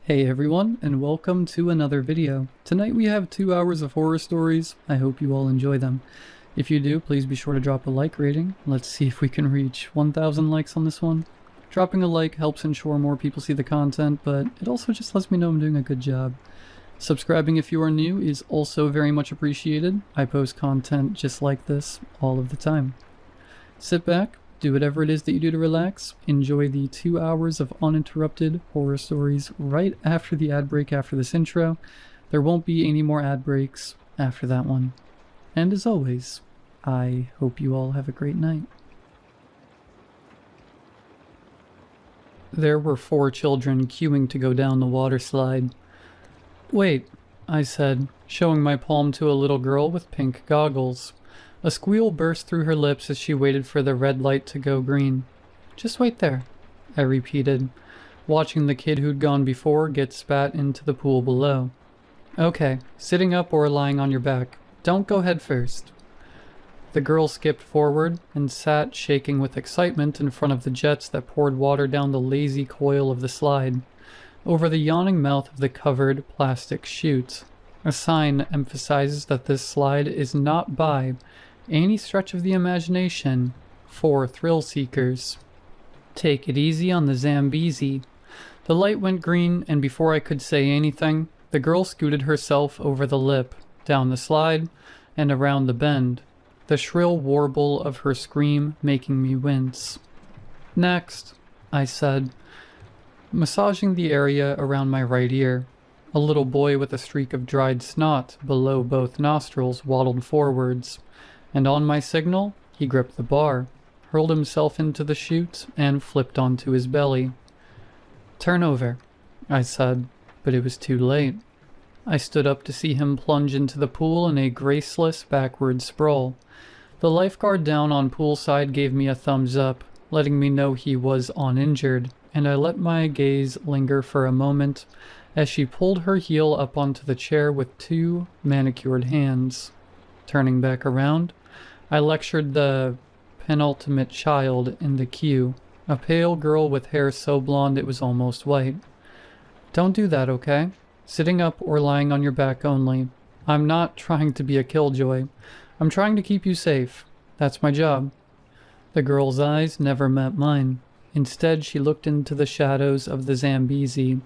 Hey everyone, and welcome to another video. Tonight we have 2 hours of horror stories. I hope you all enjoy them. If you do, please be sure to drop a like rating. Let's see if we can reach 1,000 likes on this one. Dropping a like helps ensure more people see the content, but it also just lets me know I'm doing a good job. Subscribing if you are new is also very much appreciated. I post content just like this all of the time. Sit back, do whatever it is that you do to relax. Enjoy the 2 hours of uninterrupted horror stories right after the ad break after this intro. There won't be any more ad breaks after that one. And as always, I hope you all have a great night. There were 4 children queuing to go down the water slide. "Wait," I said, showing my palm to a little girl with pink goggles. A squeal burst through her lips as she waited for the red light to go green. "Just wait there," I repeated, watching the kid who'd gone before get spat into the pool below. "Okay, sitting up or lying on your back. Don't go head first." The girl skipped forward and sat shaking with excitement in front of the jets that poured water down the lazy coil of the slide, over the yawning mouth of the covered plastic chute. A sign emphasizes that this slide is not by any stretch of the imagination for thrill seekers. "Take it easy on the Zambezi." The light went green, and before I could say anything, the girl scooted herself over the lip, down the slide, and around the bend, the shrill warble of her scream making me wince. "Next," I said, massaging the area around my right ear. A little boy with a streak of dried snot below both nostrils waddled forwards, and on my signal, he gripped the bar, hurled himself into the chute, and flipped onto his belly. "Turn over," I said, but it was too late. I stood up to see him plunge into the pool in a graceless backward sprawl. The lifeguard down on poolside gave me a thumbs up, letting me know he was uninjured, and I let my gaze linger for a moment as she pulled her heel up onto the chair with 2 manicured hands. Turning back around, I lectured the penultimate child in the queue, a pale girl with hair so blonde it was almost white. "Don't do that, okay? Sitting up or lying on your back only. I'm not trying to be a killjoy. I'm trying to keep you safe. That's my job." The girl's eyes never met mine. Instead, she looked into the shadows of the Zambezi,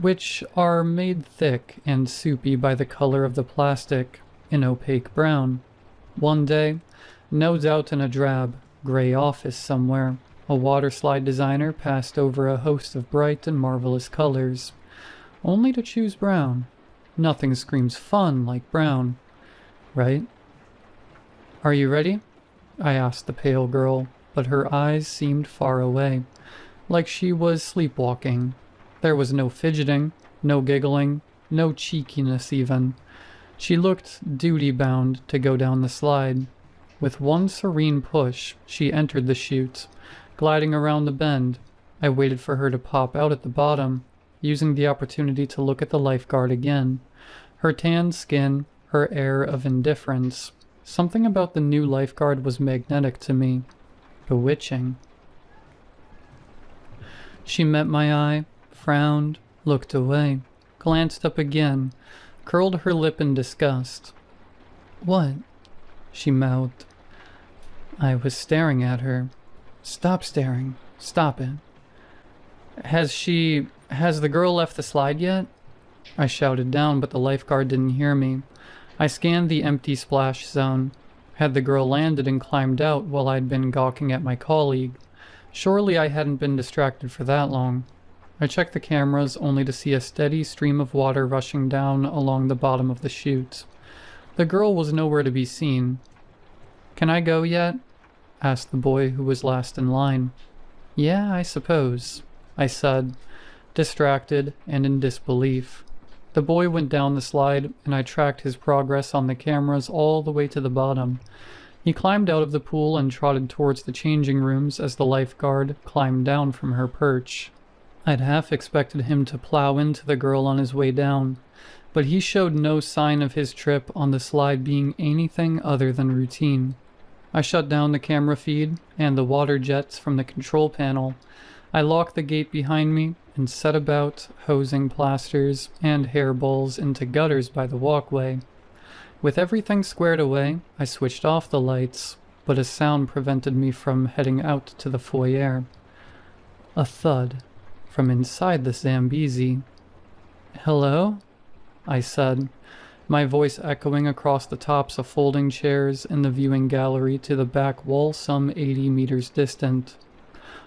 which are made thick and soupy by the color of the plastic, an opaque brown. One day, no doubt in a drab, gray office somewhere, a waterslide designer passed over a host of bright and marvelous colors, only to choose brown. Nothing screams fun like brown, right? "Are you ready?" I asked the pale girl, but her eyes seemed far away, like she was sleepwalking. There was no fidgeting, no giggling, no cheekiness even. She looked duty-bound to go down the slide. With one serene push, she entered the chute, gliding around the bend. I waited for her to pop out at the bottom, using the opportunity to look at the lifeguard again. Her tanned skin, her air of indifference. Something about the new lifeguard was magnetic to me. Bewitching. She met my eye, frowned, looked away, glanced up again, curled her lip in disgust. "What?" she mouthed. I was staring at her. "Stop staring. Stop it." Has the girl left the slide yet?" I shouted down, but the lifeguard didn't hear me. I scanned the empty splash zone. Had the girl landed and climbed out while I'd been gawking at my colleague? Surely I hadn't been distracted for that long. I checked the cameras only to see a steady stream of water rushing down along the bottom of the chute. The girl was nowhere to be seen. "Can I go yet?" asked the boy who was last in line. "Yeah, I suppose," I said, distracted and in disbelief. The boy went down the slide, and I tracked his progress on the cameras all the way to the bottom. He climbed out of the pool and trotted towards the changing rooms as the lifeguard climbed down from her perch. I'd half expected him to plow into the girl on his way down, but he showed no sign of his trip on the slide being anything other than routine. I shut down the camera feed and the water jets from the control panel. I locked the gate behind me and set about hosing plasters and hairballs into gutters by the walkway. With everything squared away, I switched off the lights, but a sound prevented me from heading out to the foyer. A thud from inside the Zambezi. "Hello?" I said, my voice echoing across the tops of folding chairs in the viewing gallery to the back wall some 80 meters distant.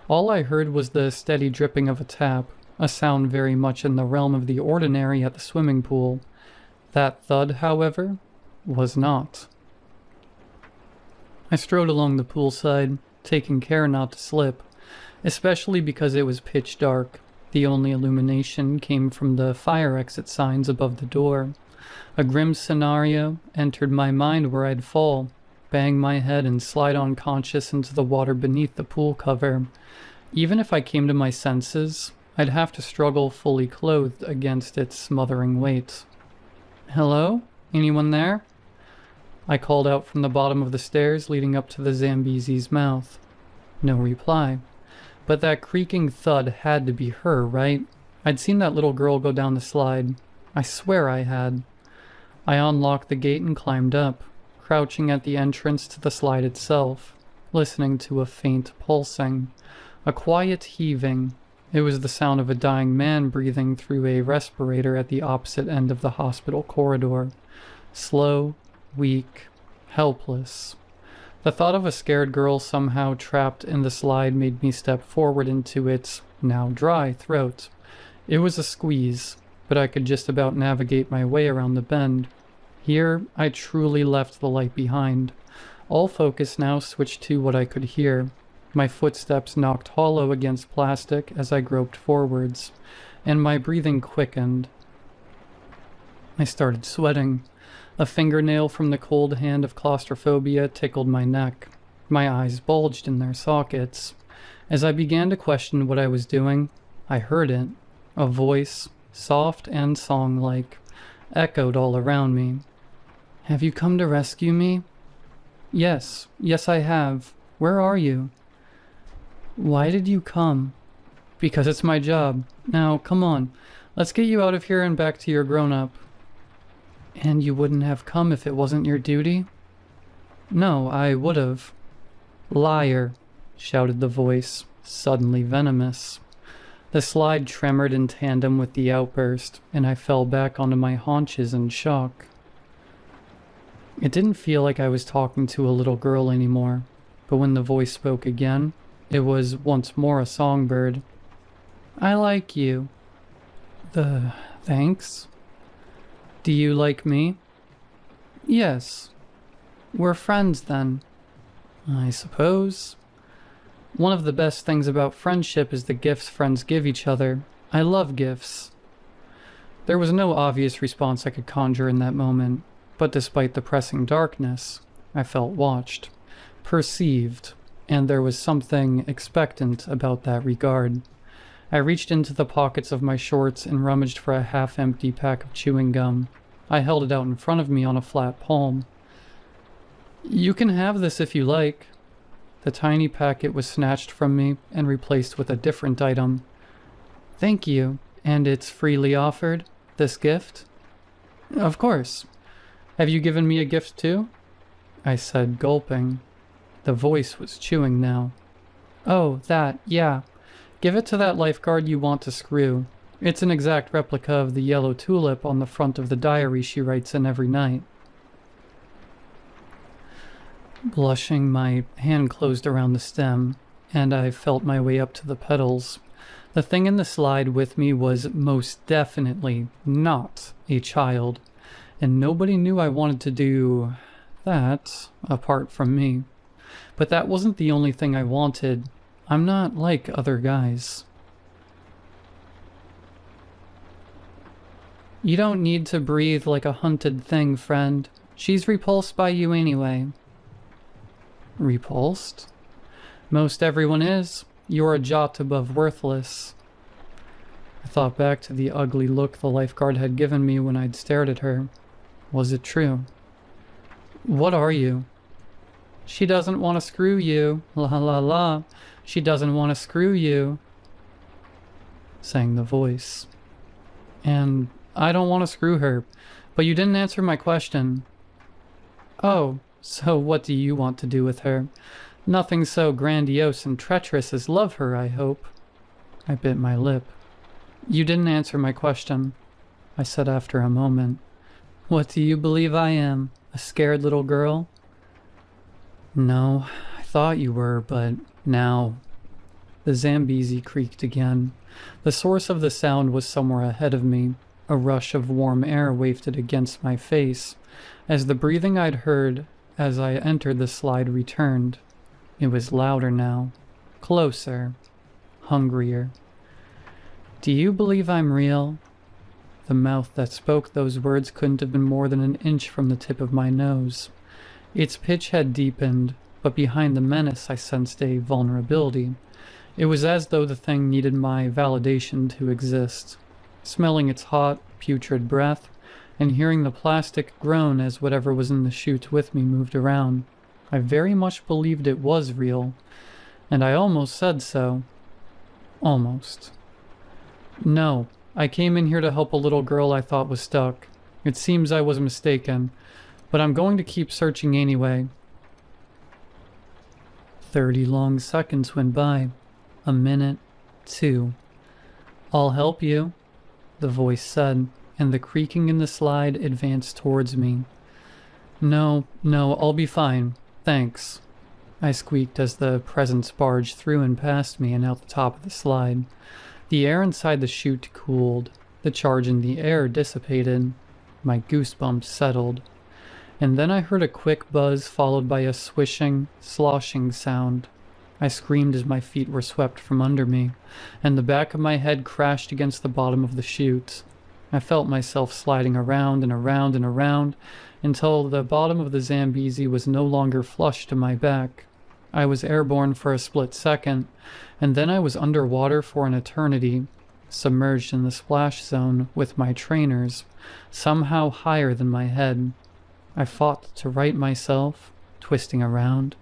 All I heard was the steady dripping of a tap, a sound very much in the realm of the ordinary at the swimming pool. That thud, however, was not. I strode along the poolside, taking care not to slip, especially because it was pitch dark. The only illumination came from the fire exit signs above the door. A grim scenario entered my mind where I'd fall, bang my head and slide unconscious into the water beneath the pool cover. Even if I came to my senses, I'd have to struggle fully clothed against its smothering weight. "Hello? Anyone there?" I called out from the bottom of the stairs leading up to the Zambezi's mouth. No reply. But that creaking thud had to be her, right? I'd seen that little girl go down the slide. I swear I had. I unlocked the gate and climbed up, crouching at the entrance to the slide itself, listening to a faint pulsing, a quiet heaving. It was the sound of a dying man breathing through a respirator at the opposite end of the hospital corridor. Slow, weak, helpless. The thought of a scared girl somehow trapped in the slide made me step forward into its now dry throat. It was a squeeze, but I could just about navigate my way around the bend. Here, I truly left the light behind. All focus now switched to what I could hear. My footsteps knocked hollow against plastic as I groped forwards, and my breathing quickened. I started sweating. A fingernail from the cold hand of claustrophobia tickled my neck. My eyes bulged in their sockets. As I began to question what I was doing, I heard it. A voice, soft and song-like, echoed all around me. "Have you come to rescue me?" Yes, I have. Where are you?" "Why did you come?" "Because it's my job. Now, come on. Let's get you out of here and back to your grown-up." "And you wouldn't have come if it wasn't your duty?" "No, I would've." "Liar," shouted the voice, suddenly venomous. The slide tremored in tandem with the outburst, and I fell back onto my haunches in shock. It didn't feel like I was talking to a little girl anymore, but when the voice spoke again, it was once more a songbird. "I like you." Thanks." "Do you like me?" "Yes." "We're friends then." "I suppose." "One of the best things about friendship is the gifts friends give each other. I love gifts." There was no obvious response I could conjure in that moment, but despite the pressing darkness, I felt watched, perceived, and there was something expectant about that regard. I reached into the pockets of my shorts and rummaged for a half-empty pack of chewing gum. I held it out in front of me on a flat palm. "You can have this if you like." The tiny packet was snatched from me and replaced with a different item. "Thank you. And it's freely offered, this gift?" "Of course. Have you given me a gift too?" I said, gulping. The voice was chewing now. "Oh, that, yeah. Give it to that lifeguard you want to screw. It's an exact replica of the yellow tulip on the front of the diary she writes in every night." Blushing, my hand closed around the stem, and I felt my way up to the petals. The thing in the slide with me was most definitely not a child, and nobody knew I wanted to do that apart from me. But that wasn't the only thing I wanted. I'm not like other guys. "You don't need to breathe like a hunted thing, friend. She's repulsed by you anyway." "Repulsed?" "Most everyone is. You're a jot above worthless." I thought back to the ugly look the lifeguard had given me when I'd stared at her. Was it true? "What are you?" "She doesn't want to screw you. La la la. She doesn't want to screw you." sang the voice. And I don't want to screw her, but you didn't answer my question. Oh, so what do you want to do with her? Nothing so grandiose and treacherous as love her, I hope. I bit my lip. You didn't answer my question, I said after a moment. What do you believe I am, a scared little girl? No, I thought you were, but now... The Zambezi creaked again. The source of the sound was somewhere ahead of me. A rush of warm air wafted against my face, as the breathing I'd heard as I entered the slide returned. It was louder now, closer, hungrier. Do you believe I'm real? The mouth that spoke those words couldn't have been more than an inch from the tip of my nose. Its pitch had deepened, but behind the menace I sensed a vulnerability. It was as though the thing needed my validation to exist. Smelling its hot, putrid breath, and hearing the plastic groan as whatever was in the chute with me moved around, I very much believed it was real, and I almost said so. Almost. No, I came in here to help a little girl I thought was stuck. It seems I was mistaken, but I'm going to keep searching anyway. 30 long seconds went by. A minute, 2. I'll help you, the voice said, and the creaking in the slide advanced towards me. No, I'll be fine. Thanks, I squeaked as the presence barged through and past me and out the top of the slide. The air inside the chute cooled. The charge in the air dissipated. My goosebumps settled. And then I heard a quick buzz followed by a swishing, sloshing sound. I screamed as my feet were swept from under me, and the back of my head crashed against the bottom of the chute. I felt myself sliding around and around and around until the bottom of the Zambezi was no longer flush to my back. I was airborne for a split second, and then I was underwater for an eternity, submerged in the splash zone with my trainers, somehow higher than my head. I fought to right myself, twisting around.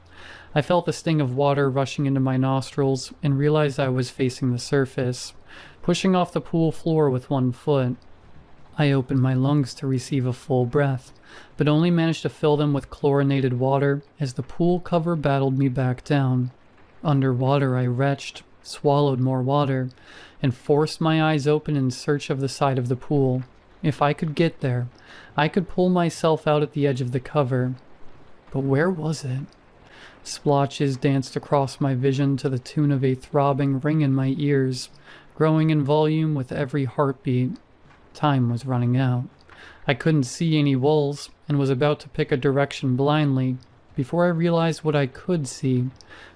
I felt the sting of water rushing into my nostrils and realized I was facing the surface, pushing off the pool floor with one foot. I opened my lungs to receive a full breath, but only managed to fill them with chlorinated water as the pool cover battled me back down. Underwater I retched, swallowed more water, and forced my eyes open in search of the side of the pool. If I could get there, I could pull myself out at the edge of the cover. But where was it? Splotches danced across my vision to the tune of a throbbing ring in my ears, growing in volume with every heartbeat. Time was running out. I couldn't see any walls, and was about to pick a direction blindly, before I realized what I could see,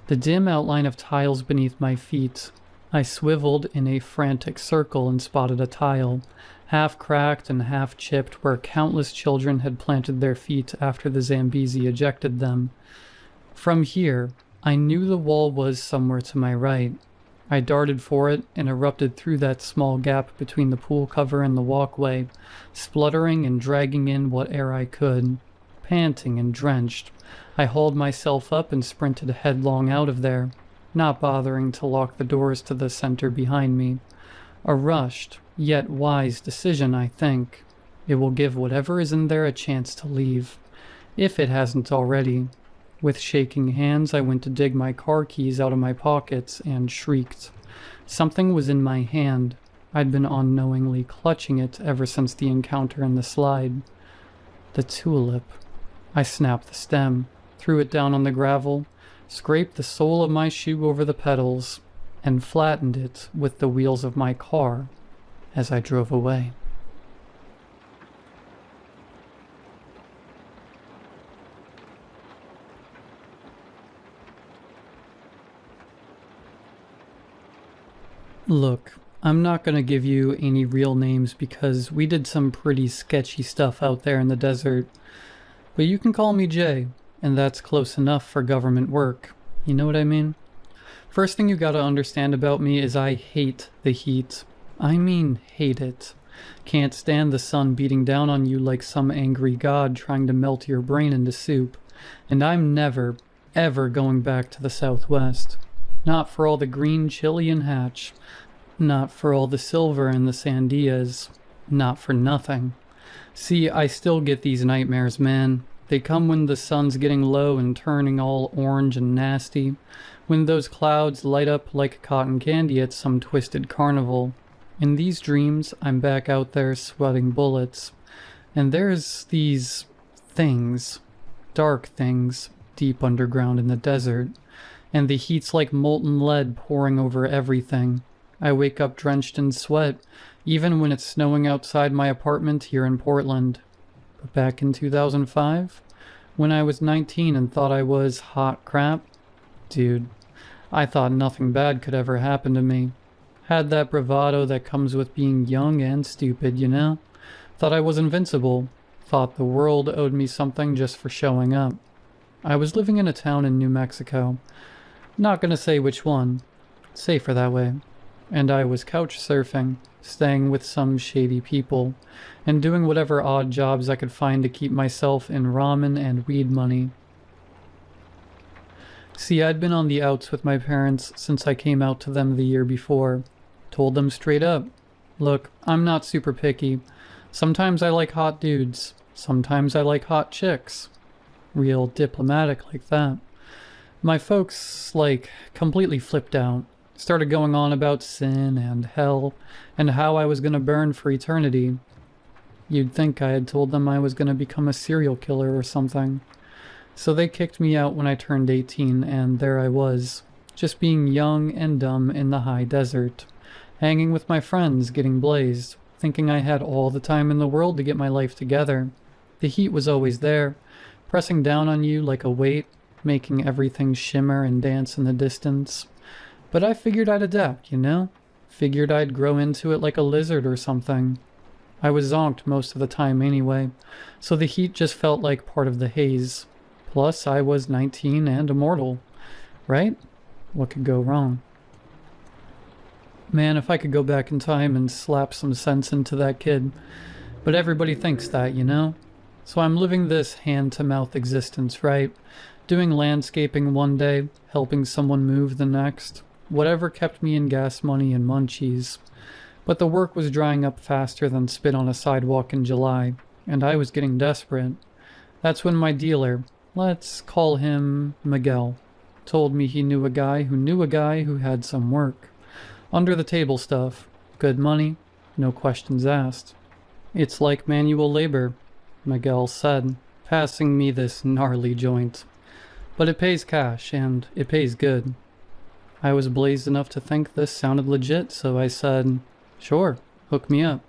the dim outline of tiles beneath my feet. I swiveled in a frantic circle and spotted a tile, half cracked and half chipped, where countless children had planted their feet after the Zambezi ejected them. From here, I knew the wall was somewhere to my right. I darted for it and erupted through that small gap between the pool cover and the walkway, spluttering and dragging in what air I could. Panting and drenched, I hauled myself up and sprinted headlong out of there, not bothering to lock the doors to the center behind me. A rushed, yet wise decision, I think. It will give whatever is in there a chance to leave, if it hasn't already. With shaking hands, I went to dig my car keys out of my pockets and shrieked. Something was in my hand. I'd been unknowingly clutching it ever since the encounter in the slide. The tulip. I snapped the stem, threw it down on the gravel, scraped the sole of my shoe over the pedals, and flattened it with the wheels of my car as I drove away. Look, I'm not gonna give you any real names because we did some pretty sketchy stuff out there in the desert. But you can call me Jay, and that's close enough for government work. You know what I mean? First thing you gotta understand about me is I hate the heat. I mean hate it. Can't stand the sun beating down on you like some angry god trying to melt your brain into soup. And I'm never, ever going back to the Southwest. Not for all the green chili and hatch. Not for all the silver and the sandias. Not for nothing. See, I still get these nightmares, man. They come when the sun's getting low and turning all orange and nasty, when those clouds light up like cotton candy at some twisted carnival. In these dreams, I'm back out there sweating bullets, and there's these things, dark things, deep underground in the desert, and the heat's like molten lead pouring over everything. I wake up drenched in sweat, even when it's snowing outside my apartment here in Portland. But back in 2005, when I was 19 and thought I was hot crap, dude, I thought nothing bad could ever happen to me. Had that bravado that comes with being young and stupid, you know? Thought I was invincible. Thought the world owed me something just for showing up. I was living in a town in New Mexico. Not gonna say which one. Safer that way. And I was couch surfing, staying with some shady people, and doing whatever odd jobs I could find to keep myself in ramen and weed money. See, I'd been on the outs with my parents since I came out to them the year before. Told them straight up, look, I'm not super picky. Sometimes I like hot dudes. Sometimes I like hot chicks. Real diplomatic like that. My folks, completely flipped out. Started going on about sin and hell and how I was gonna burn for eternity. You'd think I had told them I was gonna become a serial killer or something. So they kicked me out when I turned 18, and there I was, just being young and dumb in the high desert, hanging with my friends, getting blazed, thinking I had all the time in the world to get my life together. The heat was always there, pressing down on you like a weight, making everything shimmer and dance in the distance. But I figured I'd adapt, you know? Figured I'd grow into it like a lizard or something. I was zonked most of the time anyway, so the heat just felt like part of the haze. Plus, I was 19 and immortal, right? What could go wrong? Man, if I could go back in time and slap some sense into that kid. But everybody thinks that, you know? So I'm living this hand-to-mouth existence, right? Doing landscaping one day, helping someone move the next. Whatever kept me in gas money and munchies. But the work was drying up faster than spit on a sidewalk in July, and I was getting desperate. That's when my dealer, let's call him Miguel, told me he knew a guy who had some work. Under the table stuff, good money, no questions asked. It's like manual labor, Miguel said, passing me this gnarly joint. But it pays cash, and it pays good. I was blazed enough to think this sounded legit, so I said, sure, hook me up.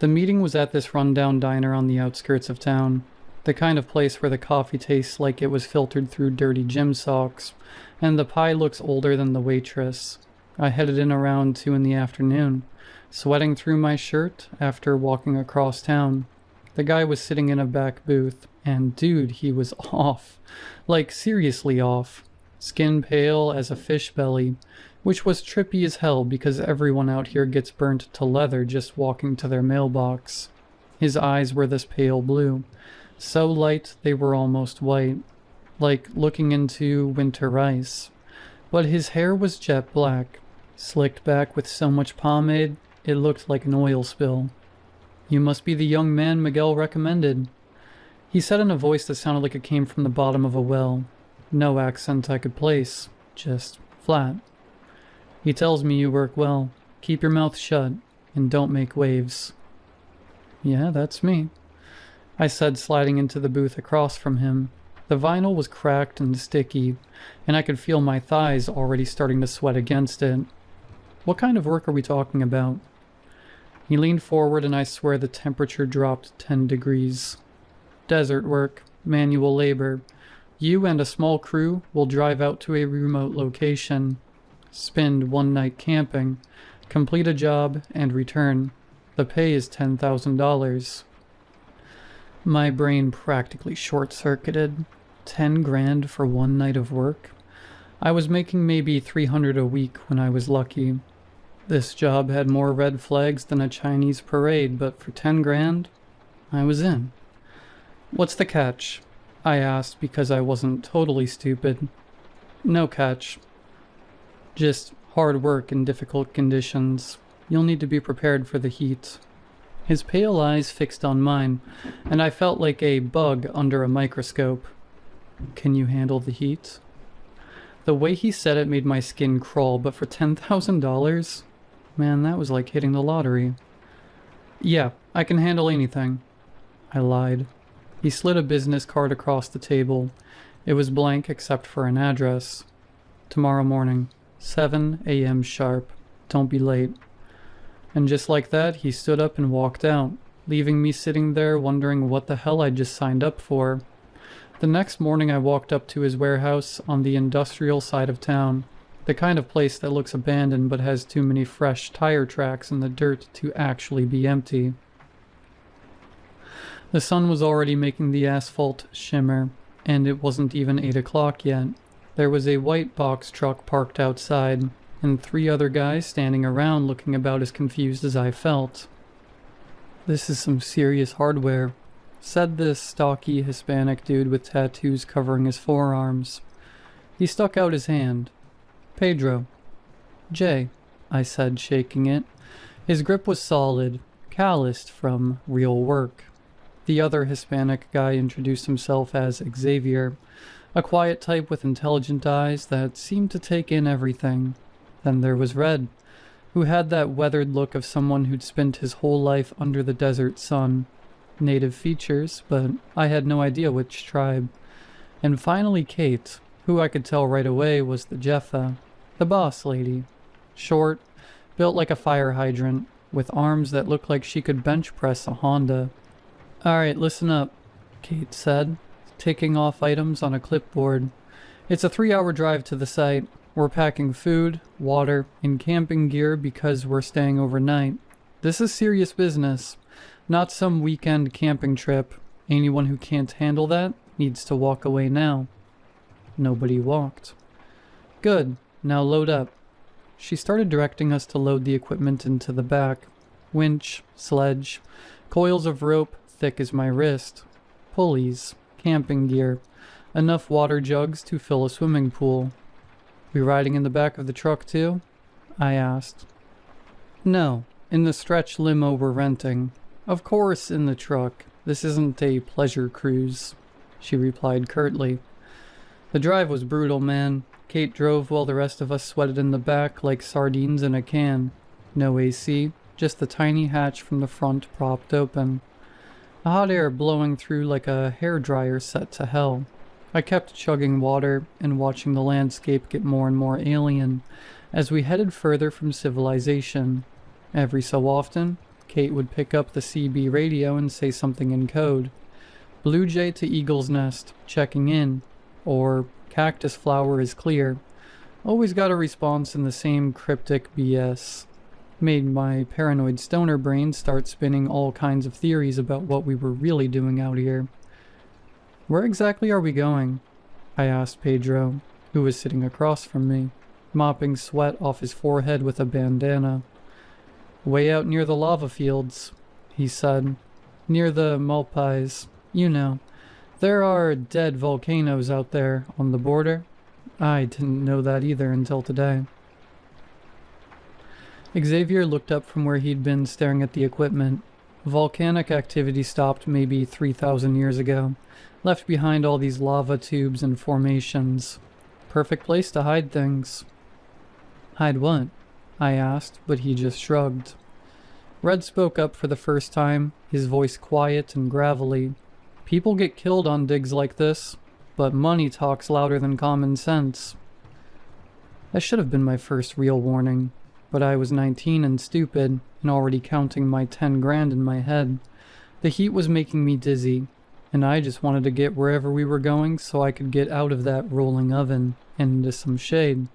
The meeting was at this rundown diner on the outskirts of town, the kind of place where the coffee tastes like it was filtered through dirty gym socks, and the pie looks older than the waitress. I headed in around 2 in the afternoon, sweating through my shirt after walking across town. The guy was sitting in a back booth, and dude, he was off. Like, seriously off. Skin pale as a fish belly, which was trippy as hell because everyone out here gets burnt to leather just walking to their mailbox. His eyes were this pale blue, so light they were almost white, like looking into winter ice. But his hair was jet black, slicked back with so much pomade, it looked like an oil spill. You must be the young man Miguel recommended. He said in a voice that sounded like it came from the bottom of a well. No accent I could place, just flat. He tells me you work well. Keep your mouth shut, and don't make waves. Yeah, that's me, I said, sliding into the booth across from him. The vinyl was cracked and sticky, and I could feel my thighs already starting to sweat against it. What kind of work are we talking about? He leaned forward, and I swear the temperature dropped 10 degrees. Desert work, manual labor. You and a small crew will drive out to a remote location, spend one night camping, complete a job, and return. The pay is $10,000. My brain practically short-circuited. 10 grand for one night of work? I was making maybe $300 a week when I was lucky. This job had more red flags than a Chinese parade, but for 10 grand, I was in. What's the catch? I asked because I wasn't totally stupid. No catch. Just hard work in difficult conditions. You'll need to be prepared for the heat. His pale eyes fixed on mine, and I felt like a bug under a microscope. Can you handle the heat? The way he said it made my skin crawl, but for $10,000? Man, that was like hitting the lottery. Yeah, I can handle anything. I lied. He slid a business card across the table. It was blank except for an address. Tomorrow morning, 7 a.m. sharp. Don't be late. And just like that, he stood up and walked out, leaving me sitting there wondering what the hell I'd just signed up for. The next morning I walked up to his warehouse on the industrial side of town, the kind of place that looks abandoned but has too many fresh tire tracks in the dirt to actually be empty. The sun was already making the asphalt shimmer, and it wasn't even 8 o'clock yet. There was a white box truck parked outside, and 3 other guys standing around looking about as confused as I felt. This is some serious hardware, said this stocky Hispanic dude with tattoos covering his forearms. He stuck out his hand. Pedro. Jay, I said, shaking it. His grip was solid, calloused from real work. The other Hispanic guy introduced himself as Xavier, a quiet type with intelligent eyes that seemed to take in everything. Then there was Red, who had that weathered look of someone who'd spent his whole life under the desert sun. Native features, but I had no idea which tribe. And finally Kate, who I could tell right away was the Jeffa, the boss lady. Short, built like a fire hydrant, with arms that looked like she could bench press a Honda. Alright, listen up, Kate said, ticking off items on a clipboard. It's a 3-hour drive to the site. We're packing food, water, and camping gear because we're staying overnight. This is serious business, not some weekend camping trip. Anyone who can't handle that needs to walk away now. Nobody walked. Good, now load up. She started directing us to load the equipment into the back. Winch, sledge, coils of rope thick as my wrist, pulleys, camping gear, enough water jugs to fill a swimming pool. We riding in the back of the truck too? I asked. No, in the stretch limo we're renting. Of course in the truck. This isn't a pleasure cruise, she replied curtly. The drive was brutal, man. Kate drove while the rest of us sweated in the back like sardines in a can. No AC, just the tiny hatch from the front propped open. The hot air blowing through like a hairdryer set to hell. I kept chugging water and watching the landscape get more and more alien as we headed further from civilization. Every so often, Kate would pick up the CB radio and say something in code. Blue jay to eagle's nest, checking in, or cactus flower is clear. Always got a response in the same cryptic BS. Made my paranoid stoner brain start spinning all kinds of theories about what we were really doing out here. Where exactly are we going? I asked Pedro, who was sitting across from me, mopping sweat off his forehead with a bandana. Way out near the lava fields, he said. Near the Malpais, you know. There are dead volcanoes out there on the border. I didn't know that either until today. Xavier looked up from where he'd been staring at the equipment. Volcanic activity stopped maybe 3,000 years ago, left behind all these lava tubes and formations. Perfect place to hide things. Hide what? I asked, but he just shrugged. Red spoke up for the first time, his voice quiet and gravelly. People get killed on digs like this, but money talks louder than common sense. That should have been my first real warning, but I was 19 and stupid, and already counting my 10 grand in my head. The heat was making me dizzy, and I just wanted to get wherever we were going so I could get out of that rolling oven and into some shade.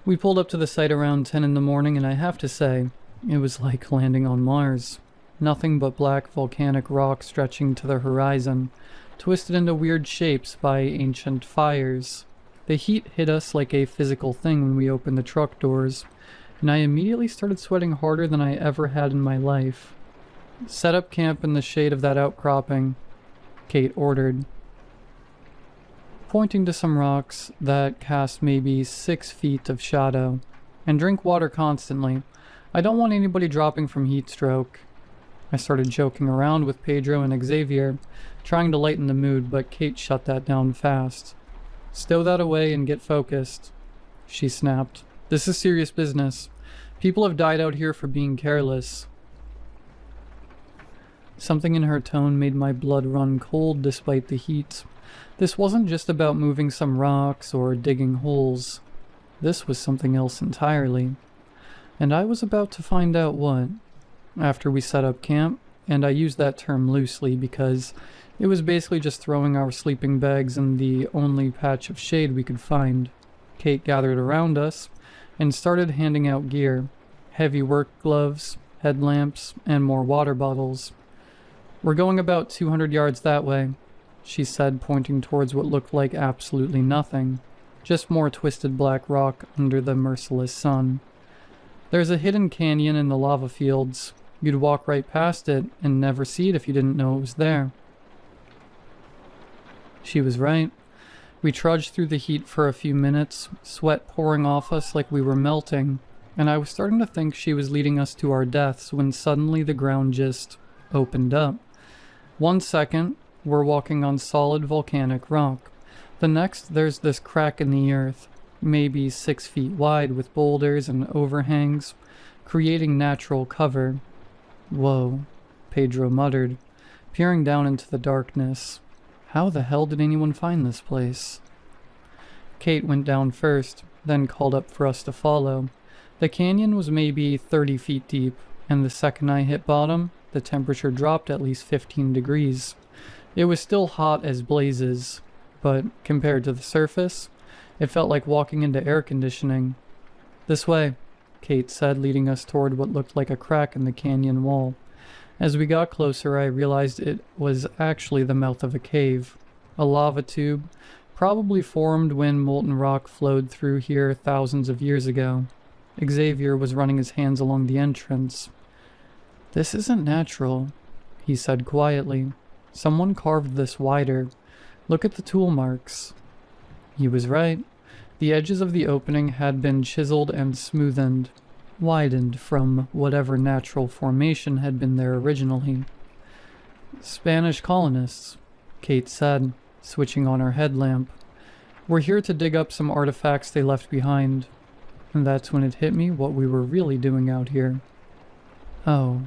We pulled up to the site around 10 in the morning, and I have to say, it was like landing on Mars. Nothing but black volcanic rock stretching to the horizon, twisted into weird shapes by ancient fires. The heat hit us like a physical thing when we opened the truck doors, and I immediately started sweating harder than I ever had in my life. Set up camp in the shade of that outcropping, Kate ordered, pointing to some rocks that cast maybe 6 feet of shadow. And drink water constantly. I don't want anybody dropping from heat stroke. I started joking around with Pedro and Xavier, trying to lighten the mood, but Kate shut that down fast. Stow that away and get focused, she snapped. This is serious business. People have died out here for being careless. Something in her tone made my blood run cold despite the heat. This wasn't just about moving some rocks or digging holes. This was something else entirely. And I was about to find out what. After we set up camp, and I use that term loosely because it was basically just throwing our sleeping bags in the only patch of shade we could find. Kate gathered around us and started handing out gear, heavy work gloves, headlamps, and more water bottles. We're going about 200 yards that way, she said, pointing towards what looked like absolutely nothing, just more twisted black rock under the merciless sun. There's a hidden canyon in the lava fields. You'd walk right past it and never see it if you didn't know it was there. She was right. We trudged through the heat for a few minutes, sweat pouring off us like we were melting, and I was starting to think she was leading us to our deaths when suddenly the ground just opened up. 1 second, we're walking on solid volcanic rock. The next, there's this crack in the earth, maybe 6 feet wide with boulders and overhangs, creating natural cover. Whoa, Pedro muttered, peering down into the darkness. How the hell did anyone find this place? Kate went down first, then called up for us to follow. The canyon was maybe 30 feet deep, and the second I hit bottom, the temperature dropped at least 15 degrees. It was still hot as blazes, but compared to the surface, it felt like walking into air conditioning. This way, Kate said, leading us toward what looked like a crack in the canyon wall. As we got closer, I realized it was actually the mouth of a cave, a lava tube, probably formed when molten rock flowed through here thousands of years ago. Xavier was running his hands along the entrance. "This isn't natural," he said quietly. "Someone carved this wider. Look at the tool marks." He was right. The edges of the opening had been chiseled and smoothened, widened from whatever natural formation had been there originally. "Spanish colonists," Kate said, switching on her headlamp. "We're here to dig up some artifacts they left behind." And that's when it hit me what we were really doing out here. "Oh,"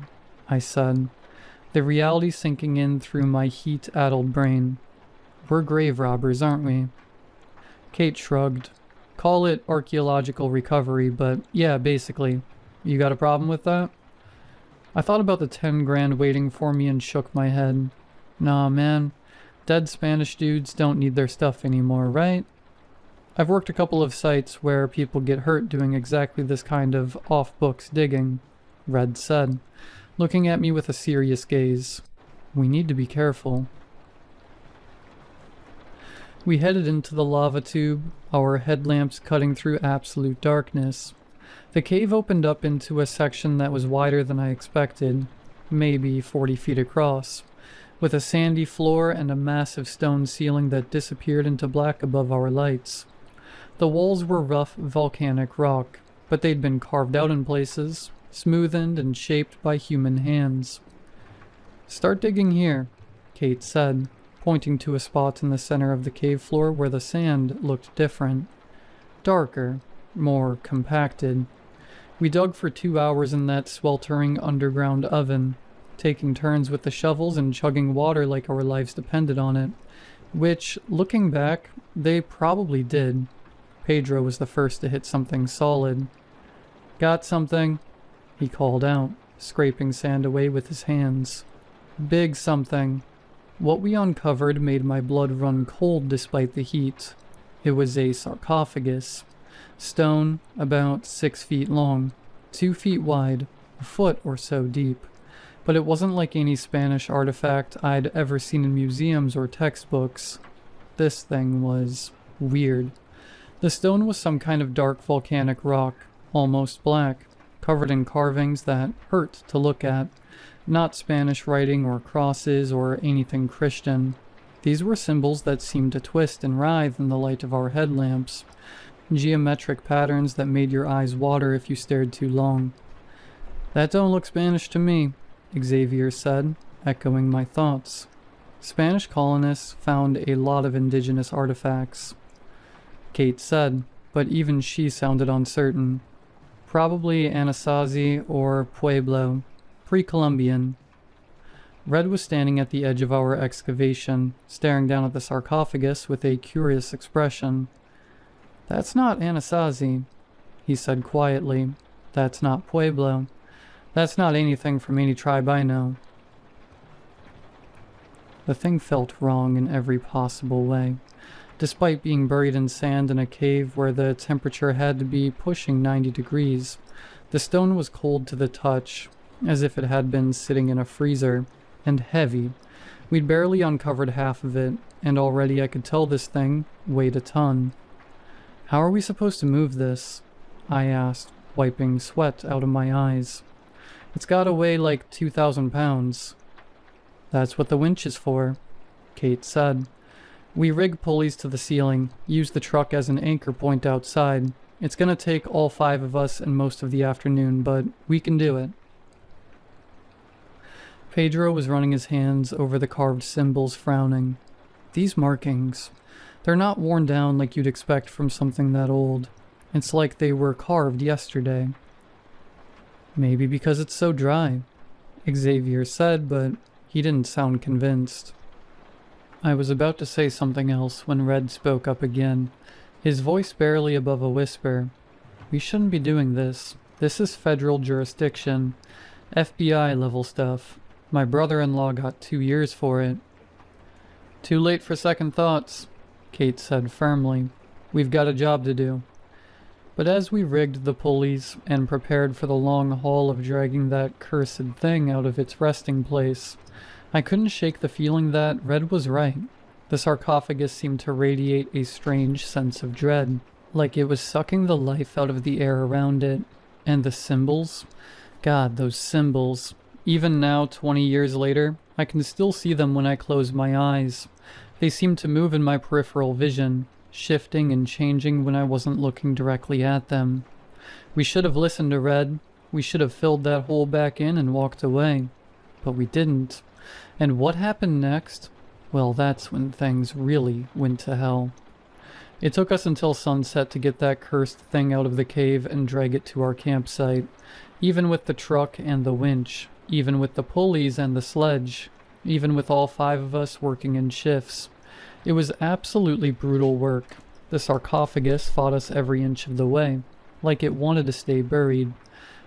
I said, the reality sinking in through my heat-addled brain. "We're grave robbers, aren't we?" Kate shrugged. "Call it archaeological recovery, but yeah, basically. You got a problem with that?" I thought about the 10 grand waiting for me and shook my head. Nah, man. Dead Spanish dudes don't need their stuff anymore, right? I've worked a couple of sites where people get hurt doing exactly this kind of off-books digging, Red said, looking at me with a serious gaze. "We need to be careful." We headed into the lava tube, our headlamps cutting through absolute darkness. The cave opened up into a section that was wider than I expected, maybe 40 feet across, with a sandy floor and a massive stone ceiling that disappeared into black above our lights. The walls were rough volcanic rock, but they'd been carved out in places, smoothened and shaped by human hands. "Start digging here," Kate said, pointing to a spot in the center of the cave floor where the sand looked different. Darker, more compacted. We dug for 2 hours in that sweltering underground oven, taking turns with the shovels and chugging water like our lives depended on it, which, looking back, they probably did. Pedro was the first to hit something solid. "Got something?" he called out, scraping sand away with his hands. "Big something." What we uncovered made my blood run cold despite the heat. It was a sarcophagus. Stone, about 6 feet long, 2 feet wide, a foot or so deep. But it wasn't like any Spanish artifact I'd ever seen in museums or textbooks. This thing was weird. The stone was some kind of dark volcanic rock, almost black, covered in carvings that hurt to look at. Not Spanish writing or crosses or anything Christian. These were symbols that seemed to twist and writhe in the light of our headlamps. geometric patterns that made your eyes water if you stared too long. "That don't look Spanish to me," Xavier said, echoing my thoughts. Spanish colonists found a lot of indigenous artifacts, Kate said, but even she sounded uncertain. "Probably Anasazi or Pueblo, pre-Columbian." Red was standing at the edge of our excavation, staring down at the sarcophagus with a curious expression. "That's not Anasazi," he said quietly. "That's not Pueblo. That's not anything from any tribe I know." The thing felt wrong in every possible way. Despite being buried in sand in a cave where the temperature had to be pushing 90 degrees, the stone was cold to the touch, as if it had been sitting in a freezer, and heavy. We'd barely uncovered half of it, and already I could tell this thing weighed a ton. "How are we supposed to move this?" I asked, wiping sweat out of my eyes. "It's gotta weigh like 2,000 pounds. "That's what the winch is for," Kate said. "We rig pulleys to the ceiling, use the truck as an anchor point outside. It's gonna take all 5 of us and most of the afternoon, but we can do it." Pedro was running his hands over the carved symbols, frowning. "These markings, they're not worn down like you'd expect from something that old. It's like they were carved yesterday." "Maybe because it's so dry," Xavier said, but he didn't sound convinced. I was about to say something else when Red spoke up again, his voice barely above a whisper. "We shouldn't be doing this. This is federal jurisdiction. FBI level stuff. My brother-in-law got 2 years for it." "Too late for second thoughts," Kate said firmly. "We've got a job to do." But as we rigged the pulleys and prepared for the long haul of dragging that cursed thing out of its resting place, I couldn't shake the feeling that Red was right. The sarcophagus seemed to radiate a strange sense of dread, like it was sucking the life out of the air around it. And the symbols? God, those symbols. Even now, 20 years later, I can still see them when I close my eyes. They seem to move in my peripheral vision, shifting and changing when I wasn't looking directly at them. We should have listened to Red. We should have filled that hole back in and walked away. But we didn't. And what happened next? Well, that's when things really went to hell. It took us until sunset to get that cursed thing out of the cave and drag it to our campsite. Even with the truck and the winch, even with the pulleys and the sledge, even with all 5 of us working in shifts. It was absolutely brutal work. The sarcophagus fought us every inch of the way, like it wanted to stay buried.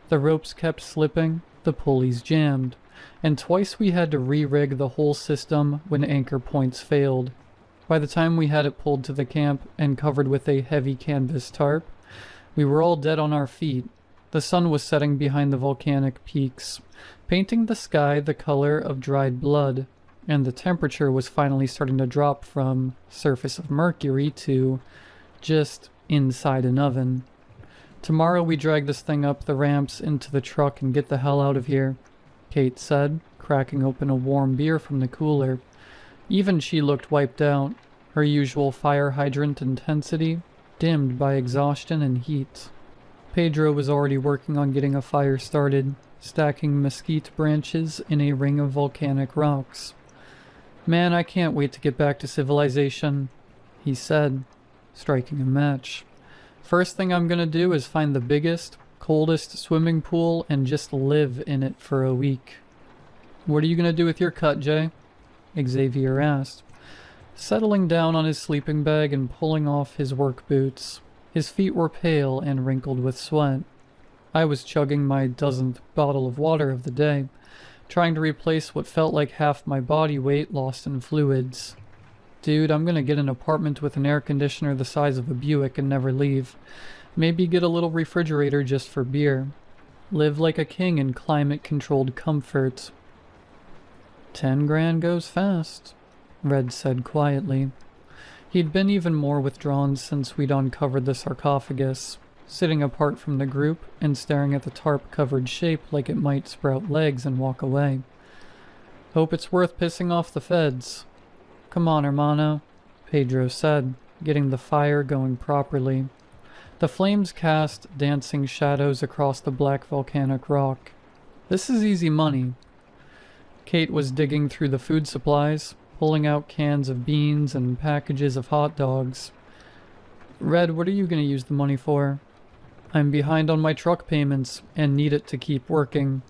The ropes kept slipping, the pulleys jammed, and twice we had to re-rig the whole system when anchor points failed. By the time we had it pulled to the camp and covered with a heavy canvas tarp, we were all dead on our feet. The sun was setting behind the volcanic peaks, painting the sky the color of dried blood, and the temperature was finally starting to drop from surface of mercury to just inside an oven. "Tomorrow we drag this thing up the ramps into the truck and get the hell out of here," Kate said, cracking open a warm beer from the cooler. Even she looked wiped out, her usual fire hydrant intensity dimmed by exhaustion and heat. Pedro was already working on getting a fire started, stacking mesquite branches in a ring of volcanic rocks. "Man, I can't wait to get back to civilization," he said, striking a match. "First thing I'm gonna do is find the biggest, coldest swimming pool and just live in it for a week." "What are you gonna do with your cut, Jay?" Xavier asked, settling down on his sleeping bag and pulling off his work boots. His feet were pale and wrinkled with sweat. I was chugging my dozenth bottle of water of the day, trying to replace what felt like half my body weight lost in fluids. "Dude, I'm gonna get an apartment with an air conditioner the size of a Buick and never leave. Maybe get a little refrigerator just for beer. Live like a king in climate-controlled comfort." 10 grand goes fast," Red said quietly. He'd been even more withdrawn since we'd uncovered the sarcophagus, sitting apart from the group and staring at the tarp-covered shape like it might sprout legs and walk away. "Hope it's worth pissing off the feds." "Come on, hermano," Pedro said, getting the fire going properly. The flames cast dancing shadows across the black volcanic rock. This is easy money. Kate was digging through the food supplies, pulling out cans of beans and packages of hot dogs. Red, what are you going to use the money for? I'm behind on my truck payments and need it to keep working,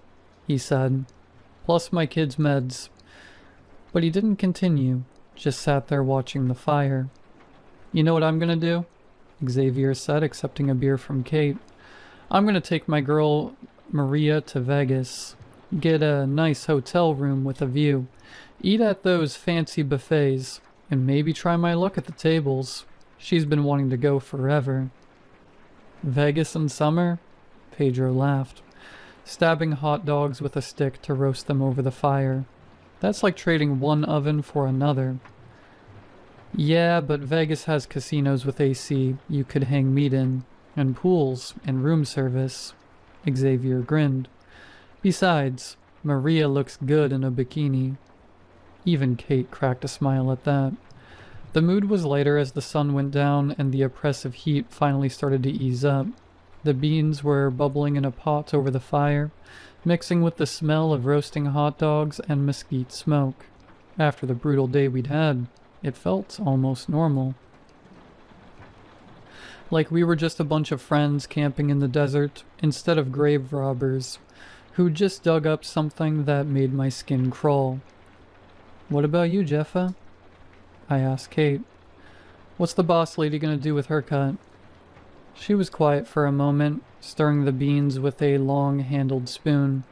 he said. Plus my kids' meds. But he didn't continue, just sat there watching the fire. You know what I'm going to do? Xavier said, accepting a beer from Kate. I'm going to take my girl Maria to Vegas. Get a nice hotel room with a view. Eat at those fancy buffets. And maybe try my luck at the tables. She's been wanting to go forever. Vegas in summer? Pedro laughed, stabbing hot dogs with a stick to roast them over the fire. That's like trading one oven for another. Yeah, but Vegas has casinos with AC you could hang meat in, and pools, and room service. Xavier grinned. Besides, Maria looks good in a bikini. Even Kate cracked a smile at that. The mood was lighter as the sun went down and the oppressive heat finally started to ease up. The beans were bubbling in a pot over the fire, mixing with the smell of roasting hot dogs and mesquite smoke. After the brutal day we'd had, it felt almost normal. Like we were just a bunch of friends camping in the desert instead of grave robbers who just dug up something that made my skin crawl. What about you, Jeffa? I asked Kate. What's the boss lady gonna do with her cut? She was quiet for a moment, stirring the beans with a long-handled spoon.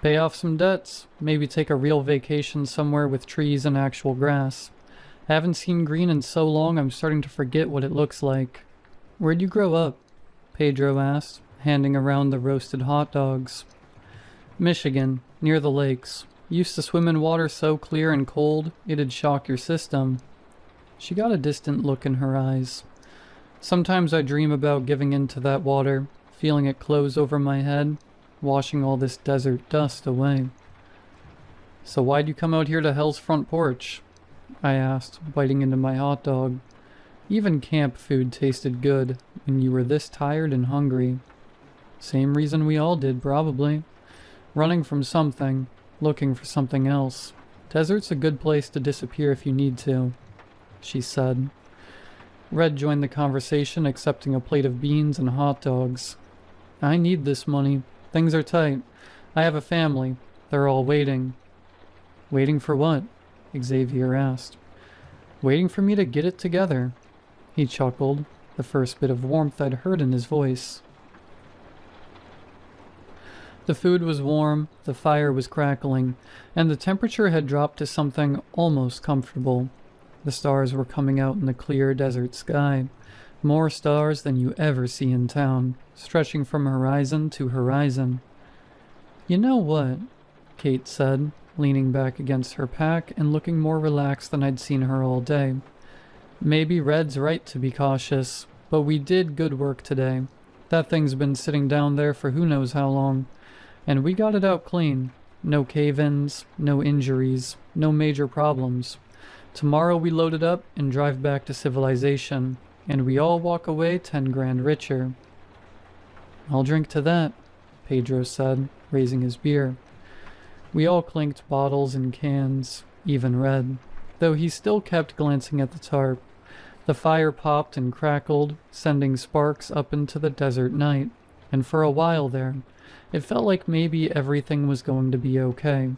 Pay off some debts, maybe take a real vacation somewhere with trees and actual grass. Haven't seen green in so long I'm starting to forget what it looks like. Where'd you grow up? Pedro asked, handing around the roasted hot dogs. Michigan, near the lakes. Used to swim in water so clear and cold, it'd shock your system. She got a distant look in her eyes. Sometimes I dream about giving in to that water, feeling it close over my head, washing all this desert dust away. So why'd you come out here to Hell's front porch? I asked, biting into my hot dog. Even camp food tasted good when you were this tired and hungry. Same reason we all did, probably. Running from something, looking for something else. Desert's a good place to disappear if you need to, she said. Red joined the conversation, accepting a plate of beans and hot dogs. I need this money. Things are tight. I have a family. They're all waiting. Waiting for what? Xavier asked. Waiting for me to get it together. He chuckled, the first bit of warmth I'd heard in his voice. The food was warm, the fire was crackling, and the temperature had dropped to something almost comfortable. The stars were coming out in the clear desert sky, more stars than you ever see in town, stretching from horizon to horizon. You know what? Kate said, leaning back against her pack and looking more relaxed than I'd seen her all day. Maybe Red's right to be cautious, but we did good work today. That thing's been sitting down there for who knows how long, and we got it out clean. No cave-ins, no injuries, no major problems. Tomorrow we load it up and drive back to civilization, and we all walk away 10 grand richer. I'll drink to that, Pedro said, raising his beer. We all clinked bottles and cans, even Red, though he still kept glancing at the tarp. The fire popped and crackled, sending sparks up into the desert night, and for a while there, it felt like maybe everything was going to be okay.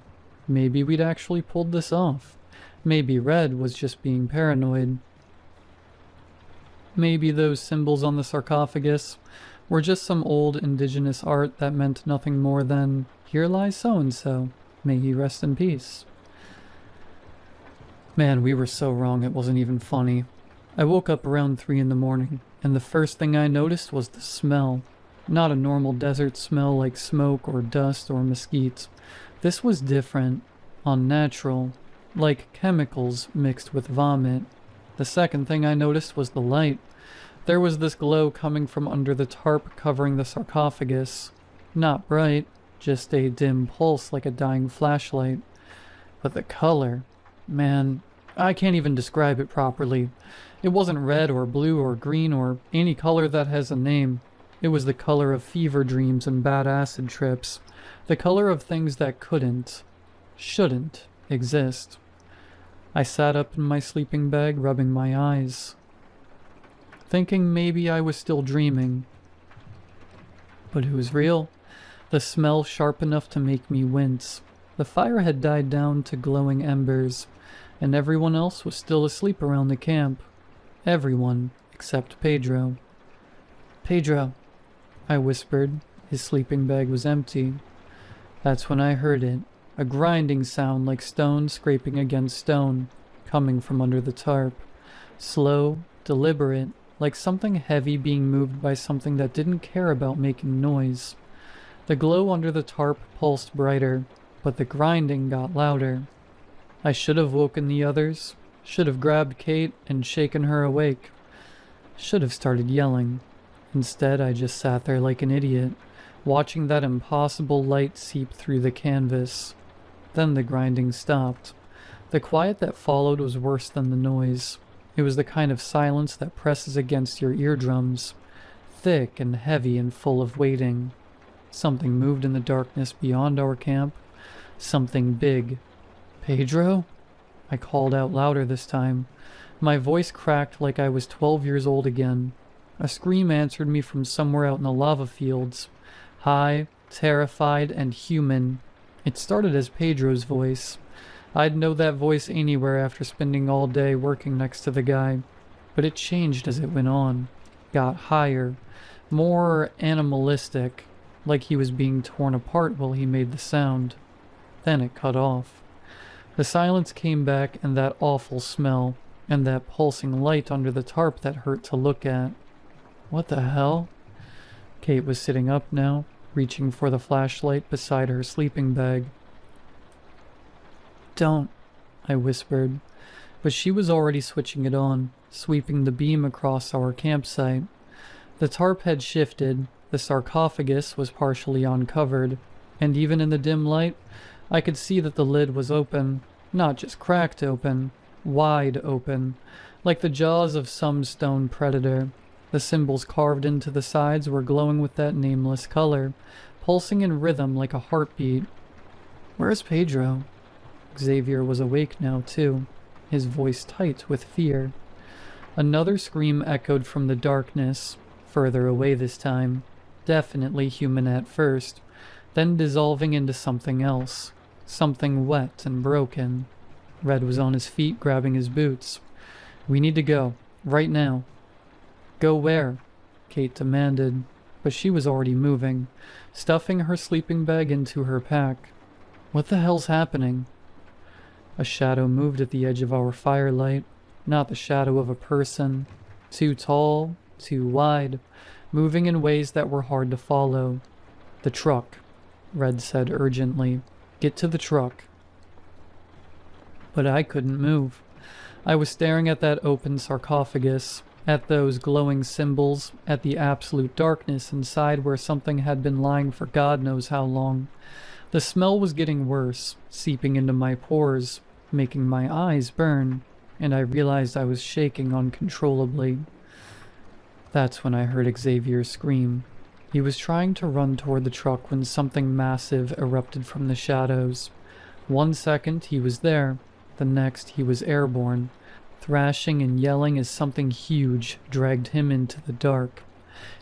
Maybe we'd actually pulled this off. Maybe Red was just being paranoid. Maybe those symbols on the sarcophagus were just some old indigenous art that meant nothing more than, here lies so-and-so, may he rest in peace. Man, we were so wrong it wasn't even funny. I woke up around 3 in the morning, and the first thing I noticed was the smell. Not a normal desert smell like smoke or dust or mesquite. This was different, unnatural, like chemicals mixed with vomit. The second thing I noticed was the light. There was this glow coming from under the tarp covering the sarcophagus. Not bright, just a dim pulse like a dying flashlight. But the color, man, I can't even describe it properly. It wasn't red or blue or green or any color that has a name. It was the color of fever dreams and bad acid trips. The color of things that shouldn't exist. I sat up in my sleeping bag, rubbing my eyes, thinking maybe I was still dreaming. But it was real. The smell sharp enough to make me wince. The fire had died down to glowing embers, and everyone else was still asleep around the camp. Everyone except Pedro. "Pedro," I whispered. His sleeping bag was empty. That's when I heard it, a grinding sound like stone scraping against stone, coming from under the tarp. Slow, deliberate, like something heavy being moved by something that didn't care about making noise. The glow under the tarp pulsed brighter, but the grinding got louder. I should have woken the others, should have grabbed Kate and shaken her awake, should have started yelling. Instead, I just sat there like an idiot, watching that impossible light seep through the canvas. Then the grinding stopped. The quiet that followed was worse than the noise. It was the kind of silence that presses against your eardrums, thick and heavy and full of waiting. Something moved in the darkness beyond our camp. Something big. "Pedro?" I called out louder this time. My voice cracked like I was 12 years old again. A scream answered me from somewhere out in the lava fields. High, terrified, and human. It started as Pedro's voice. I'd know that voice anywhere after spending all day working next to the guy. But it changed as it went on. Got higher. More animalistic. Like he was being torn apart while he made the sound. Then it cut off. The silence came back, and that awful smell, and that pulsing light under the tarp that hurt to look at. What the hell? Kate was sitting up now, reaching for the flashlight beside her sleeping bag. "Don't," I whispered, but she was already switching it on, sweeping the beam across our campsite. The tarp had shifted, the sarcophagus was partially uncovered, and even in the dim light, I could see that the lid was open, not just cracked open, wide open, like the jaws of some stone predator. The symbols carved into the sides were glowing with that nameless color, pulsing in rhythm like a heartbeat. "Where's Pedro?" Xavier was awake now, too, his voice tight with fear. Another scream echoed from the darkness, further away this time, definitely human at first, then dissolving into something else, something wet and broken. Red was on his feet, grabbing his boots. "We need to go, right now." "Go where?" Kate demanded, but she was already moving, stuffing her sleeping bag into her pack. "What the hell's happening?" A shadow moved at the edge of our firelight, not the shadow of a person. Too tall, too wide, moving in ways that were hard to follow. "The truck," Red said urgently. "Get to the truck." But I couldn't move. I was staring at that open sarcophagus, at those glowing symbols, at the absolute darkness inside where something had been lying for God knows how long. The smell was getting worse, seeping into my pores, making my eyes burn, and I realized I was shaking uncontrollably. That's when I heard Xavier scream. He was trying to run toward the truck when something massive erupted from the shadows. 1 second he was there, the next he was airborne, thrashing and yelling as something huge dragged him into the dark.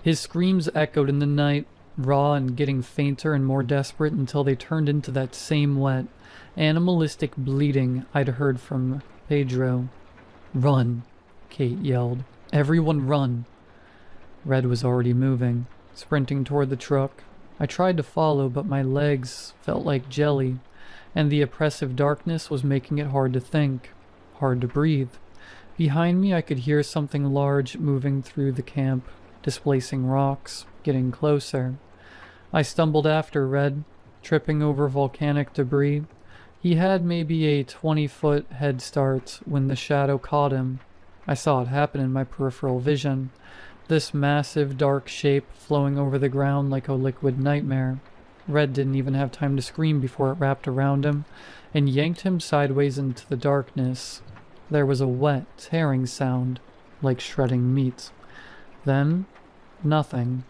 His screams echoed in the night, raw and getting fainter and more desperate until they turned into that same wet, animalistic bleating I'd heard from Pedro. "Run," Kate yelled. "Everyone run." Red was already moving, sprinting toward the truck. I tried to follow, but my legs felt like jelly, and the oppressive darkness was making it hard to think, hard to breathe. Behind me I could hear something large moving through the camp, displacing rocks, getting closer. I stumbled after Red, tripping over volcanic debris. He had maybe a 20-foot head start when the shadow caught him. I saw it happen in my peripheral vision. This massive dark shape flowing over the ground like a liquid nightmare. Red didn't even have time to scream before it wrapped around him and yanked him sideways into the darkness. There was a wet, tearing sound, like shredding meat. Then, nothing.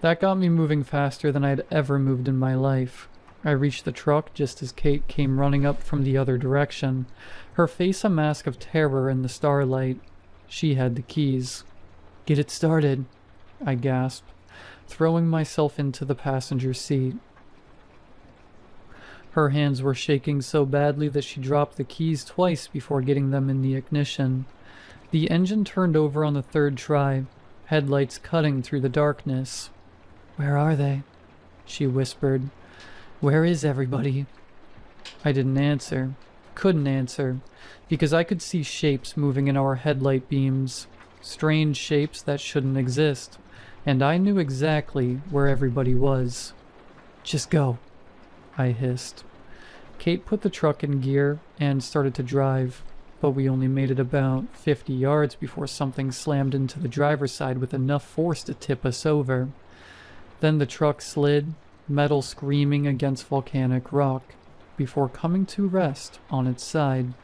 That got me moving faster than I'd ever moved in my life. I reached the truck just as Kate came running up from the other direction, her face a mask of terror in the starlight. She had the keys. "Get it started," I gasped, throwing myself into the passenger seat. Her hands were shaking so badly that she dropped the keys twice before getting them in the ignition. The engine turned over on the third try, headlights cutting through the darkness. "Where are they?" she whispered. "Where is everybody?" I didn't answer. Couldn't answer, because I could see shapes moving in our headlight beams. Strange shapes that shouldn't exist, and I knew exactly where everybody was. "Just go," I hissed. Kate put the truck in gear and started to drive, but we only made it about 50 yards before something slammed into the driver's side with enough force to tip us over. Then the truck slid, metal screaming against volcanic rock, before coming to rest on its side.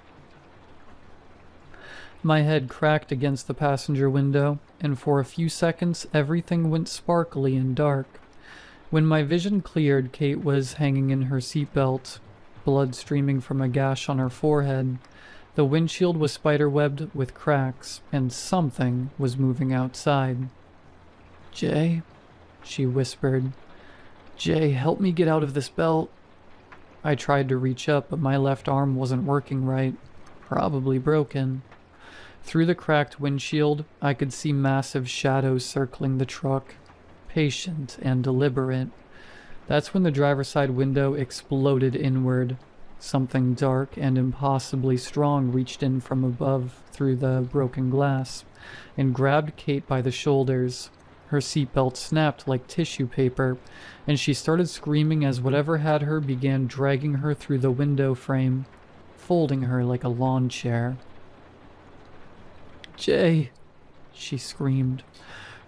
My head cracked against the passenger window, and for a few seconds everything went sparkly and dark. When my vision cleared, Kate was hanging in her seatbelt, blood streaming from a gash on her forehead. The windshield was spiderwebbed with cracks, and something was moving outside. "Jay," she whispered. "Jay, help me get out of this belt." I tried to reach up, but my left arm wasn't working right. Probably broken. Through the cracked windshield, I could see massive shadows circling the truck, patient and deliberate. That's when the driver's side window exploded inward. Something dark and impossibly strong reached in from above through the broken glass and grabbed Kate by the shoulders. Her seatbelt snapped like tissue paper, and she started screaming as whatever had her began dragging her through the window frame, folding her like a lawn chair. "Jay," she screamed,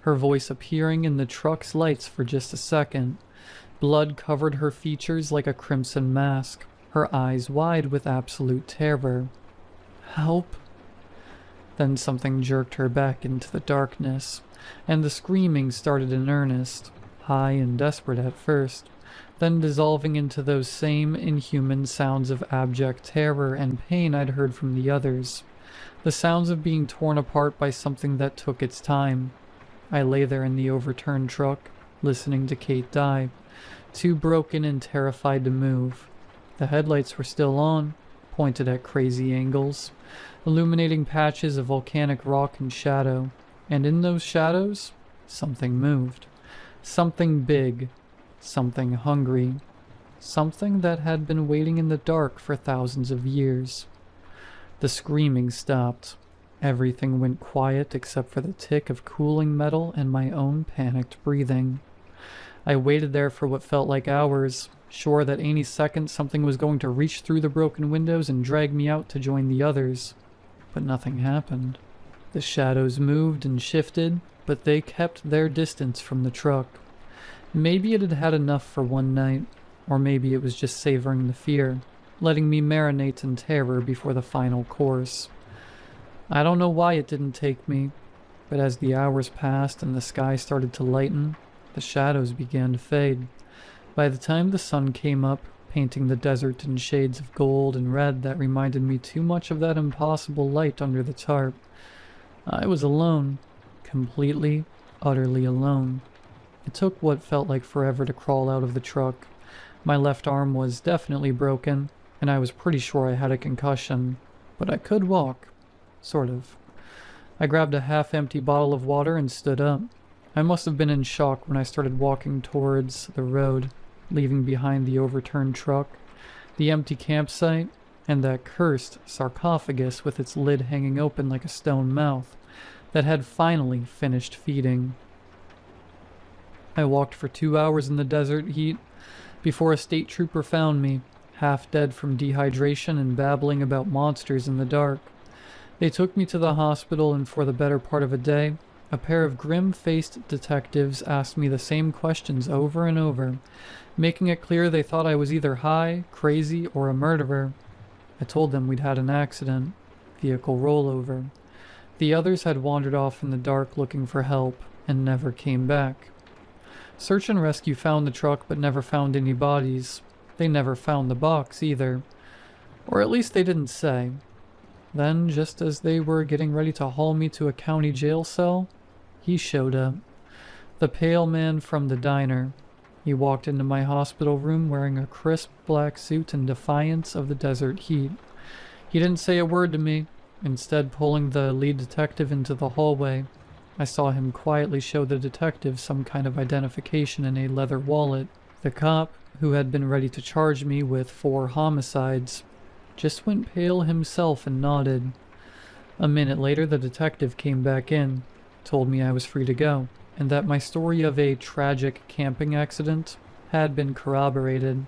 her voice appearing in the truck's lights for just a second. Blood covered her features like a crimson mask, her eyes wide with absolute terror. "Help!" Then something jerked her back into the darkness, and the screaming started in earnest, high and desperate at first, then dissolving into those same inhuman sounds of abject terror and pain I'd heard from the others. The sounds of being torn apart by something that took its time. I lay there in the overturned truck, listening to Kate die, too broken and terrified to move. The headlights were still on, pointed at crazy angles, illuminating patches of volcanic rock and shadow, and in those shadows, something moved. Something big, something hungry, something that had been waiting in the dark for thousands of years. The screaming stopped. Everything went quiet except for the tick of cooling metal and my own panicked breathing. I waited there for what felt like hours, sure that any second something was going to reach through the broken windows and drag me out to join the others. But nothing happened. The shadows moved and shifted, but they kept their distance from the truck. Maybe it had had enough for one night, or maybe it was just savoring the fear, letting me marinate in terror before the final course. I don't know why it didn't take me, but as the hours passed and the sky started to lighten, the shadows began to fade. By the time the sun came up, painting the desert in shades of gold and red that reminded me too much of that impossible light under the tarp, I was alone, completely, utterly alone. It took what felt like forever to crawl out of the truck. My left arm was definitely broken, and I was pretty sure I had a concussion, but I could walk. Sort of. I grabbed a half-empty bottle of water and stood up. I must have been in shock when I started walking towards the road, leaving behind the overturned truck, the empty campsite, and that cursed sarcophagus with its lid hanging open like a stone mouth that had finally finished feeding. I walked for 2 hours in the desert heat before a state trooper found me, half dead from dehydration and babbling about monsters in the dark. They took me to the hospital, and for the better part of a day, a pair of grim-faced detectives asked me the same questions over and over, making it clear they thought I was either high, crazy, or a murderer. I told them we'd had an accident, vehicle rollover. The others had wandered off in the dark looking for help and never came back. Search and rescue found the truck but never found any bodies. They never found the box either. Or at least they didn't say. Then, just as they were getting ready to haul me to a county jail cell, he showed up. The pale man from the diner. He walked into my hospital room wearing a crisp black suit in defiance of the desert heat. He didn't say a word to me, instead pulling the lead detective into the hallway. I saw him quietly show the detective some kind of identification in a leather wallet. The cop, who had been ready to charge me with 4 homicides, just went pale himself and nodded. A minute later, the detective came back in, told me I was free to go, and that my story of a tragic camping accident had been corroborated.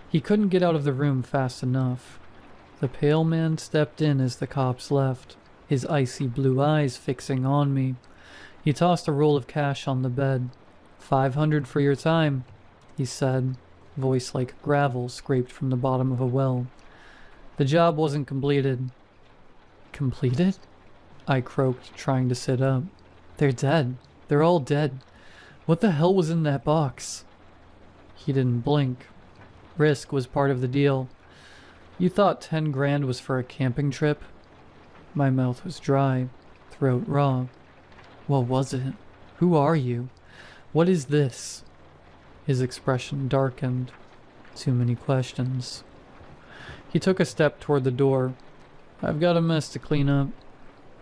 He couldn't get out of the room fast enough. The pale man stepped in as the cops left, his icy blue eyes fixing on me. He tossed a roll of cash on the bed. "500 for your time," he said, voice like gravel scraped from the bottom of a well. The job wasn't completed. Completed? I croaked, trying to sit up. They're dead. They're all dead. What the hell was in that box? He didn't blink. Risk was part of the deal. You thought 10 grand was for a camping trip? My mouth was dry, throat raw. What was it? Who are you? What is this? His expression darkened. Too many questions. He took a step toward the door. I've got a mess to clean up,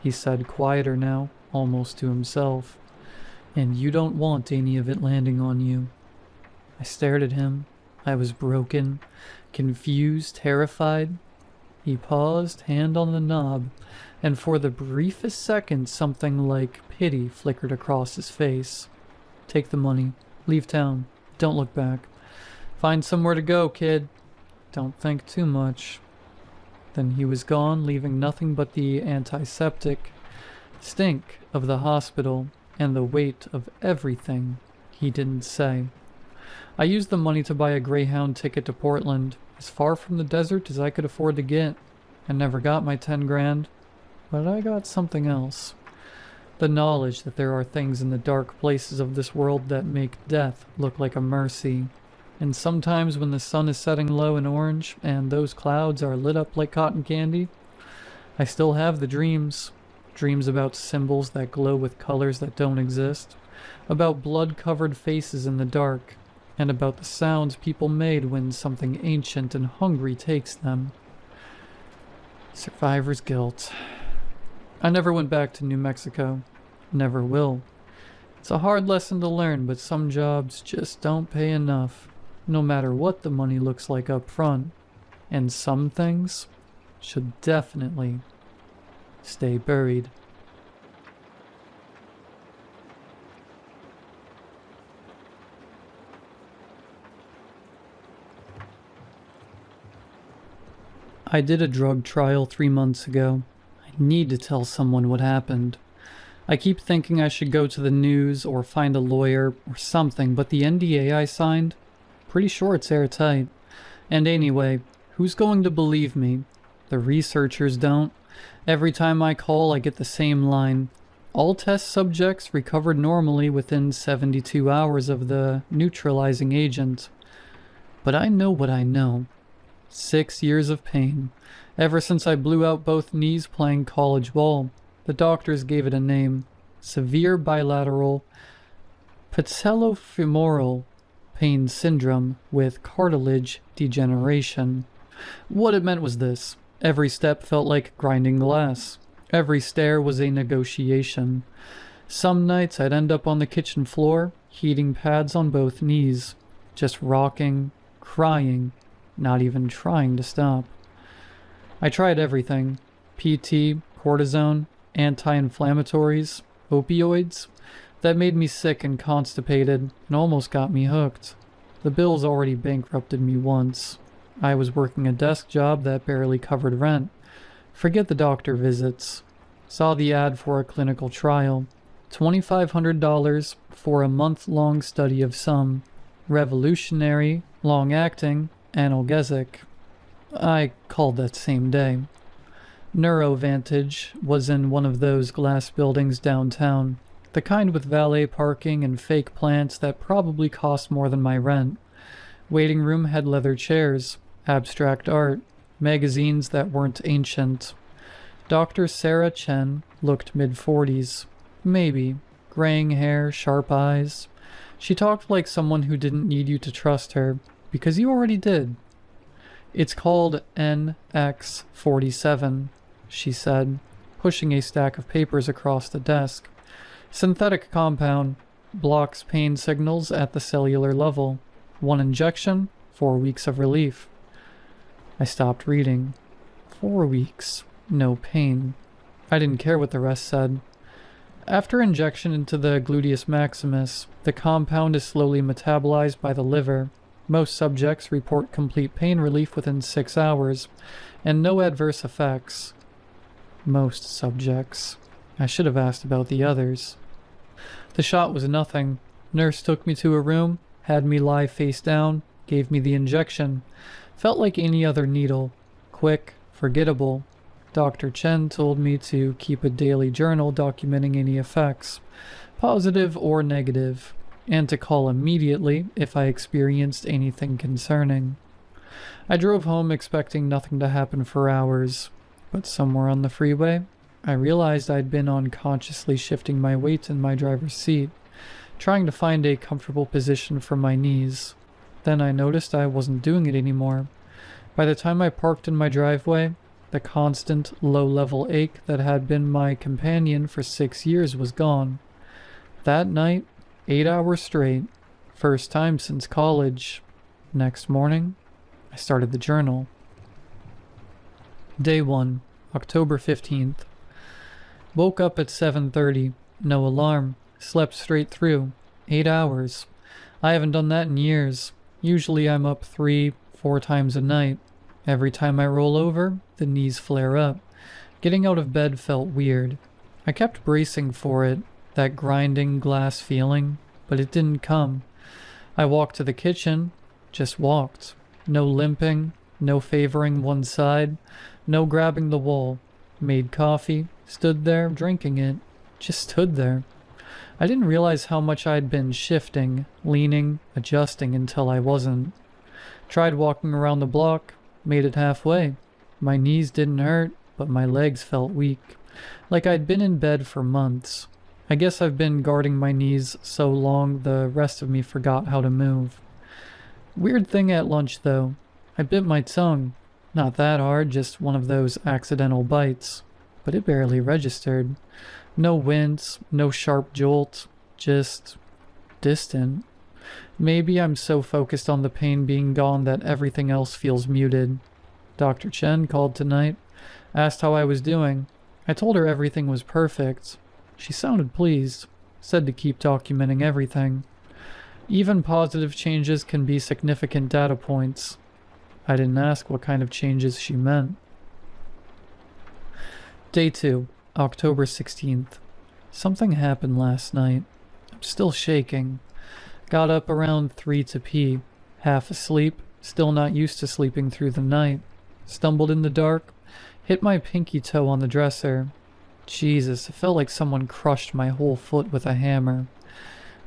he said, quieter now, almost to himself. And you don't want any of it landing on you. I stared at him. I was broken, confused, terrified. He paused, hand on the knob, and for the briefest second something like pity flickered across his face. Take the money. Leave town. Don't look back. Find somewhere to go, kid. Don't think too much. Then he was gone, leaving nothing but the antiseptic stink of the hospital and the weight of everything he didn't say. I used the money to buy a Greyhound ticket to Portland, as far from the desert as I could afford to get. I never got my 10 grand, but I got something else. The knowledge that there are things in the dark places of this world that make death look like a mercy. And sometimes when the sun is setting low and orange, and those clouds are lit up like cotton candy, I still have the dreams. Dreams about symbols that glow with colors that don't exist, about blood-covered faces in the dark, and about the sounds people made when something ancient and hungry takes them. Survivor's guilt. I never went back to New Mexico. Never will. It's a hard lesson to learn, but some jobs just don't pay enough, no matter what the money looks like up front. And some things should definitely stay buried. I did a drug trial 3 months ago. I need to tell someone what happened. I keep thinking I should go to the news or find a lawyer or something, but the NDA I signed, pretty sure it's airtight. And anyway, who's going to believe me? The researchers don't. Every time I call, I get the same line. All test subjects recovered normally within 72 hours of the neutralizing agent. But I know what I know. 6 years of pain. Ever since I blew out both knees playing college ball. The doctors gave it a name. Severe bilateral patellofemoral pain syndrome with cartilage degeneration. What it meant was this. Every step felt like grinding glass. Every stair was a negotiation. Some nights I'd end up on the kitchen floor, heating pads on both knees, just rocking, crying, not even trying to stop. I tried everything. PT, cortisone, anti-inflammatories, opioids. That made me sick and constipated and almost got me hooked. The bills already bankrupted me once. I was working a desk job that barely covered rent. Forget the doctor visits. Saw the ad for a clinical trial. $2,500 for a month-long study of some revolutionary, long-acting analgesic. I called that same day. Neurovantage was in one of those glass buildings downtown, the kind with valet parking and fake plants that probably cost more than my rent. Waiting room had leather chairs, abstract art, magazines that weren't ancient. Dr. Sarah Chen looked mid-40s. Maybe. Graying hair, sharp eyes. She talked like someone who didn't need you to trust her, because you already did. "It's called NX-47, she said, pushing a stack of papers across the desk. "Synthetic compound. Blocks pain signals at the cellular level. 1 injection, 4 weeks of relief." I stopped reading. 4 weeks. No pain. I didn't care what the rest said. After injection into the gluteus maximus, the compound is slowly metabolized by the liver. Most subjects report complete pain relief within 6 hours, and no adverse effects. Most subjects. I should have asked about the others. The shot was nothing. Nurse took me to a room, had me lie face down, gave me the injection. Felt like any other needle. Quick, forgettable. Dr. Chen told me to keep a daily journal documenting any effects, positive or negative, and to call immediately if I experienced anything concerning. I drove home expecting nothing to happen for hours, but somewhere on the freeway, I realized I'd been unconsciously shifting my weight in my driver's seat, trying to find a comfortable position for my knees. Then I noticed I wasn't doing it anymore. By the time I parked in my driveway, the constant, low-level ache that had been my companion for 6 years was gone. That night, 8 hours straight, first time since college. Next morning, I started the journal. Day 1, October 15th. Woke up at 7:30, no alarm, slept straight through, 8 hours. I haven't done that in years. Usually I'm up 3-4 times a night. Every time I roll over, the knees flare up. Getting out of bed felt weird. I kept bracing for it, that grinding glass feeling, but it didn't come. I walked to the kitchen, just walked. No limping, no favoring one side, no grabbing the wall. Made coffee, stood there drinking it, just stood there. I didn't realize how much I'd been shifting, leaning, adjusting until I wasn't. Tried walking around the block, made it halfway. My knees didn't hurt, but my legs felt weak, like I'd been in bed for months. I guess I've been guarding my knees so long the rest of me forgot how to move. Weird thing at lunch though, I bit my tongue. Not that hard, just one of those accidental bites. But it barely registered. No wince, no sharp jolt, just distant. Maybe I'm so focused on the pain being gone that everything else feels muted. Dr. Chen called tonight, asked how I was doing. I told her everything was perfect. She sounded pleased, said to keep documenting everything. Even positive changes can be significant data points. I didn't ask what kind of changes she meant. Day 2, October 16th. Something happened last night. I'm still shaking. Got up around 3 to pee. Half asleep, still not used to sleeping through the night. Stumbled in the dark, hit my pinky toe on the dresser. Jesus, it felt like someone crushed my whole foot with a hammer.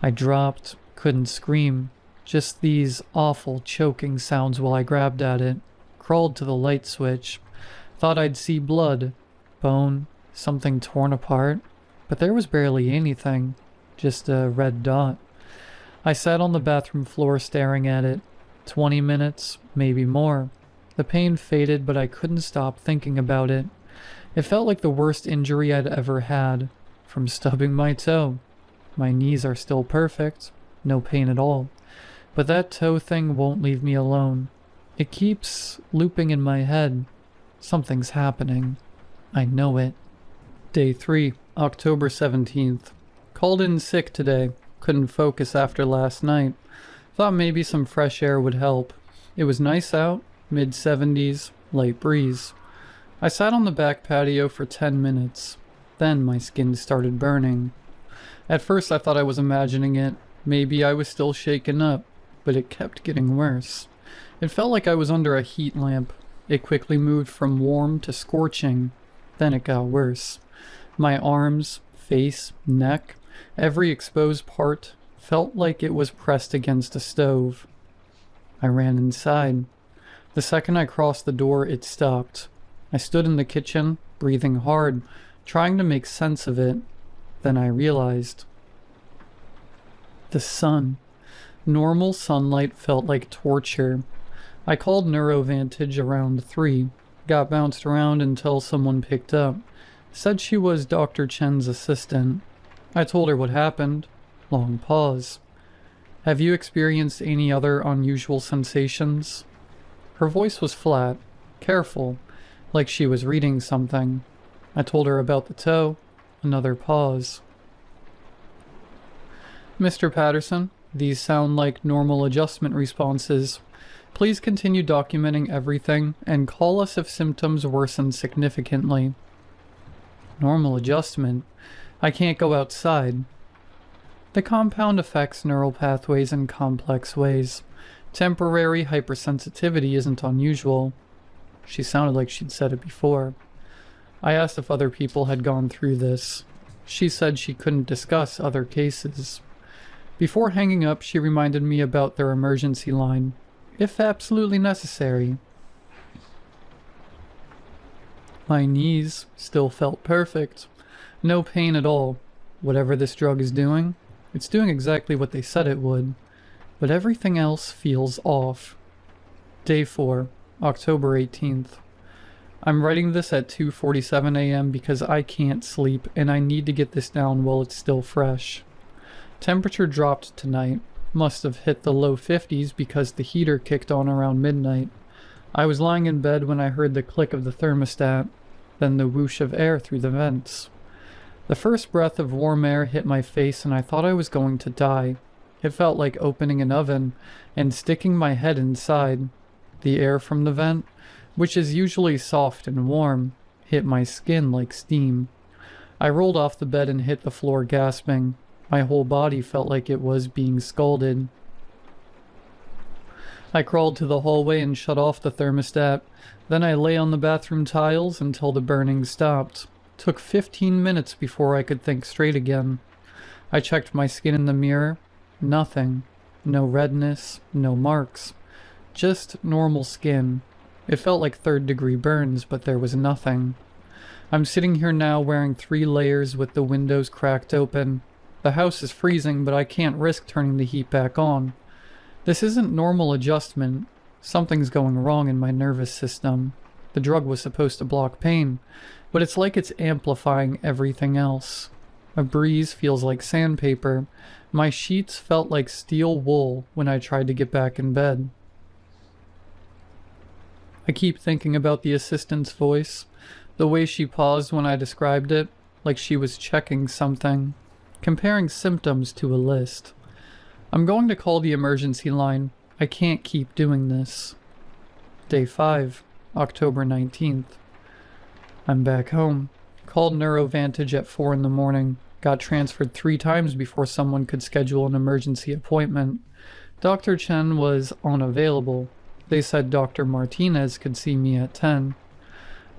I dropped, couldn't scream. Just these awful choking sounds while I grabbed at it. Crawled to the light switch. Thought I'd see blood. Bone. Something torn apart. But there was barely anything. Just a red dot. I sat on the bathroom floor staring at it. 20 minutes, maybe more. The pain faded, but I couldn't stop thinking about it. It felt like the worst injury I'd ever had. From stubbing my toe. My knees are still perfect. No pain at all. But that toe thing won't leave me alone. It keeps looping in my head. Something's happening. I know it. Day 3, October 17th. Called in sick today. Couldn't focus after last night. Thought maybe some fresh air would help. It was nice out, mid-70s, light breeze. I sat on the back patio for 10 minutes. Then my skin started burning. At first I thought I was imagining it. Maybe I was still shaken up. But it kept getting worse. It felt like I was under a heat lamp. It quickly moved from warm to scorching. Then it got worse. My arms, face, neck, every exposed part felt like it was pressed against a stove. I ran inside. The second I crossed the door, it stopped. I stood in the kitchen, breathing hard, trying to make sense of it. Then I realized. The sun. Normal sunlight felt like torture. I called NeuroVantage around 3, got bounced around until someone picked up. Said she was Dr. Chen's assistant. I told her what happened. Long pause. Have you experienced any other unusual sensations? Her voice was flat, careful, like she was reading something. I told her about the toe. Another pause. Mr. Patterson, these sound like normal adjustment responses. Please continue documenting everything and call us if symptoms worsen significantly. Normal adjustment? I can't go outside. The compound affects neural pathways in complex ways. Temporary hypersensitivity isn't unusual. She sounded like she'd said it before. I asked if other people had gone through this. She said she couldn't discuss other cases. Before hanging up, she reminded me about their emergency line, if absolutely necessary. My knees still felt perfect. No pain at all. Whatever this drug is doing, it's doing exactly what they said it would. But everything else feels off. Day 4, October 18th. I'm writing this at 2:47 a.m. because I can't sleep and I need to get this down while it's still fresh. Temperature dropped tonight. Must have hit the low 50s because the heater kicked on around midnight. I was lying in bed when I heard the click of the thermostat, then the whoosh of air through the vents. The first breath of warm air hit my face and I thought I was going to die. It felt like opening an oven and sticking my head inside. The air from the vent, which is usually soft and warm, hit my skin like steam. I rolled off the bed and hit the floor gasping. My whole body felt like it was being scalded. I crawled to the hallway and shut off the thermostat. Then I lay on the bathroom tiles until the burning stopped. Took 15 minutes before I could think straight again. I checked my skin in the mirror. Nothing. No redness, no marks. Just normal skin. It felt like third-degree burns, but there was nothing. I'm sitting here now wearing 3 layers with the windows cracked open. The house is freezing, but I can't risk turning the heat back on. This isn't normal adjustment. Something's going wrong in my nervous system. The drug was supposed to block pain, but it's like it's amplifying everything else. A breeze feels like sandpaper. My sheets felt like steel wool when I tried to get back in bed. I keep thinking about the assistant's voice, the way she paused when I described it, like she was checking something, comparing symptoms to a list. I'm going to call the emergency line. I can't keep doing this. Day 5, October 19th. I'm back home. Called NeuroVantage at 4 in the morning. Got transferred 3 times before someone could schedule an emergency appointment. Dr. Chen was unavailable. They said Dr. Martinez could see me at 10.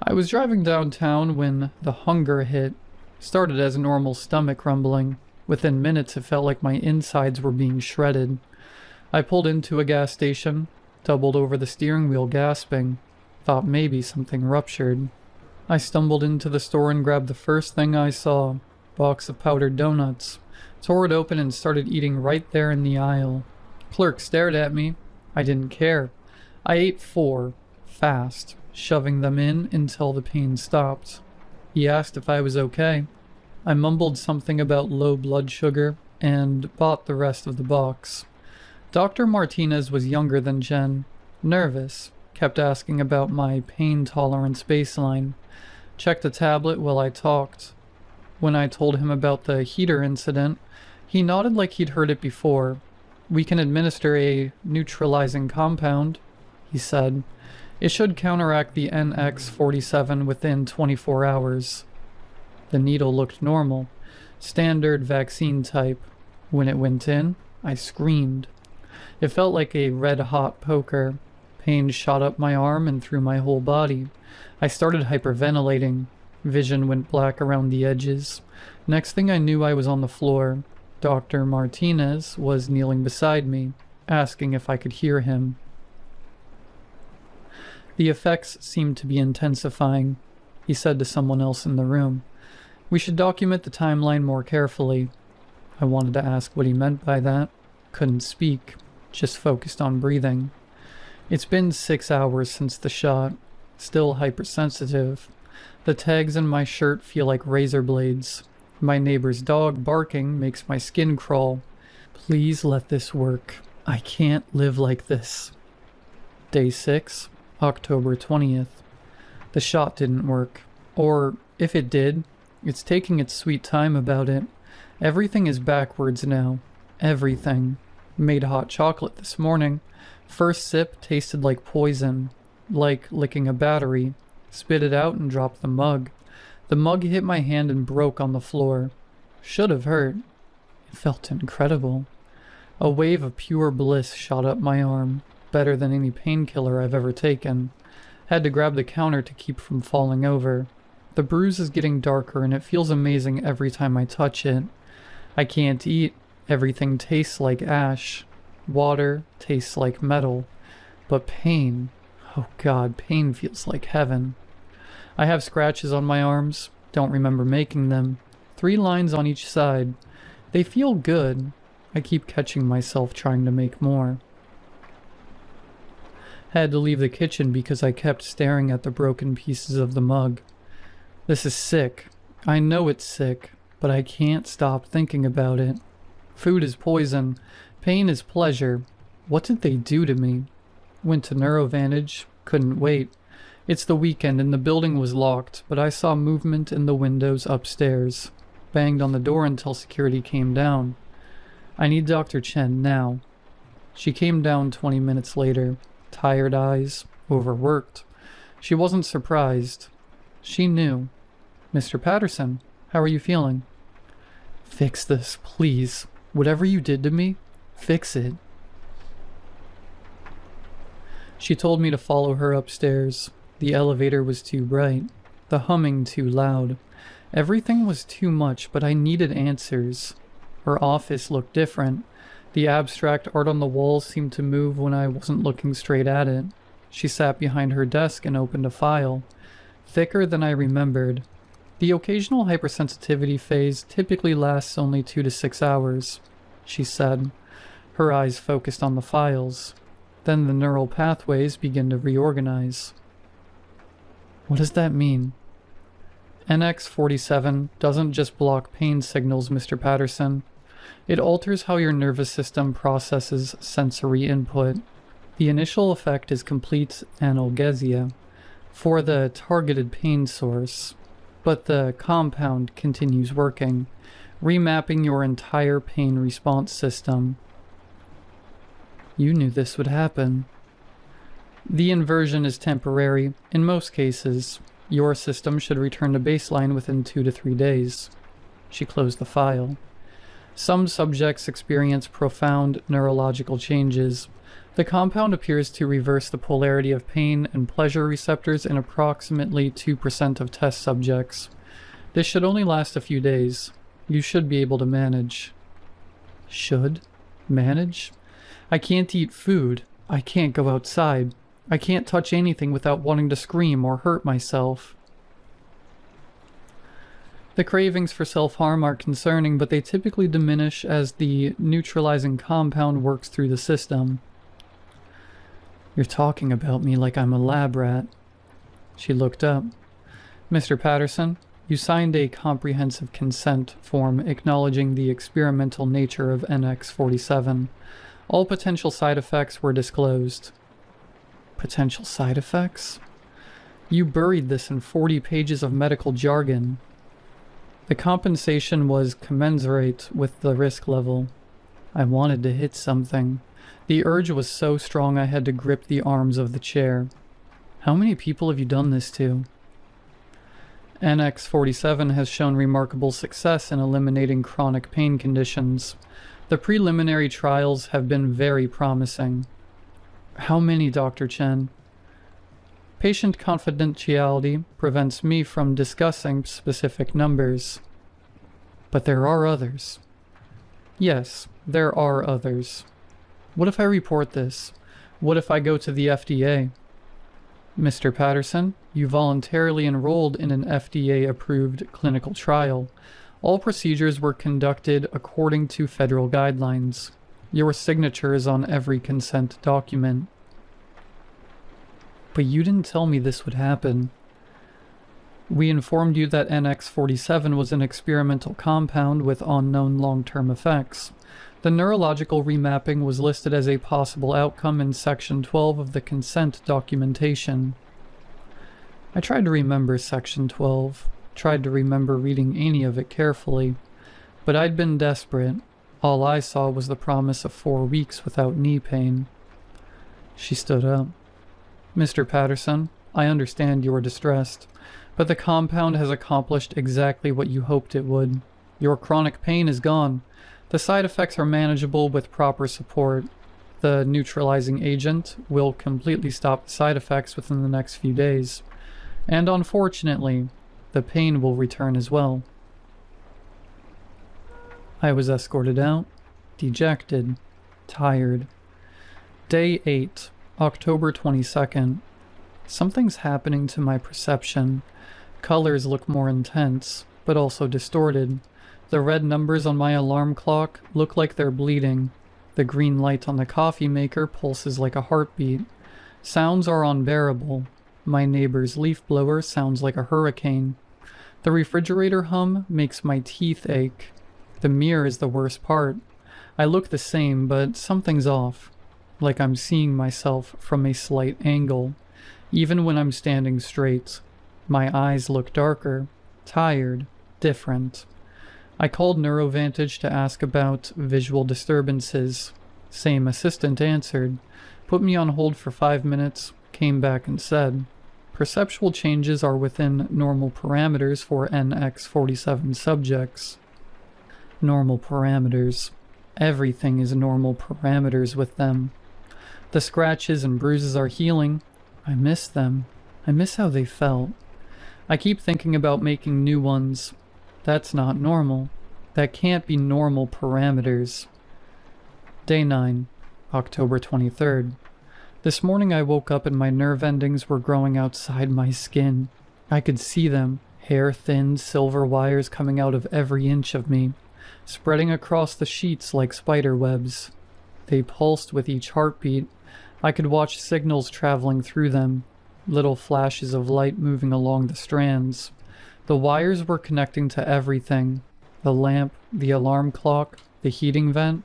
I was driving downtown when the hunger hit. Started as normal stomach rumbling. Within minutes it felt like my insides were being shredded. I pulled into a gas station, doubled over the steering wheel gasping. Thought maybe something ruptured. I stumbled into the store and grabbed the first thing I saw. Box of powdered donuts. Tore it open and started eating right there in the aisle. Clerk stared at me. I didn't care. I ate 4, fast, shoving them in until the pain stopped. He asked if I was okay. I mumbled something about low blood sugar and bought the rest of the box. Dr. Martinez was younger than Jen. Nervous. Kept asking about my pain tolerance baseline. Checked the tablet while I talked. When I told him about the heater incident, he nodded like he'd heard it before. We can administer a neutralizing compound, he said. It should counteract the NX-47 within 24 hours. The needle looked normal. Standard vaccine type. When it went in, I screamed. It felt like a red-hot poker. Pain shot up my arm and through my whole body. I started hyperventilating. Vision went black around the edges. Next thing I knew, I was on the floor. Dr. Martinez was kneeling beside me, asking if I could hear him. The effects seemed to be intensifying, he said to someone else in the room. We should document the timeline more carefully. I wanted to ask what he meant by that. Couldn't speak, just focused on breathing. It's been 6 hours since the shot. Still hypersensitive. The tags in my shirt feel like razor blades. My neighbor's dog barking makes my skin crawl. Please let this work. I can't live like this. Day 6, October 20th. The shot didn't work. Or, if it did, it's taking its sweet time about it. Everything is backwards now. Everything. Made hot chocolate this morning. First sip tasted like poison. Like licking a battery. Spit it out and dropped the mug. The mug hit my hand and broke on the floor. Should have hurt. It felt incredible. A wave of pure bliss shot up my arm. Better than any painkiller I've ever taken. Had to grab the counter to keep from falling over. The bruise is getting darker and it feels amazing every time I touch it. I can't eat. Everything tastes like ash. Water tastes like metal. But pain, oh God, pain feels like heaven. I have scratches on my arms. Don't remember making them. 3 lines on each side. They feel good. I keep catching myself trying to make more. Had to leave the kitchen because I kept staring at the broken pieces of the mug. This is sick. I know it's sick, but I can't stop thinking about it. Food is poison. Pain is pleasure. What did they do to me? Went to Neurovantage. Couldn't wait. It's the weekend and the building was locked, but I saw movement in the windows upstairs. Banged on the door until security came down. I need Dr. Chen now. She came down 20 minutes later. Tired eyes. Overworked. She wasn't surprised. She knew. Mr. Patterson, how are you feeling? Fix this, please. Whatever you did to me, fix it. She told me to follow her upstairs. The elevator was too bright. The humming too loud. Everything was too much, but I needed answers. Her office looked different. The abstract art on the walls seemed to move when I wasn't looking straight at it. She sat behind her desk and opened a file. Thicker than I remembered. The occasional hypersensitivity phase typically lasts only 2 to 6 hours, she said. Her eyes focused on the files. Then the neural pathways begin to reorganize. What does that mean? NX47 doesn't just block pain signals, Mr. Patterson. It alters how your nervous system processes sensory input. The initial effect is complete analgesia for the targeted pain source, but the compound continues working, remapping your entire pain response system. You knew this would happen. The inversion is temporary. In most cases, your system should return to baseline within 2 to 3 days. She closed the file. Some subjects experience profound neurological changes. The compound appears to reverse the polarity of pain and pleasure receptors in approximately 2% of test subjects. This should only last a few days. You should be able to manage. Should? Manage? I can't eat food. I can't go outside. I can't touch anything without wanting to scream or hurt myself. The cravings for self-harm are concerning, but they typically diminish as the neutralizing compound works through the system. You're talking about me like I'm a lab rat. She looked up. Mr. Patterson, you signed a comprehensive consent form acknowledging the experimental nature of NX47. All potential side effects were disclosed. Potential side effects? You buried this in 40 pages of medical jargon. The compensation was commensurate with the risk level. I wanted to hit something. The urge was so strong I had to grip the arms of the chair. How many people have you done this to? NX47 has shown remarkable success in eliminating chronic pain conditions. The preliminary trials have been very promising. How many, Dr. Chen? Patient confidentiality prevents me from discussing specific numbers. But there are others. Yes, there are others. What if I report this? What if I go to the FDA? Mr. Patterson, you voluntarily enrolled in an FDA-approved clinical trial. All procedures were conducted according to federal guidelines. Your signature is on every consent document. But you didn't tell me this would happen. We informed you that NX-47 was an experimental compound with unknown long-term effects. The neurological remapping was listed as a possible outcome in Section 12 of the consent documentation. I tried to remember Section 12, tried to remember reading any of it carefully, but I'd been desperate. All I saw was the promise of 4 weeks without knee pain. She stood up. Mr. Patterson, I understand you are distressed, but the compound has accomplished exactly what you hoped it would. Your chronic pain is gone. The side effects are manageable with proper support. The neutralizing agent will completely stop the side effects within the next few days. And unfortunately, the pain will return as well. I was escorted out, dejected, tired. Day 8, October 22nd. Something's happening to my perception. Colors look more intense, but also distorted. The red numbers on my alarm clock look like they're bleeding. The green light on the coffee maker pulses like a heartbeat. Sounds are unbearable. My neighbor's leaf blower sounds like a hurricane. The refrigerator hum makes my teeth ache. The mirror is the worst part. I look the same, but something's off. Like I'm seeing myself from a slight angle. Even when I'm standing straight. My eyes look darker, tired, different. I called Neurovantage to ask about visual disturbances. Same assistant answered, put me on hold for 5 minutes, came back and said, perceptual changes are within normal parameters for NX-47 subjects. Normal parameters. Everything is normal parameters with them. The scratches and bruises are healing. I miss them. I miss how they felt. I keep thinking about making new ones. That's not normal. That can't be normal parameters. Day 9, October 23rd. This morning I woke up and my nerve endings were growing outside my skin. I could see them, hair-thin silver wires coming out of every inch of me, spreading across the sheets like spider webs. They pulsed with each heartbeat. I could watch signals traveling through them, little flashes of light moving along the strands. The wires were connecting to everything. The lamp, the alarm clock, the heating vent.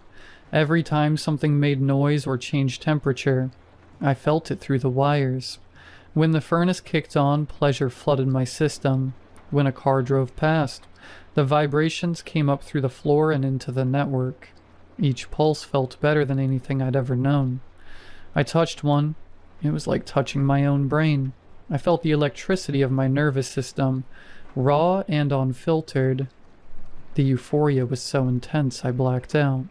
Every time something made noise or changed temperature, I felt it through the wires. When the furnace kicked on, pleasure flooded my system. When a car drove past, the vibrations came up through the floor and into the network. Each pulse felt better than anything I'd ever known. I touched one. It was like touching my own brain. I felt the electricity of my nervous system, raw and unfiltered. The euphoria was so intense I blacked out.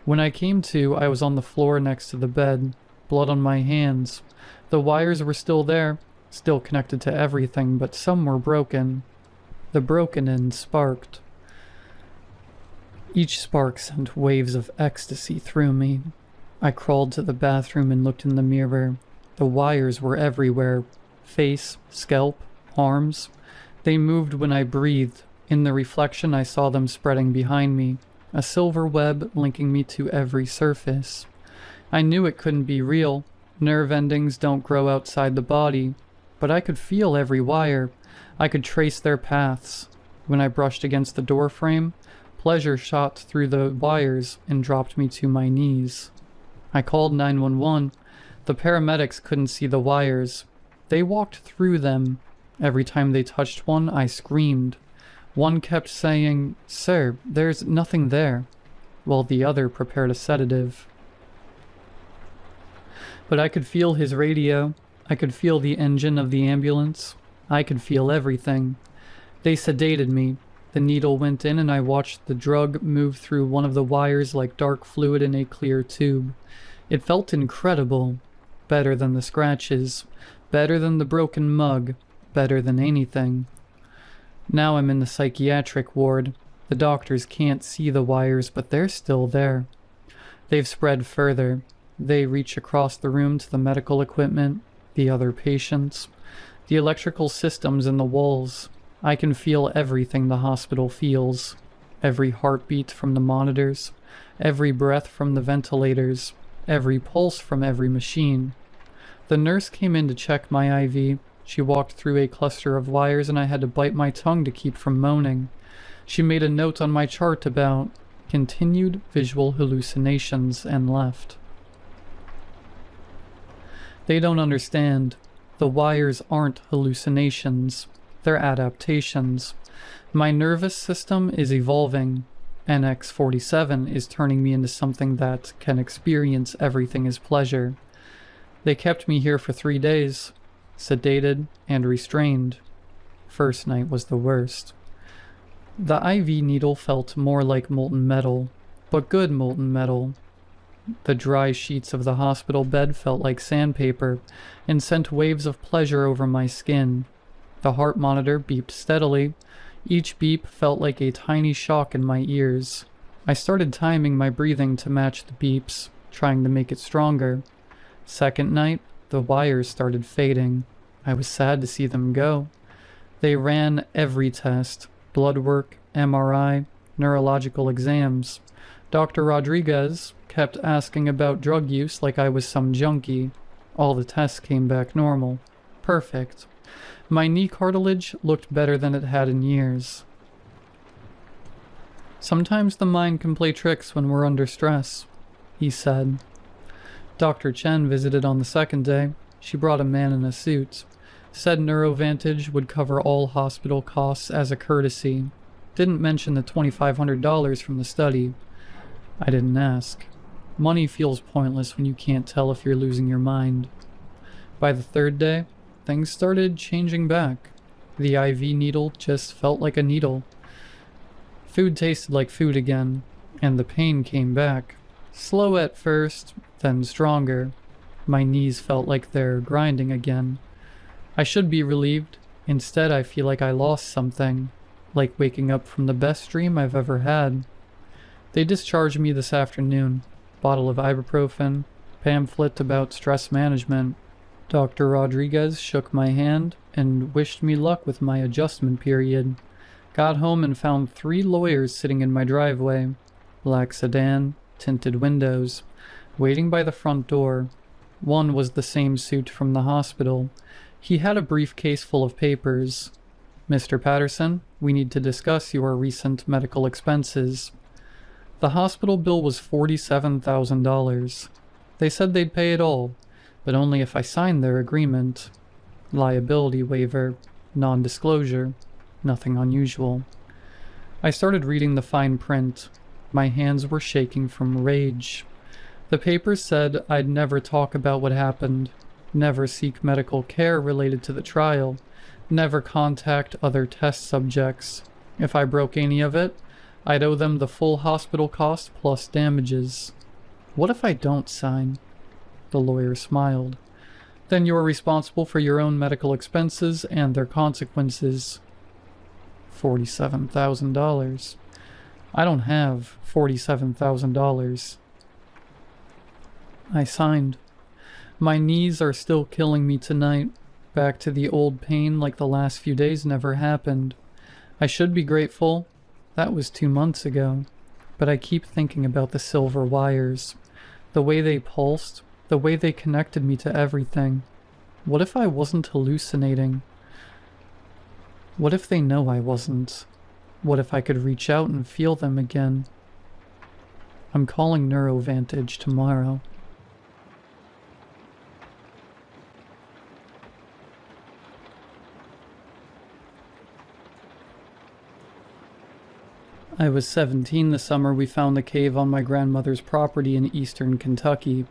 When I came to, I was on the floor next to the bed, blood on my hands. The wires were still there, still connected to everything, but some were broken. The broken end sparked. Each spark sent waves of ecstasy through me. I crawled to the bathroom and looked in the mirror. The wires were everywhere. Face, scalp, arms. They moved when I breathed. In the reflection I saw them spreading behind me, a silver web linking me to every surface. I knew it couldn't be real. Nerve endings don't grow outside the body. But I could feel every wire. I could trace their paths. When I brushed against the door frame, pleasure shot through the wires and dropped me to my knees. I called 911. The paramedics couldn't see the wires. They walked through them. Every time they touched one, I screamed. One kept saying, "Sir, there's nothing there," while the other prepared a sedative. But I could feel his radio. I could feel the engine of the ambulance. I could feel everything. They sedated me. The needle went in and I watched the drug move through one of the wires like dark fluid in a clear tube. It felt incredible. Better than the scratches. Better than the broken mug. Better than anything. Now I'm in the psychiatric ward. The doctors can't see the wires, but they're still there. They've spread further. They reach across the room to the medical equipment, the other patients, the electrical systems in the walls. I can feel everything the hospital feels. Every heartbeat from the monitors, every breath from the ventilators, every pulse from every machine. The nurse came in to check my IV. She walked through a cluster of wires and I had to bite my tongue to keep from moaning. She made a note on my chart about continued visual hallucinations and left. They don't understand. The wires aren't hallucinations. They're adaptations. My nervous system is evolving. NX-47 is turning me into something that can experience everything as pleasure. They kept me here for 3 days, sedated and restrained. First night was the worst. The IV needle felt more like molten metal, but good molten metal. The dry sheets of the hospital bed felt like sandpaper and sent waves of pleasure over my skin. The heart monitor beeped steadily. Each beep felt like a tiny shock in my ears. I started timing my breathing to match the beeps, trying to make it stronger. Second night, the wires started fading. I was sad to see them go. They ran every test, blood work, MRI, neurological exams. Dr. Rodriguez kept asking about drug use like I was some junkie. All the tests came back normal. Perfect. My knee cartilage looked better than it had in years. Sometimes the mind can play tricks when we're under stress, he said. Dr. Chen visited on the second day. She brought a man in a suit. Said Neurovantage would cover all hospital costs as a courtesy. Didn't mention the $2,500 from the study. I didn't ask. Money feels pointless when you can't tell if you're losing your mind. By the third day, things started changing back. The IV needle just felt like a needle. Food tasted like food again, and the pain came back. Slow at first, then stronger. My knees felt like they're grinding again. I should be relieved. Instead, I feel like I lost something. Like waking up from the best dream I've ever had. They discharged me this afternoon. Bottle of ibuprofen, pamphlet about stress management. Dr. Rodriguez shook my hand and wished me luck with my adjustment period. Got home and found 3 lawyers sitting in my driveway. Black sedan, tinted windows, waiting by the front door. One was the same suit from the hospital. He had a briefcase full of papers. Mr. Patterson, we need to discuss your recent medical expenses. The hospital bill was $47,000. They said they'd pay it all, but only if I signed their agreement. Liability waiver, non-disclosure, nothing unusual. I started reading the fine print. My hands were shaking from rage. The papers said I'd never talk about what happened, never seek medical care related to the trial, never contact other test subjects. If I broke any of it, I'd owe them the full hospital cost plus damages. What if I don't sign? The lawyer smiled. Then you're responsible for your own medical expenses and their consequences. $47,000. I don't have $47,000. I signed. My knees are still killing me tonight. Back to the old pain like the last few days never happened. I should be grateful. That was 2 months ago. But I keep thinking about the silver wires. The way they pulsed. The way they connected me to everything. What if I wasn't hallucinating? What if they know I wasn't? What if I could reach out and feel them again? I'm calling Neurovantage tomorrow. I was 17 the summer we found the cave on my grandmother's property in eastern Kentucky.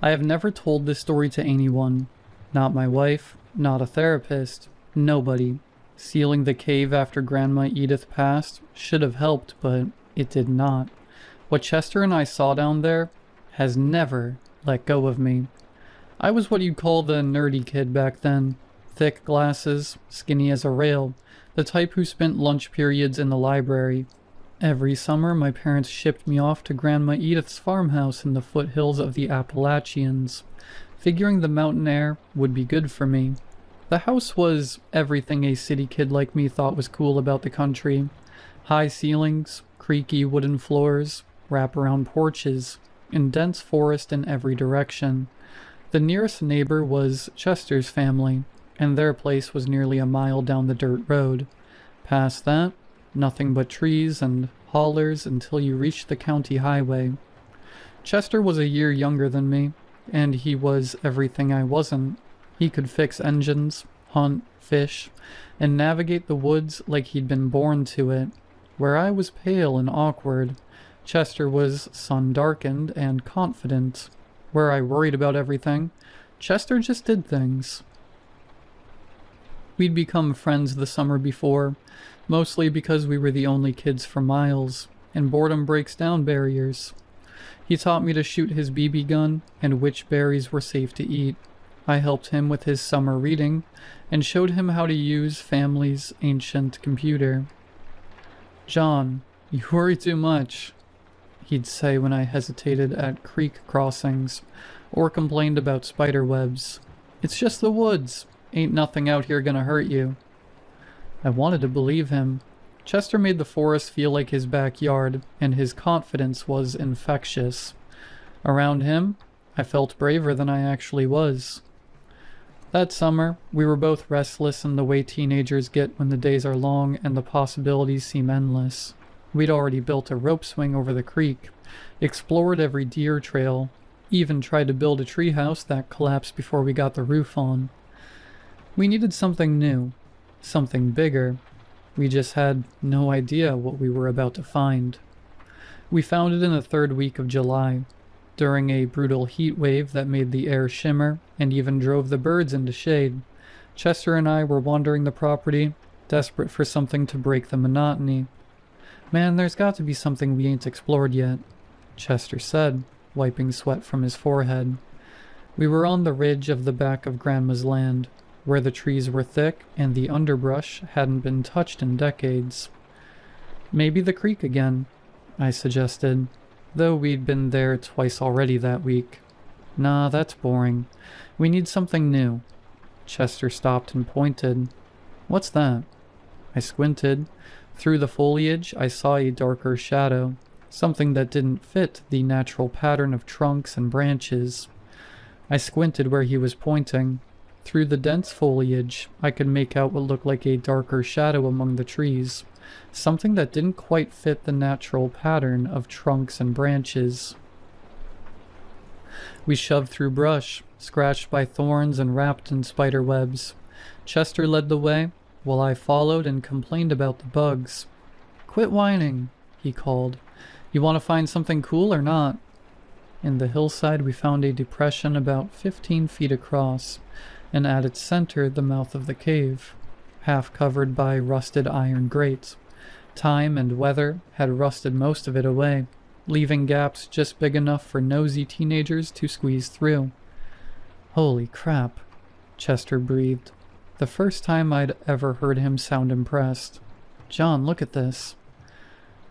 I have never told this story to anyone. Not my wife, not a therapist, nobody. Sealing the cave after Grandma Edith passed should have helped, but it did not. What Chester and I saw down there has never let go of me. I was what you'd call the nerdy kid back then. Thick glasses, skinny as a rail, the type who spent lunch periods in the library. Every summer, my parents shipped me off to Grandma Edith's farmhouse in the foothills of the Appalachians, figuring the mountain air would be good for me. The house was everything a city kid like me thought was cool about the country. High ceilings, creaky wooden floors, wraparound porches, and dense forest in every direction. The nearest neighbor was Chester's family, and their place was nearly a mile down the dirt road. Past that, nothing but trees and hollers until you reached the county highway. Chester was a year younger than me, and he was everything I wasn't. He could fix engines, hunt, fish, and navigate the woods like he'd been born to it. Where I was pale and awkward, Chester was sun-darkened and confident. Where I worried about everything, Chester just did things. We'd become friends the summer before, mostly because we were the only kids for miles, and boredom breaks down barriers. He taught me to shoot his BB gun and which berries were safe to eat. I helped him with his summer reading and showed him how to use family's ancient computer. "John, you worry too much," he'd say when I hesitated at creek crossings or complained about spider webs. "It's just the woods. Ain't nothing out here gonna hurt you." I wanted to believe him. Chester made the forest feel like his backyard, and his confidence was infectious. Around him, I felt braver than I actually was. That summer, we were both restless in the way teenagers get when the days are long and the possibilities seem endless. We'd already built a rope swing over the creek, explored every deer trail, even tried to build a treehouse that collapsed before we got the roof on. We needed something new, something bigger. We just had no idea what we were about to find. We found it in the third week of July, during a brutal heat wave that made the air shimmer and even drove the birds into shade. Chester and I were wandering the property, desperate for something to break the monotony. "Man, there's got to be something we ain't explored yet," Chester said, wiping sweat from his forehead. We were on the ridge of the back of Grandma's land, where the trees were thick and the underbrush hadn't been touched in decades. "Maybe the creek again," I suggested, though we'd been there twice already that week. "Nah, that's boring. We need something new." Chester stopped and pointed. "What's that?" I squinted. Through the foliage, I saw a darker shadow, something that didn't fit the natural pattern of trunks and branches. I squinted where he was pointing. Through the dense foliage, I could make out what looked like a darker shadow among the trees, something that didn't quite fit the natural pattern of trunks and branches. We shoved through brush, scratched by thorns and wrapped in spider webs. Chester led the way, while I followed and complained about the bugs. "Quit whining," he called. "You want to find something cool or not?" In the hillside, we found a depression about 15 feet across, and at its center the mouth of the cave, half covered by rusted iron grates. Time and weather had rusted most of it away, leaving gaps just big enough for nosy teenagers to squeeze through. "Holy crap," Chester breathed, the first time I'd ever heard him sound impressed. "John, look at this."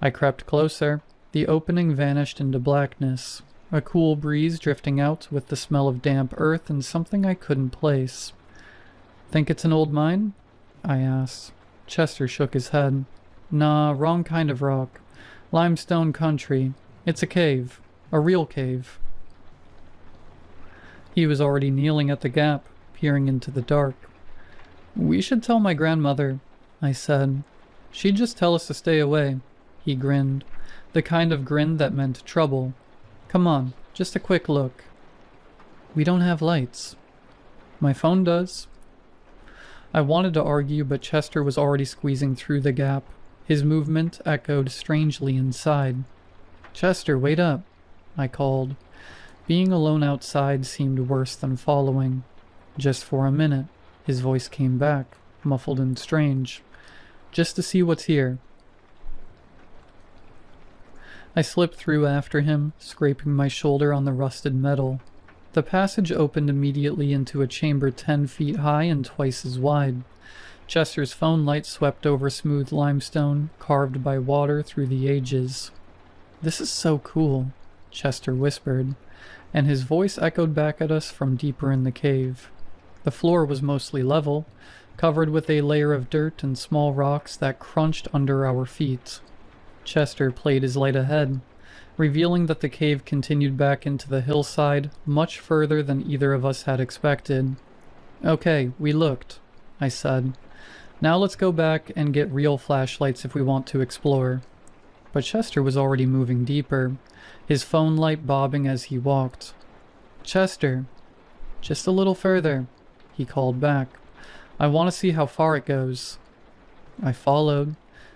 I crept closer. The opening vanished into blackness, a cool breeze drifting out with the smell of damp earth and something I couldn't place. "Think it's an old mine?" I asked. Chester shook his head. "Nah, wrong kind of rock. Limestone country. It's a cave. A real cave." He was already kneeling at the gap, peering into the dark. "We should tell my grandmother," I said. "She'd just tell us to stay away." He grinned, the kind of grin that meant trouble. "Come on, just a quick look." "We don't have lights." "My phone does." I wanted to argue, but Chester was already squeezing through the gap. His movement echoed strangely inside. "Chester, wait up," I called. Being alone outside seemed worse than following. Just for a minute, his voice came back, muffled and strange. "Just to see what's here." I slipped through after him, scraping my shoulder on the rusted metal. The passage opened immediately into a chamber 10 feet high and twice as wide. Chester's phone light swept over smooth limestone, carved by water through the ages. "This is so cool," Chester whispered, and his voice echoed back at us from deeper in the cave. The floor was mostly level, covered with a layer of dirt and small rocks that crunched under our feet. Chester played his light ahead, revealing that the cave continued back into the hillside, much further than either of us had expected. "Okay, we looked," I said. "Now let's go back and get real flashlights if we want to explore." But Chester was already moving deeper, his phone light bobbing as he walked. "Chester, just a little further," he called back. "I want to see how far it goes." I followed.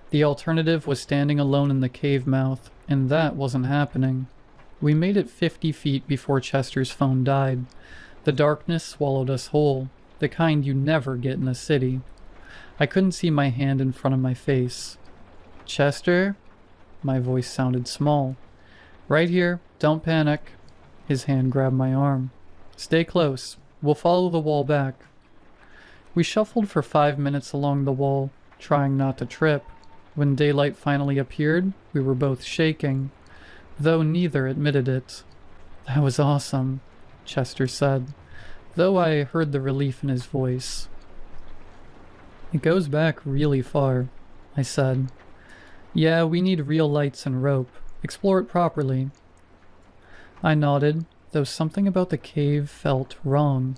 The alternative was standing alone in the cave mouth, and that wasn't happening. We made it 50 feet before Chester's phone died. The darkness swallowed us whole, the kind you never get in a city. I couldn't see my hand in front of my face. "Chester?" My voice sounded small. "Right here, don't panic." His hand grabbed my arm. "Stay close. We'll follow the wall back." We shuffled for 5 minutes along the wall, trying not to trip. When daylight finally appeared, we were both shaking, though neither admitted it. "That was awesome," Chester said, though I heard the relief in his voice. "It goes back really far," I said. "Yeah, we need real lights and rope. Explore it properly." I nodded, though something about the cave felt wrong.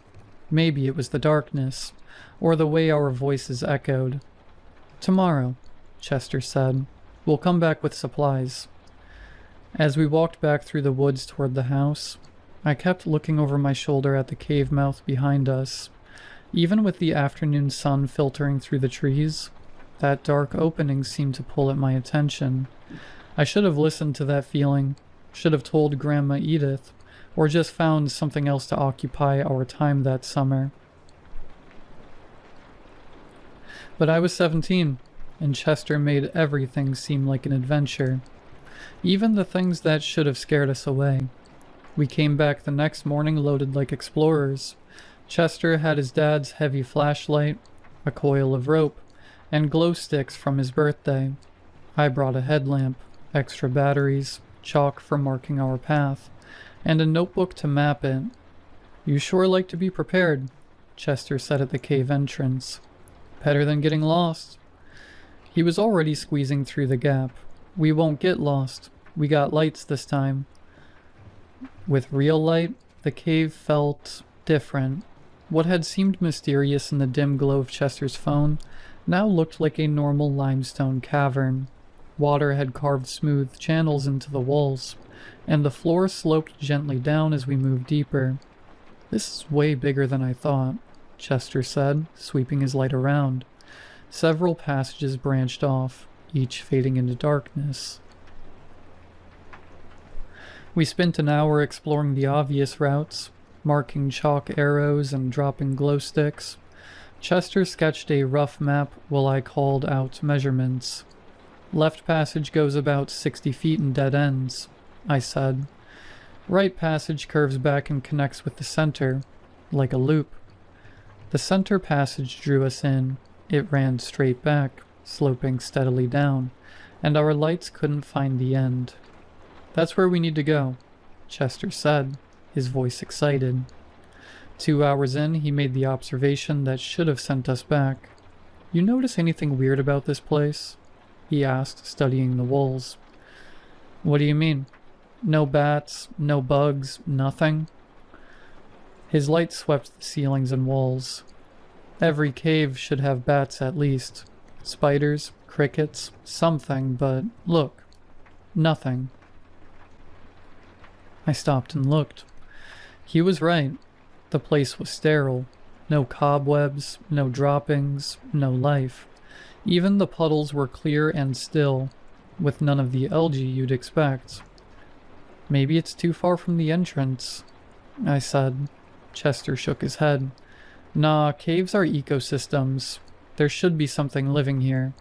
Maybe it was the darkness, or the way our voices echoed. "Tomorrow," Chester said. "We'll come back with supplies." As we walked back through the woods toward the house, I kept looking over my shoulder at the cave mouth behind us. Even with the afternoon sun filtering through the trees, that dark opening seemed to pull at my attention. I should have listened to that feeling, should have told Grandma Edith, or just found something else to occupy our time that summer. But I was 17, and Chester made everything seem like an adventure. Even the things that should have scared us away. We came back the next morning loaded like explorers. Chester had his dad's heavy flashlight, a coil of rope, and glow sticks from his birthday. I brought a headlamp, extra batteries, chalk for marking our path, and a notebook to map it. "You sure like to be prepared," Chester said at the cave entrance. "Better than getting lost." He was already squeezing through the gap. "We won't get lost. We got lights this time." With real light, the cave felt different. What had seemed mysterious in the dim glow of Chester's phone now looked like a normal limestone cavern. Water had carved smooth channels into the walls, and the floor sloped gently down as we moved deeper. "This is way bigger than I thought," Chester said, sweeping his light around. Several passages branched off, each fading into darkness. We spent an hour exploring the obvious routes, marking chalk arrows and dropping glow sticks. Chester sketched a rough map while I called out measurements. "Left passage goes about 60 feet in dead ends," I said. "Right passage curves back and connects with the center, like a loop." The center passage drew us in. It ran straight back, sloping steadily down, and our lights couldn't find the end. "That's where we need to go," Chester said, his voice excited. 2 hours in, he made the observation that should have sent us back. "You notice anything weird about this place?" he asked, studying the walls. "What do you mean? No bats, no bugs, nothing?" His light swept the ceilings and walls. "Every cave should have bats at least. Spiders, crickets, something, but look. Nothing." I stopped and looked. He was right. The place was sterile. No cobwebs, no droppings, no life. Even the puddles were clear and still, with none of the algae you'd expect. "Maybe it's too far from the entrance," I said. Chester shook his head. "Nah, caves are ecosystems. There should be something living here."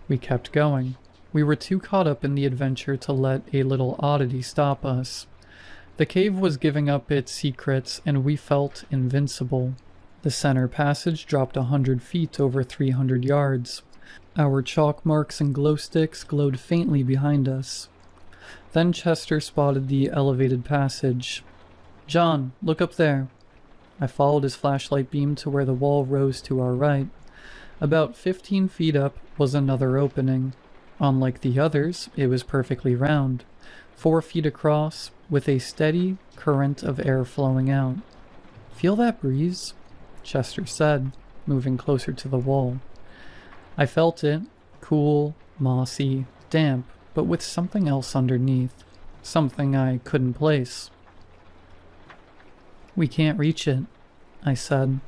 We kept going. We were too caught up in the adventure to let a little oddity stop us. The cave was giving up its secrets, and we felt invincible. The center passage dropped 100 feet over 300 yards. Our chalk marks and glow sticks glowed faintly behind us. Then Chester spotted the elevated passage. "John, look up there." I followed his flashlight beam to where the wall rose to our right. About 15 feet up was another opening. Unlike the others, it was perfectly round, 4 feet across, with a steady current of air flowing out. "Feel that breeze?" Chester said, moving closer to the wall. I felt it, cool, mossy, damp, but with something else underneath, something I couldn't place. "We can't reach it," I said.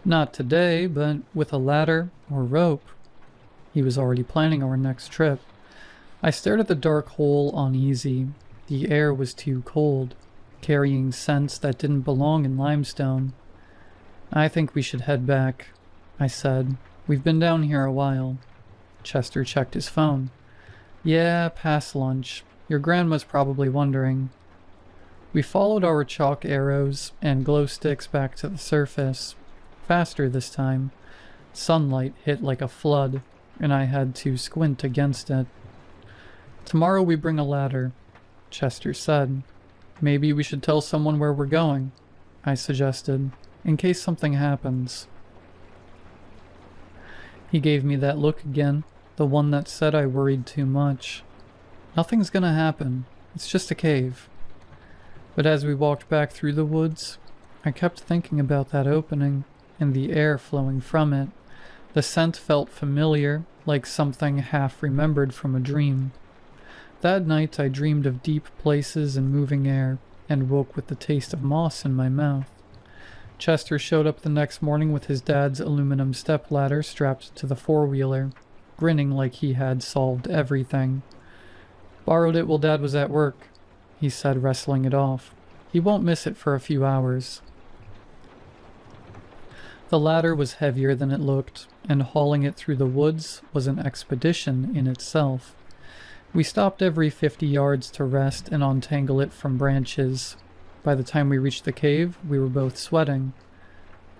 "Not today, but with a ladder or rope." He was already planning our next trip. I stared at the dark hole uneasy. The air was too cold, carrying scents that didn't belong in limestone. "I think we should head back," I said. "We've been down here a while." Chester checked his phone. "Yeah, past lunch. Your grandma's probably wondering." We followed our chalk arrows and glow sticks back to the surface. Faster this time. Sunlight hit like a flood, and I had to squint against it. "Tomorrow we bring a ladder," Chester said. "Maybe we should tell someone where we're going," I suggested, "in case something happens." He gave me that look again, the one that said I worried too much. "Nothing's gonna happen. It's just a cave." But as we walked back through the woods, I kept thinking about that opening and the air flowing from it. The scent felt familiar, like something half remembered from a dream. That night I dreamed of deep places and moving air, and woke with the taste of moss in my mouth. Chester showed up the next morning with his dad's aluminum stepladder strapped to the four-wheeler, grinning like he had solved everything. "Borrowed it while Dad was at work," he said, wrestling it off. "He won't miss it for a few hours." The ladder was heavier than it looked, and hauling it through the woods was an expedition in itself. We stopped every 50 yards to rest and untangle it from branches. By the time we reached the cave, we were both sweating.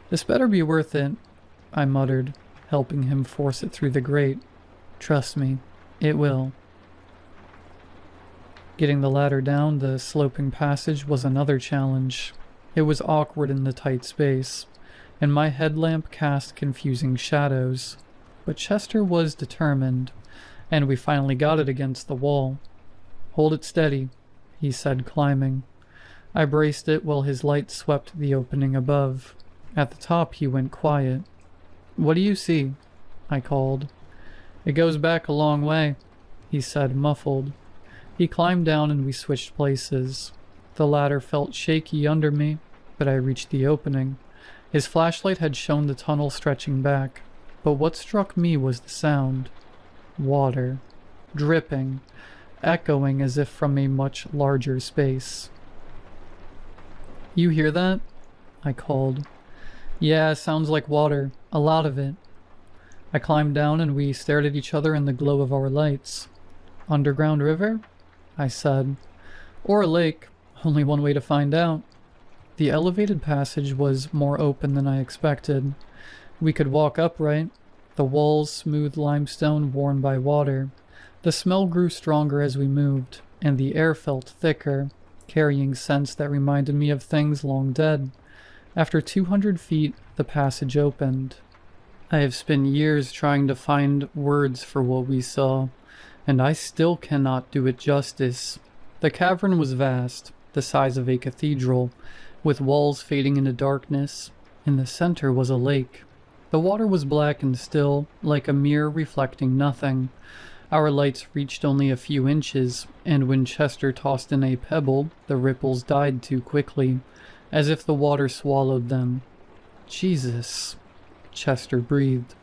"This better be worth it," I muttered, helping him force it through the grate. "Trust me, it will." Getting the ladder down the sloping passage was another challenge. It was awkward in the tight space, and my headlamp cast confusing shadows. But Chester was determined, and we finally got it against the wall. "Hold it steady," he said, climbing. I braced it while his light swept the opening above. At the top he went quiet. "What do you see?" I called. "It goes back a long way," he said, muffled. He climbed down and we switched places. The ladder felt shaky under me, but I reached the opening. His flashlight had shown the tunnel stretching back, but what struck me was the sound. Water. Dripping. Echoing as if from a much larger space. "You hear that?" I called. "Yeah, sounds like water. A lot of it." I climbed down and we stared at each other in the glow of our lights. "Underground river?" I said. "Or a lake. Only one way to find out." The elevated passage was more open than I expected. We could walk upright, the walls smooth limestone worn by water. The smell grew stronger as we moved, and the air felt thicker, carrying scents that reminded me of things long dead. After 200 feet, the passage opened. I have spent years trying to find words for what we saw, and I still cannot do it justice. The cavern was vast, the size of a cathedral, with walls fading into darkness. In the center was a lake. The water was black and still, like a mirror reflecting nothing. Our lights reached only a few inches, and when Chester tossed in a pebble, the ripples died too quickly, as if the water swallowed them. "Jesus," Chester breathed,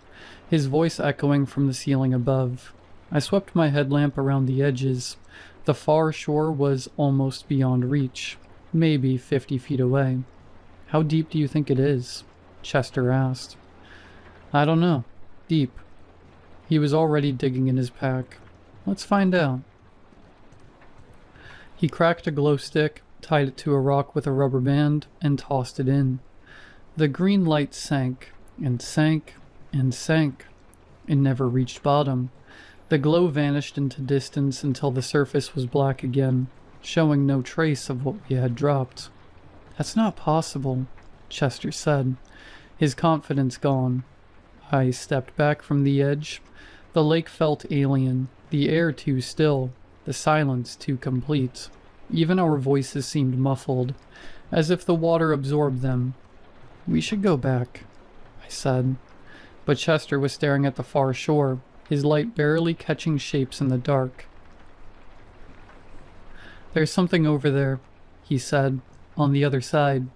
his voice echoing from the ceiling above. I swept my headlamp around the edges. The far shore was almost beyond reach, maybe 50 feet away. "How deep do you think it is?" Chester asked. "I don't know. Deep." He was already digging in his pack. "Let's find out." He cracked a glow stick tied it to a rock with a rubber band, and tossed it in. The green light sank, and sank, and sank. It never reached bottom. The glow vanished into distance until the surface was black again, showing no trace of what we had dropped. "That's not possible," Chester said, his confidence gone. I stepped back from the edge. The lake felt alien, the air too still, the silence too complete. Even our voices seemed muffled, as if the water absorbed them. "We should go back," I said. But Chester was staring at the far shore, his light barely catching shapes in the dark. "There's something over there," he said, "on the other side."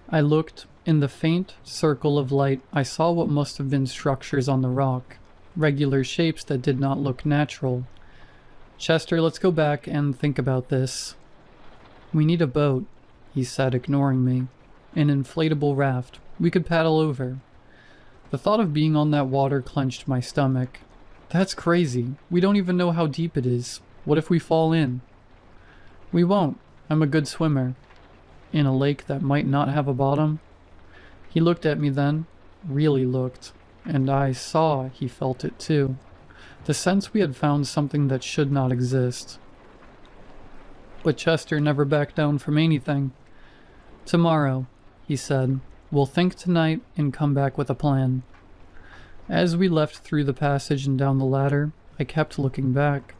I looked. In the faint circle of light, I saw what must have been structures on the rock, regular shapes that did not look natural. "Chester, let's go back and think about this." "We need a boat," he said, ignoring me. "An inflatable raft. We could paddle over." The thought of being on that water clenched my stomach. "That's crazy. We don't even know how deep it is. What if we fall in?" "We won't. I'm a good swimmer." "In a lake that might not have a bottom?" He looked at me then, really looked, and I saw he felt it too. The sense we had found something that should not exist. But Chester never backed down from anything. "Tomorrow," he said, "we'll think tonight and come back with a plan." As we left through the passage and down the ladder, I kept looking back.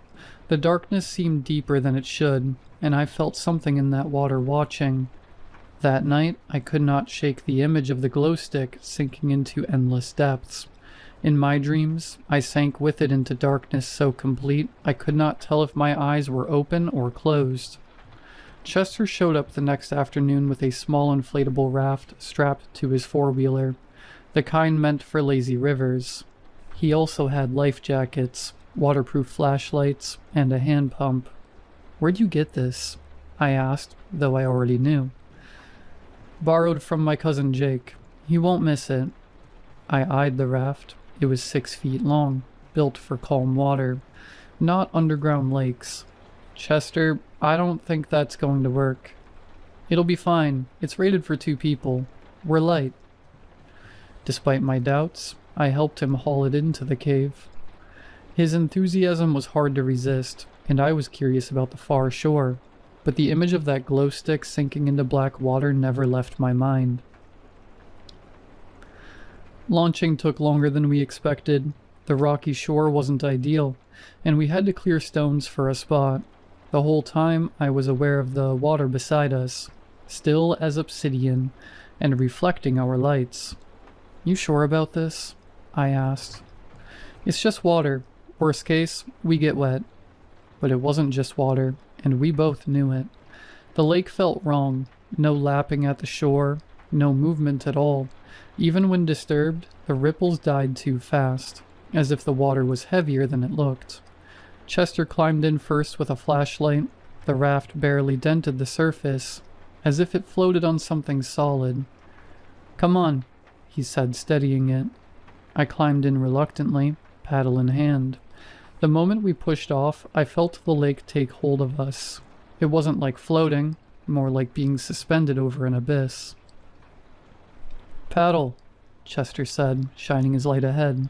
The darkness seemed deeper than it should, and I felt something in that water watching. That night, I could not shake the image of the glow stick sinking into endless depths. In my dreams, I sank with it into darkness so complete I could not tell if my eyes were open or closed. Chester showed up the next afternoon with a small inflatable raft strapped to his four-wheeler, the kind meant for lazy rivers. He also had life jackets, waterproof flashlights, and a hand pump. "Where'd you get this?" I asked, though I already knew. "Borrowed from my cousin Jake. He won't miss it." I eyed the raft. It was 6 feet long, built for calm water, not underground lakes. "Chester, I don't think that's going to work." "It'll be fine. It's rated for 2 people. We're light." Despite my doubts, I helped him haul it into the cave. His enthusiasm was hard to resist, and I was curious about the far shore, but the image of that glow stick sinking into black water never left my mind. Launching took longer than we expected. The rocky shore wasn't ideal, and we had to clear stones for a spot. The whole time I was aware of the water beside us, still as obsidian, and reflecting our lights. "You sure about this?" I asked. "It's just water. Worst case, we get wet." But it wasn't just water, and we both knew it. The lake felt wrong. No lapping at the shore, no movement at all. Even when disturbed, the ripples died too fast, as if the water was heavier than it looked. Chester climbed in first with a flashlight. The raft barely dented the surface, as if it floated on something solid. "Come on," he said, steadying it. I climbed in reluctantly, paddle in hand. The moment we pushed off, I felt the lake take hold of us. It wasn't like floating, more like being suspended over an abyss. "Paddle," Chester said, shining his light ahead.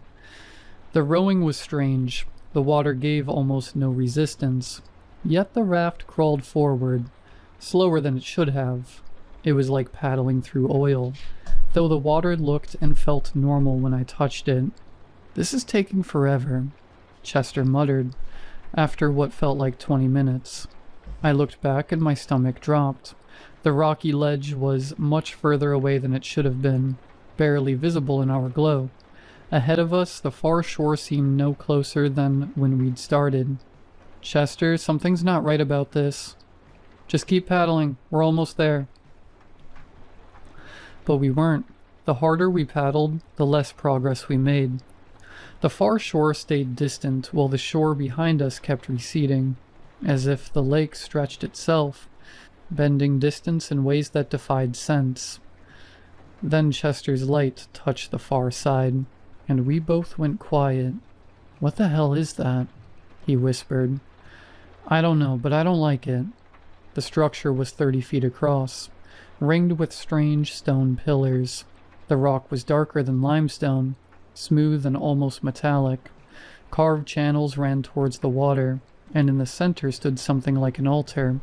The rowing was strange. The water gave almost no resistance. Yet the raft crawled forward, slower than it should have. It was like paddling through oil, though the water looked and felt normal when I touched it. "This is taking forever," Chester muttered, after what felt like 20 minutes. I looked back and my stomach dropped. The rocky ledge was much further away than it should have been, barely visible in our glow. Ahead of us, the far shore seemed no closer than when we'd started. "Chester, something's not right about this." "Just keep paddling. We're almost there." But we weren't. The harder we paddled, the less progress we made. The far shore stayed distant, while the shore behind us kept receding, as if the lake stretched itself, bending distance in ways that defied sense. Then Chester's light touched the far side, and we both went quiet. "What the hell is that?" he whispered. "I don't know, but I don't like it." The structure was 30 feet across, ringed with strange stone pillars. The rock was darker than limestone, smooth and almost metallic. Carved channels ran towards the water, and in the center stood something like an altar,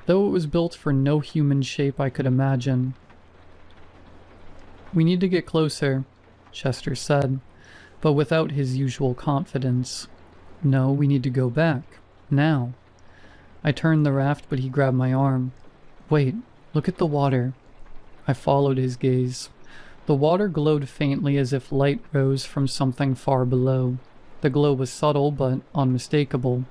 though it was built for no human shape I could imagine. "We need to get closer," Chester said, but without his usual confidence. "No, we need to go back. Now." I turned the raft, but he grabbed my arm. "Wait, look at the water." I followed his gaze. The water glowed faintly as if light rose from something far below. The glow was subtle but unmistakable.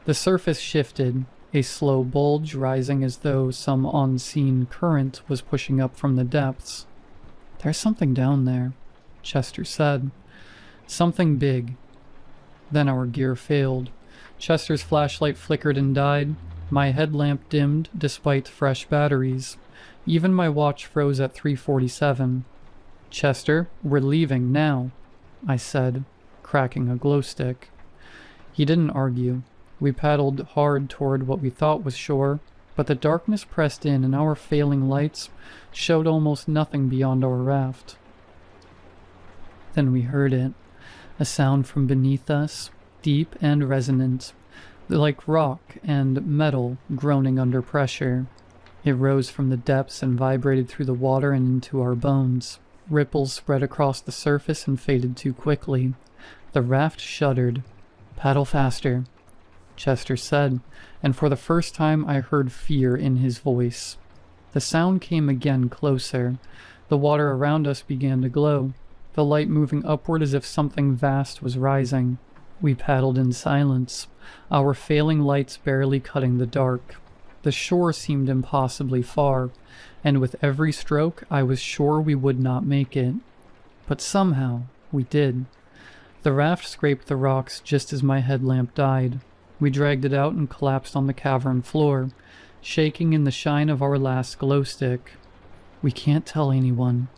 The surface shifted, a slow bulge rising as though some unseen current was pushing up from the depths. "There's something down there," Chester said. "Something big." Then our gear failed. Chester's flashlight flickered and died. My headlamp dimmed despite fresh batteries. Even my watch froze at 3:47. "Chester, we're leaving now," I said, cracking a glow stick. He didn't argue. We paddled hard toward what we thought was shore, but the darkness pressed in and our failing lights showed almost nothing beyond our raft. Then we heard it, a sound from beneath us, deep and resonant, like rock and metal groaning under pressure. It rose from the depths and vibrated through the water and into our bones. Ripples spread across the surface and faded too quickly. The raft shuddered. "Paddle faster," Chester said, and for the first time I heard fear in his voice. The sound came again closer. The water around us began to glow, the light moving upward as if something vast was rising. We paddled in silence, our failing lights barely cutting the dark. The shore seemed impossibly far, and with every stroke I was sure we would not make it. But somehow we did. The raft scraped the rocks just as my headlamp died. We dragged it out and collapsed on the cavern floor, shaking in the shine of our last glow stick. "We can't tell anyone,"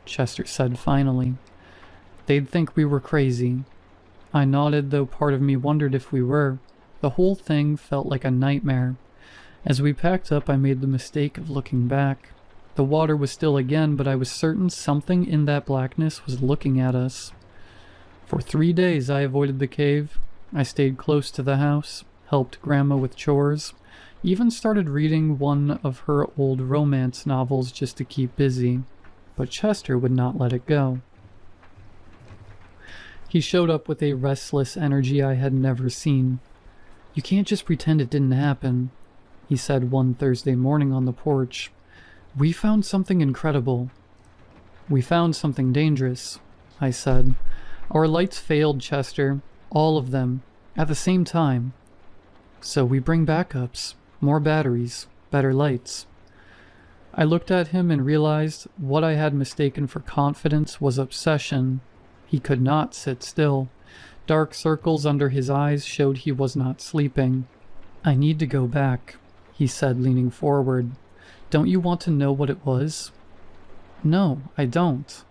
Chester said finally. "They'd think we were crazy." I nodded, though part of me wondered if we were. The whole thing felt like a nightmare. As we packed up, I made the mistake of looking back. The water was still again, but I was certain something in that blackness was looking at us. For 3 days I avoided the cave. I stayed close to the house, helped Grandma with chores, even started reading one of her old romance novels just to keep busy. But Chester would not let it go. He showed up with a restless energy I had never seen. "You can't just pretend it didn't happen," he said one Thursday morning on the porch. "We found something incredible." "We found something dangerous," I said. "Our lights failed, Chester. All of them. At the same time. So we bring backups. More batteries. Better lights." I looked at him and realized what I had mistaken for confidence was obsession. He could not sit still. Dark circles under his eyes showed he was not sleeping. "I need to go back," he said, leaning forward. "Don't you want to know what it was?" "No, I don't."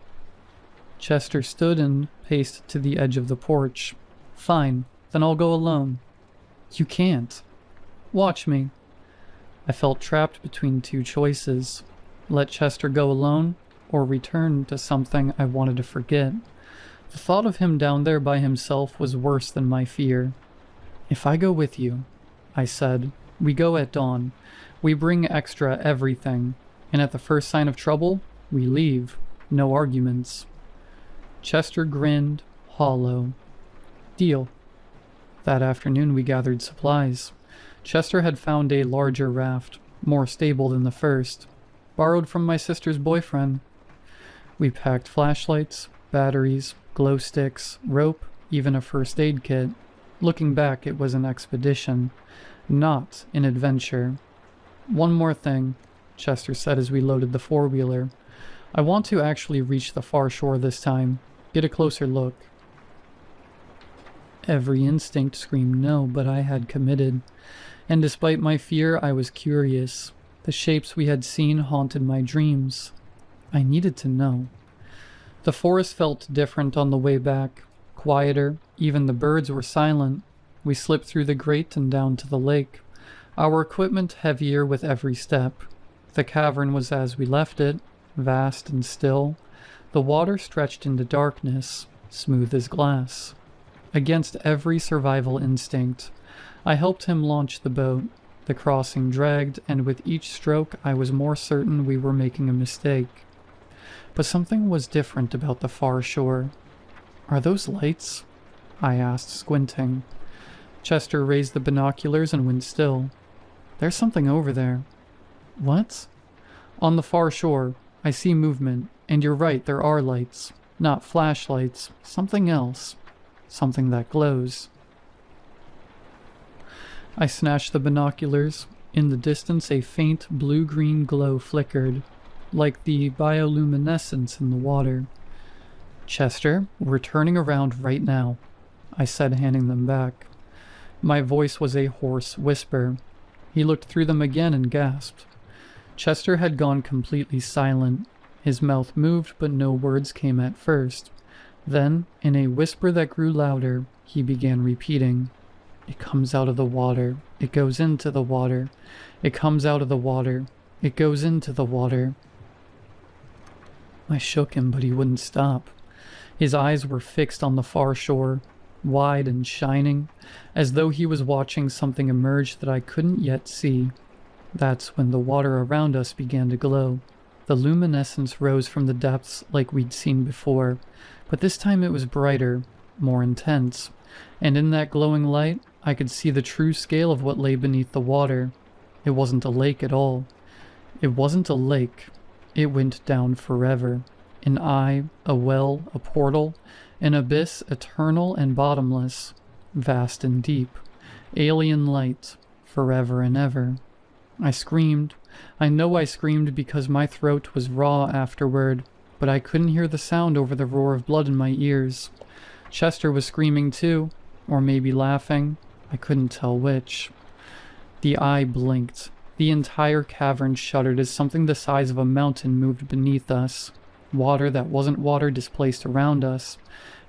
Chester stood and paced to the edge of the porch. "Fine, then I'll go alone." "You can't." "Watch me." I felt trapped between two choices. Let Chester go alone, or return to something I wanted to forget. The thought of him down there by himself was worse than my fear. "If I go with you," I said, "we go at dawn. We bring extra everything, and at the first sign of trouble, we leave. No arguments." Chester grinned, hollow. "Deal." That afternoon we gathered supplies. Chester had found a larger raft, more stable than the first, borrowed from my sister's boyfriend. We packed flashlights, batteries, glow sticks, rope, even a first aid kit. Looking back, it was an expedition, not an adventure. "One more thing," Chester said as we loaded the four-wheeler. "I want to actually reach the far shore this time. Get a closer look." Every instinct screamed no, but I had committed. And despite my fear, I was curious. The shapes we had seen haunted my dreams. I needed to know. The forest felt different on the way back, quieter, even the birds were silent. We slipped through the grate and down to the lake. our equipment heavier with every step. The cavern was as we left it, vast and still. The water stretched into darkness, smooth as glass. Against every survival instinct, I helped him launch the boat. The crossing dragged, and with each stroke I was more certain we were making a mistake. But something was different about the far shore. "Are those lights?" I asked, squinting. Chester raised the binoculars and went still. "There's something over there." "What?" "On the far shore. I see movement, and you're right, there are lights. Not flashlights, something else. Something that glows." I snatched the binoculars. In the distance, a faint blue-green glow flickered, like the bioluminescence in the water. "Chester, we're turning around right now," I said, handing them back. My voice was a hoarse whisper. He looked through them again and gasped. Chester had gone completely silent. His mouth moved, but no words came at first. Then, in a whisper that grew louder, he began repeating, "It comes out of the water. It goes into the water. It comes out of the water. It goes into the water." I shook him, but he wouldn't stop. His eyes were fixed on the far shore, wide and shining, as though he was watching something emerge that I couldn't yet see. That's when the water around us began to glow. The luminescence rose from the depths like we'd seen before, but this time it was brighter, more intense, and in that glowing light, I could see the true scale of what lay beneath the water. It wasn't a lake at all. It wasn't a lake. It went down forever. An eye, a well, a portal, an abyss eternal and bottomless, vast and deep. Alien light, forever and ever. I screamed. I know I screamed because my throat was raw afterward, but I couldn't hear the sound over the roar of blood in my ears. Chester was screaming too, or maybe laughing. I couldn't tell which. The eye blinked. The entire cavern shuddered as something the size of a mountain moved beneath us. Water that wasn't water displaced around us,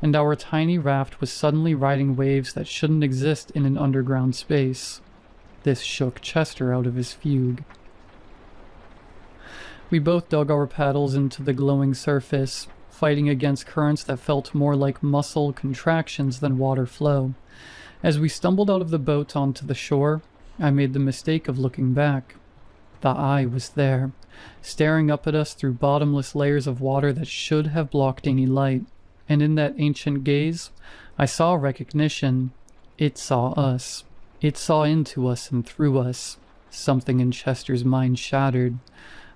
and our tiny raft was suddenly riding waves that shouldn't exist in an underground space. This shook Chester out of his fugue. We both dug our paddles into the glowing surface, fighting against currents that felt more like muscle contractions than water flow. As we stumbled out of the boat onto the shore, I made the mistake of looking back. The eye was there, staring up at us through bottomless layers of water that should have blocked any light, and in that ancient gaze, I saw recognition. It saw us. It saw into us and through us. Something in Chester's mind shattered.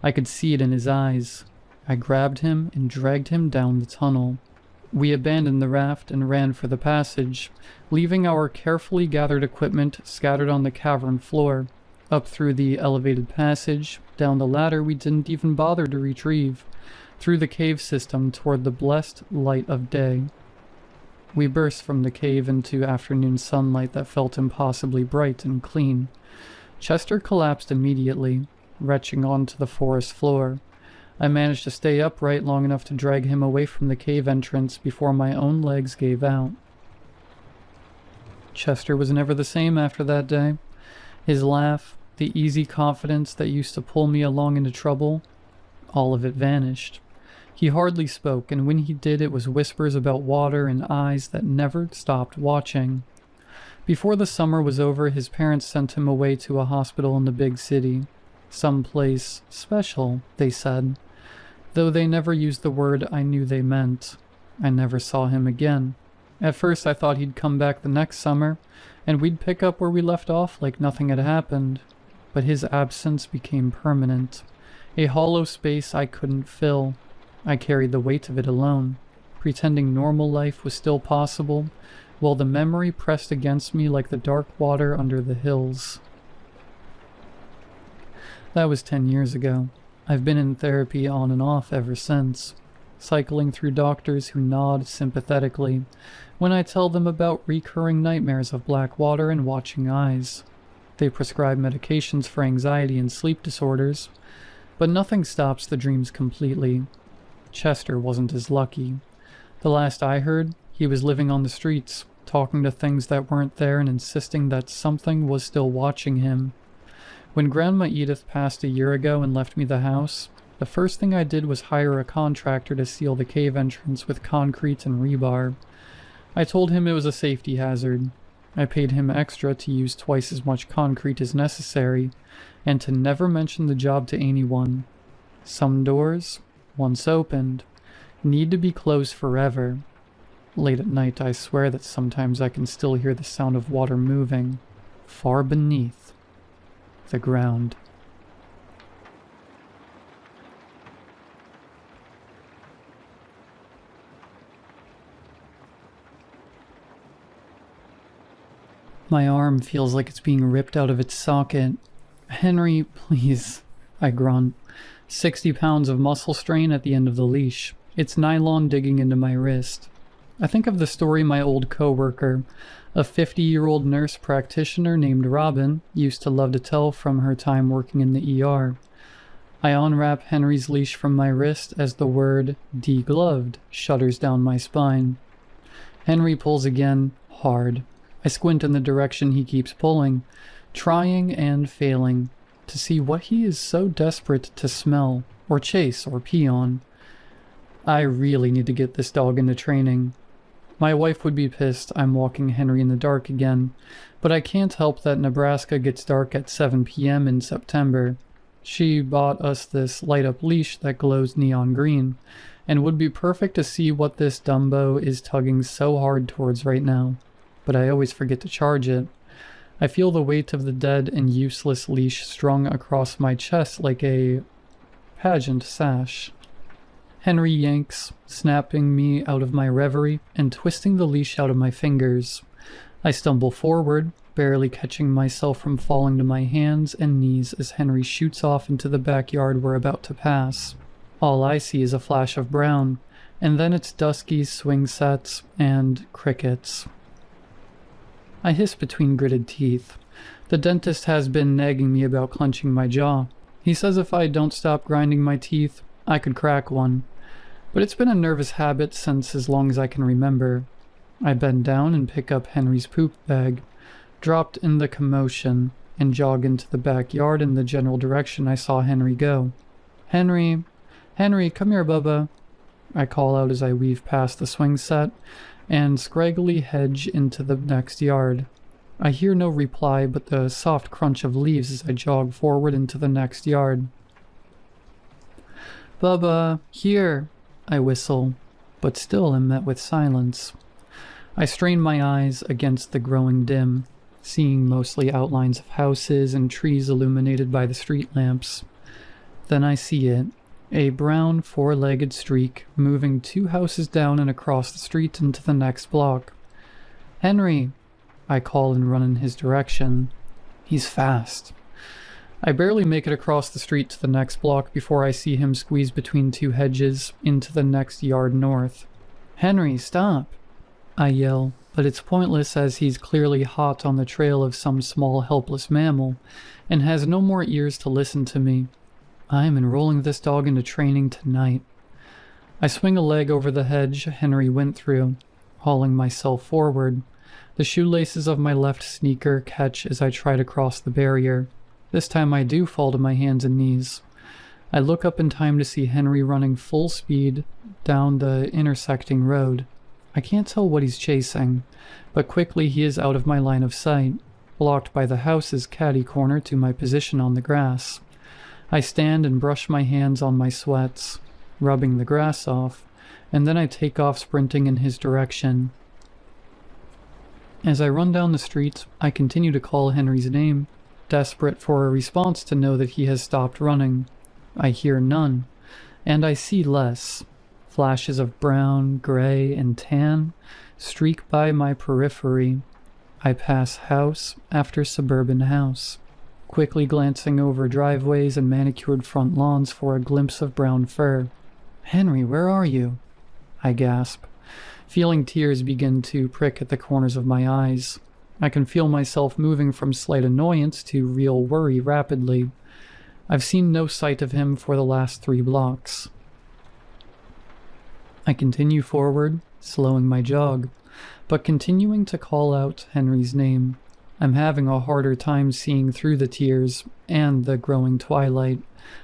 I could see it in his eyes. I grabbed him and dragged him down the tunnel. We abandoned the raft and ran for the passage, leaving our carefully gathered equipment scattered on the cavern floor. Up through the elevated passage, down the ladder we didn't even bother to retrieve, through the cave system toward the blessed light of day. We burst from the cave into afternoon sunlight that felt impossibly bright and clean. Chester collapsed immediately, retching onto the forest floor. I managed to stay upright long enough to drag him away from the cave entrance before my own legs gave out. Chester was never the same after that day. His laugh, the easy confidence that used to pull me along into trouble, all of it vanished. He hardly spoke, and when he did, it was whispers about water and eyes that never stopped watching. Before the summer was over, his parents sent him away to a hospital in the big city. Some place special, they said. Though they never used the word I knew they meant. I never saw him again. At first I thought he'd come back the next summer, and we'd pick up where we left off like nothing had happened. But his absence became permanent. A hollow space I couldn't fill. I carried the weight of it alone, pretending normal life was still possible, while the memory pressed against me like the dark water under the hills. That was 10 years ago. I've been in therapy on and off ever since, cycling through doctors who nod sympathetically when I tell them about recurring nightmares of black water and watching eyes. They prescribe medications for anxiety and sleep disorders, but nothing stops the dreams completely. Chester wasn't as lucky. The last I heard, he was living on the streets, talking to things that weren't there and insisting that something was still watching him. When Grandma Edith passed a year ago and left me the house, the first thing I did was hire a contractor to seal the cave entrance with concrete and rebar. I told him it was a safety hazard. I paid him extra to use twice as much concrete as necessary, and to never mention the job to anyone. Some doors, once opened, need to be closed forever. Late at night, I swear that sometimes I can still hear the sound of water moving, far beneath the ground. My arm feels like it's being ripped out of its socket. Henry, please, I grunt. 60 pounds of muscle strain at the end of the leash. It's nylon digging into my wrist. I think of the story my old coworker, a 50-year-old nurse practitioner named Robin, used to love to tell from her time working in the ER. I unwrap Henry's leash from my wrist as the word "degloved" shudders down my spine. Henry pulls again, hard. I squint in the direction he keeps pulling, trying and failing, to see what he is so desperate to smell, or chase, or pee on. I really need to get this dog into training. My wife would be pissed I'm walking Henry in the dark again, but I can't help that Nebraska gets dark at 7 p.m. in September. She bought us this light-up leash that glows neon green, and would be perfect to see what this Dumbo is tugging so hard towards right now. But I always forget to charge it. I feel the weight of the dead and useless leash strung across my chest like a pageant sash. Henry yanks, snapping me out of my reverie and twisting the leash out of my fingers. I stumble forward, barely catching myself from falling to my hands and knees as Henry shoots off into the backyard we're about to pass. All I see is a flash of brown, and then it's dusky swing sets and crickets. I hiss between gritted teeth. The dentist has been nagging me about clenching my jaw. He says if I don't stop grinding my teeth, I could crack one. But it's been a nervous habit since as long as I can remember. I bend down and pick up Henry's poop bag, dropped in the commotion, and jog into the backyard in the general direction I saw Henry go. Henry, come here, Bubba. I call out as I weave past the swing set and scraggly hedge into the next yard. I hear no reply but the soft crunch of leaves as I jog forward into the next yard. Bubba, here, I whistle, but still am met with silence. I strain my eyes against the growing dim, seeing mostly outlines of houses and trees illuminated by the street lamps. Then I see it. A brown, four-legged streak, moving 2 houses down and across the street into the next block. Henry, I call and run in his direction. He's fast. I barely make it across the street to the next block before I see him squeeze between 2 hedges into the next yard north. Henry, stop! I yell, but it's pointless as he's clearly hot on the trail of some small helpless mammal, and has no more ears to listen to me. I am enrolling this dog into training tonight. I swing a leg over the hedge Henry went through, hauling myself forward. The shoelaces of my left sneaker catch as I try to cross the barrier. This time I do fall to my hands and knees. I look up in time to see Henry running full speed down the intersecting road. I can't tell what he's chasing, but quickly he is out of my line of sight, blocked by the house's catty corner to my position on the grass. I stand and brush my hands on my sweats, rubbing the grass off, and then I take off sprinting in his direction. As I run down the street, I continue to call Henry's name, desperate for a response to know that he has stopped running. I hear none, and I see less. Flashes of brown, gray, and tan streak by my periphery. I pass house after suburban house, quickly glancing over driveways and manicured front lawns for a glimpse of brown fur. Henry, where are you? I gasp, feeling tears begin to prick at the corners of my eyes. I can feel myself moving from slight annoyance to real worry rapidly. I've seen no sight of him for the last 3 blocks. I continue forward, slowing my jog, but continuing to call out Henry's name. I'm having a harder time seeing through the tears and the growing twilight.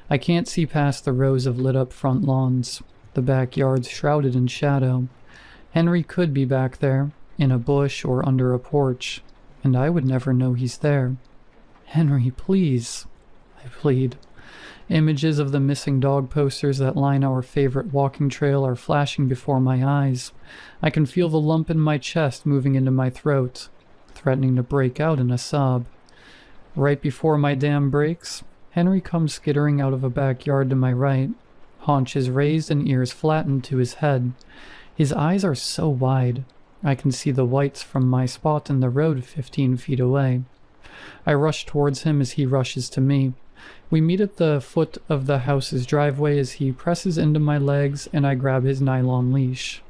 I can't see past the rows of lit-up front lawns, the backyard's shrouded in shadow. Henry could be back there, in a bush or under a porch, and I would never know he's there. Henry, please, I plead. Images of the missing dog posters that line our favorite walking trail are flashing before my eyes. I can feel the lump in my chest moving into my throat, threatening to break out in a sob. Right before my dam breaks, Henry comes skittering out of a backyard to my right, haunches raised and ears flattened to his head. His eyes are so wide, I can see the whites from my spot in the road 15 feet away. I rush towards him as he rushes to me. We meet at the foot of the house's driveway as he presses into my legs and I grab his nylon leash.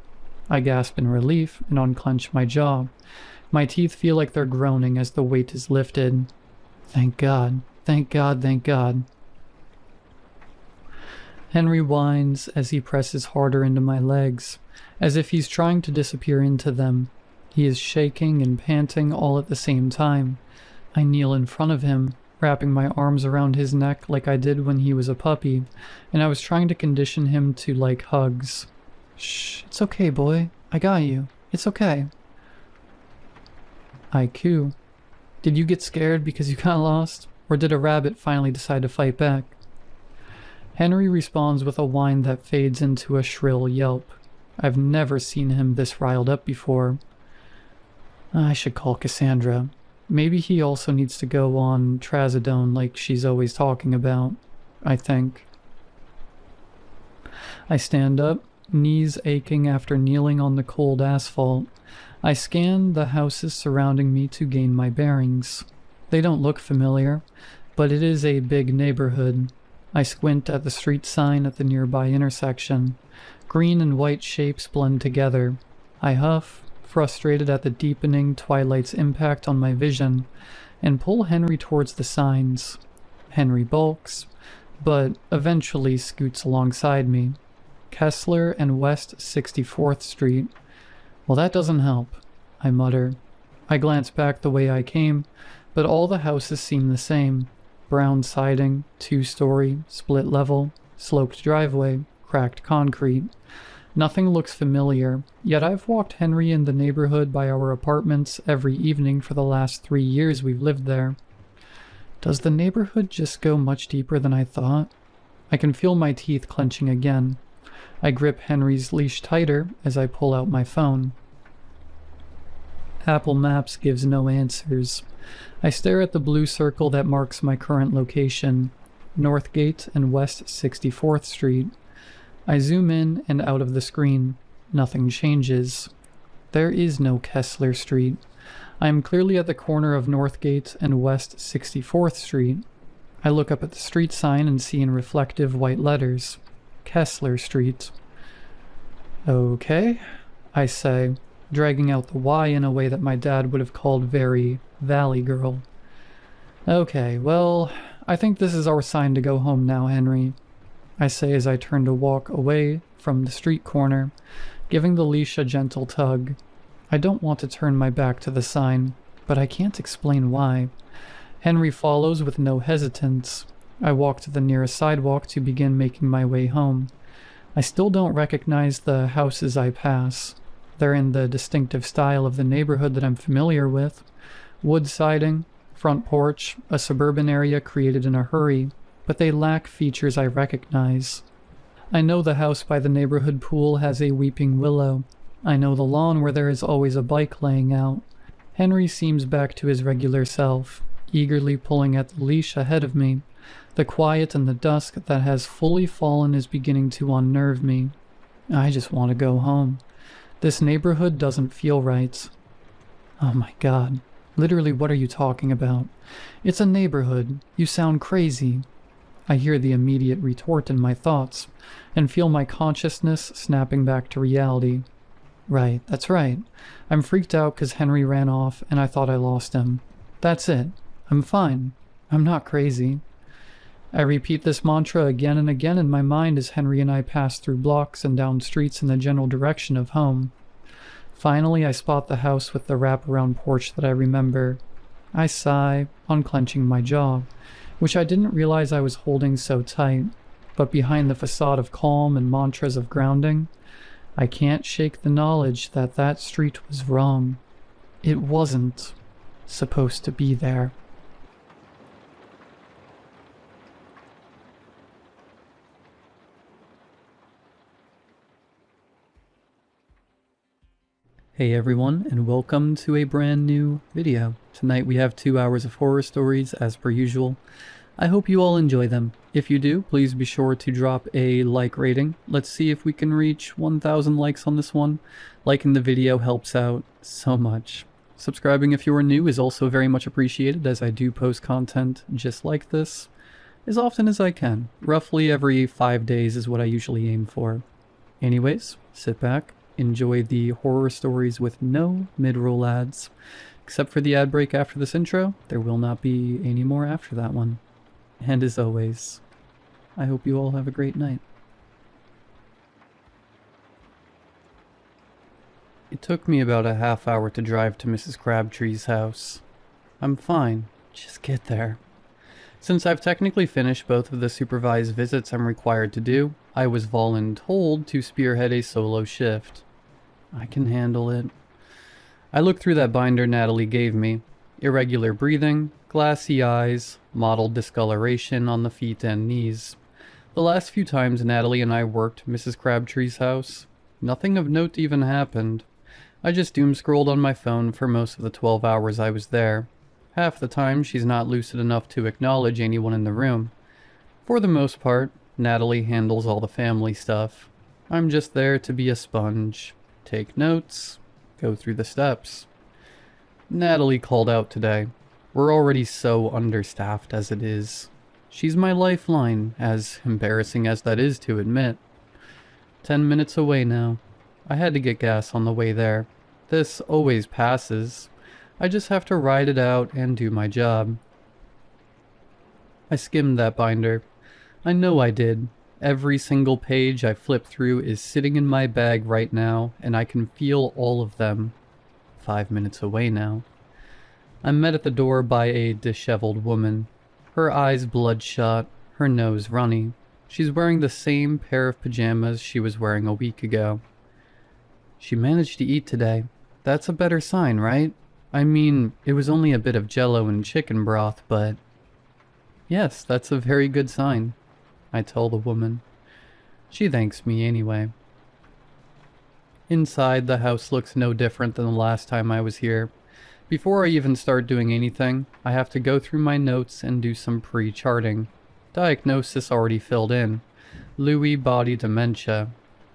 I gasp in relief and unclench my jaw. My teeth feel like they're groaning as the weight is lifted. Thank God, thank God, thank God. Henry whines as he presses harder into my legs, as if he's trying to disappear into them. He is shaking and panting all at the same time. I kneel in front of him, wrapping my arms around his neck like I did when he was a puppy, and I was trying to condition him to like hugs. Shh, it's okay, boy. I got you. It's okay. I coo. Did you get scared because you got lost? Or did a rabbit finally decide to fight back? Henry responds with a whine that fades into a shrill yelp. I've never seen him this riled up before. I should call Cassandra. Maybe he also needs to go on trazodone like she's always talking about, I think. I stand up, knees aching after kneeling on the cold asphalt. I scan the houses surrounding me to gain my bearings. They don't look familiar, but it is a big neighborhood. I squint at the street sign at the nearby intersection. Green and white shapes blend together. I huff, frustrated at the deepening twilight's impact on my vision, and pull Henry towards the signs. Henry balks, but eventually scoots alongside me. Kessler and West 64th Street. Well, that doesn't help, I mutter. I glance back the way I came, but all the houses seem the same. Brown siding, 2-story, split level, sloped driveway, cracked concrete. Nothing looks familiar, yet I've walked Henry in the neighborhood by our apartments every evening for the last 3 years we've lived there. Does the neighborhood just go much deeper than I thought? I can feel my teeth clenching again. I grip Henry's leash tighter as I pull out my phone. Apple Maps gives no answers. I stare at the blue circle that marks my current location, Northgate and West 64th Street. I zoom in and out of the screen. Nothing changes. There is no Kessler Street. I am clearly at the corner of Northgate and West 64th Street. I look up at the street sign and see in reflective white letters, Kessler Street. Okay, I say, dragging out the Y in a way that my dad would have called very Valley Girl. Okay, well, I think this is our sign to go home now, Henry, I say as I turn to walk away from the street corner, giving the leash a gentle tug. I don't want to turn my back to the sign, but I can't explain why. Henry follows with no hesitance. I walk to the nearest sidewalk to begin making my way home. I still don't recognize the houses I pass. They're in the distinctive style of the neighborhood that I'm familiar with. Wood siding, front porch, a suburban area created in a hurry, but they lack features I recognize. I know the house by the neighborhood pool has a weeping willow. I know the lawn where there is always a bike laying out. Henry seems back to his regular self, eagerly pulling at the leash ahead of me. The quiet and the dusk that has fully fallen is beginning to unnerve me. I just want to go home. This neighborhood doesn't feel right. Oh my God. Literally, what are you talking about? It's a neighborhood. You sound crazy. I hear the immediate retort in my thoughts, and feel my consciousness snapping back to reality. Right, that's right. I'm freaked out because Henry ran off and I thought I lost him. That's it. I'm fine. I'm not crazy. I repeat this mantra again and again in my mind as Henry and I pass through blocks and down streets in the general direction of home. Finally, I spot the house with the wraparound porch that I remember. I sigh, unclenching my jaw, which I didn't realize I was holding so tight, but behind the facade of calm and mantras of grounding, I can't shake the knowledge that that street was wrong. It wasn't supposed to be there. Hey everyone, and welcome to a brand new video. Tonight we have 2 hours of horror stories as per usual. I hope you all enjoy them. If you do, please be sure to drop a like rating. Let's see if we can reach 1,000 likes on this one. Liking the video helps out so much. Subscribing if you are new is also very much appreciated, as I do post content just like this as often as I can. Roughly every 5 days is what I usually aim for. Anyways, sit back, enjoy the horror stories with no mid-roll ads. Except for the ad break after this intro, there will not be any more after that one. And as always, I hope you all have a great night. It took me about a half hour to drive to Mrs. Crabtree's house. I'm fine, just get there. Since I've technically finished both of the supervised visits I'm required to do, I was voluntold to spearhead a solo shift. I can handle it. I looked through that binder Natalie gave me. Irregular breathing, glassy eyes, mottled discoloration on the feet and knees. The last few times Natalie and I worked Mrs. Crabtree's house, nothing of note even happened. I just doom-scrolled on my phone for most of the 12 hours I was there. Half the time she's not lucid enough to acknowledge anyone in the room. For the most part, Natalie handles all the family stuff. I'm just there to be a sponge. Take notes, go through the steps. Natalie called out today. We're already so understaffed as it is. She's my lifeline, as embarrassing as that is to admit. 10 minutes away now. I had to get gas on the way there. This always passes. I just have to ride it out and do my job. I skimmed that binder. I know I did. Every single page I flip through is sitting in my bag right now, and I can feel all of them. 5 minutes away now. I'm met at the door by a disheveled woman. Her eyes bloodshot, her nose runny. She's wearing the same pair of pajamas she was wearing a week ago. She managed to eat today. That's a better sign, right? I mean, it was only a bit of jello and chicken broth, but... Yes, that's a very good sign, I tell the woman. She thanks me anyway. Inside, the house looks no different than the last time I was here. Before I even start doing anything, I have to go through my notes and do some pre-charting. Diagnosis already filled in. Lewy body dementia.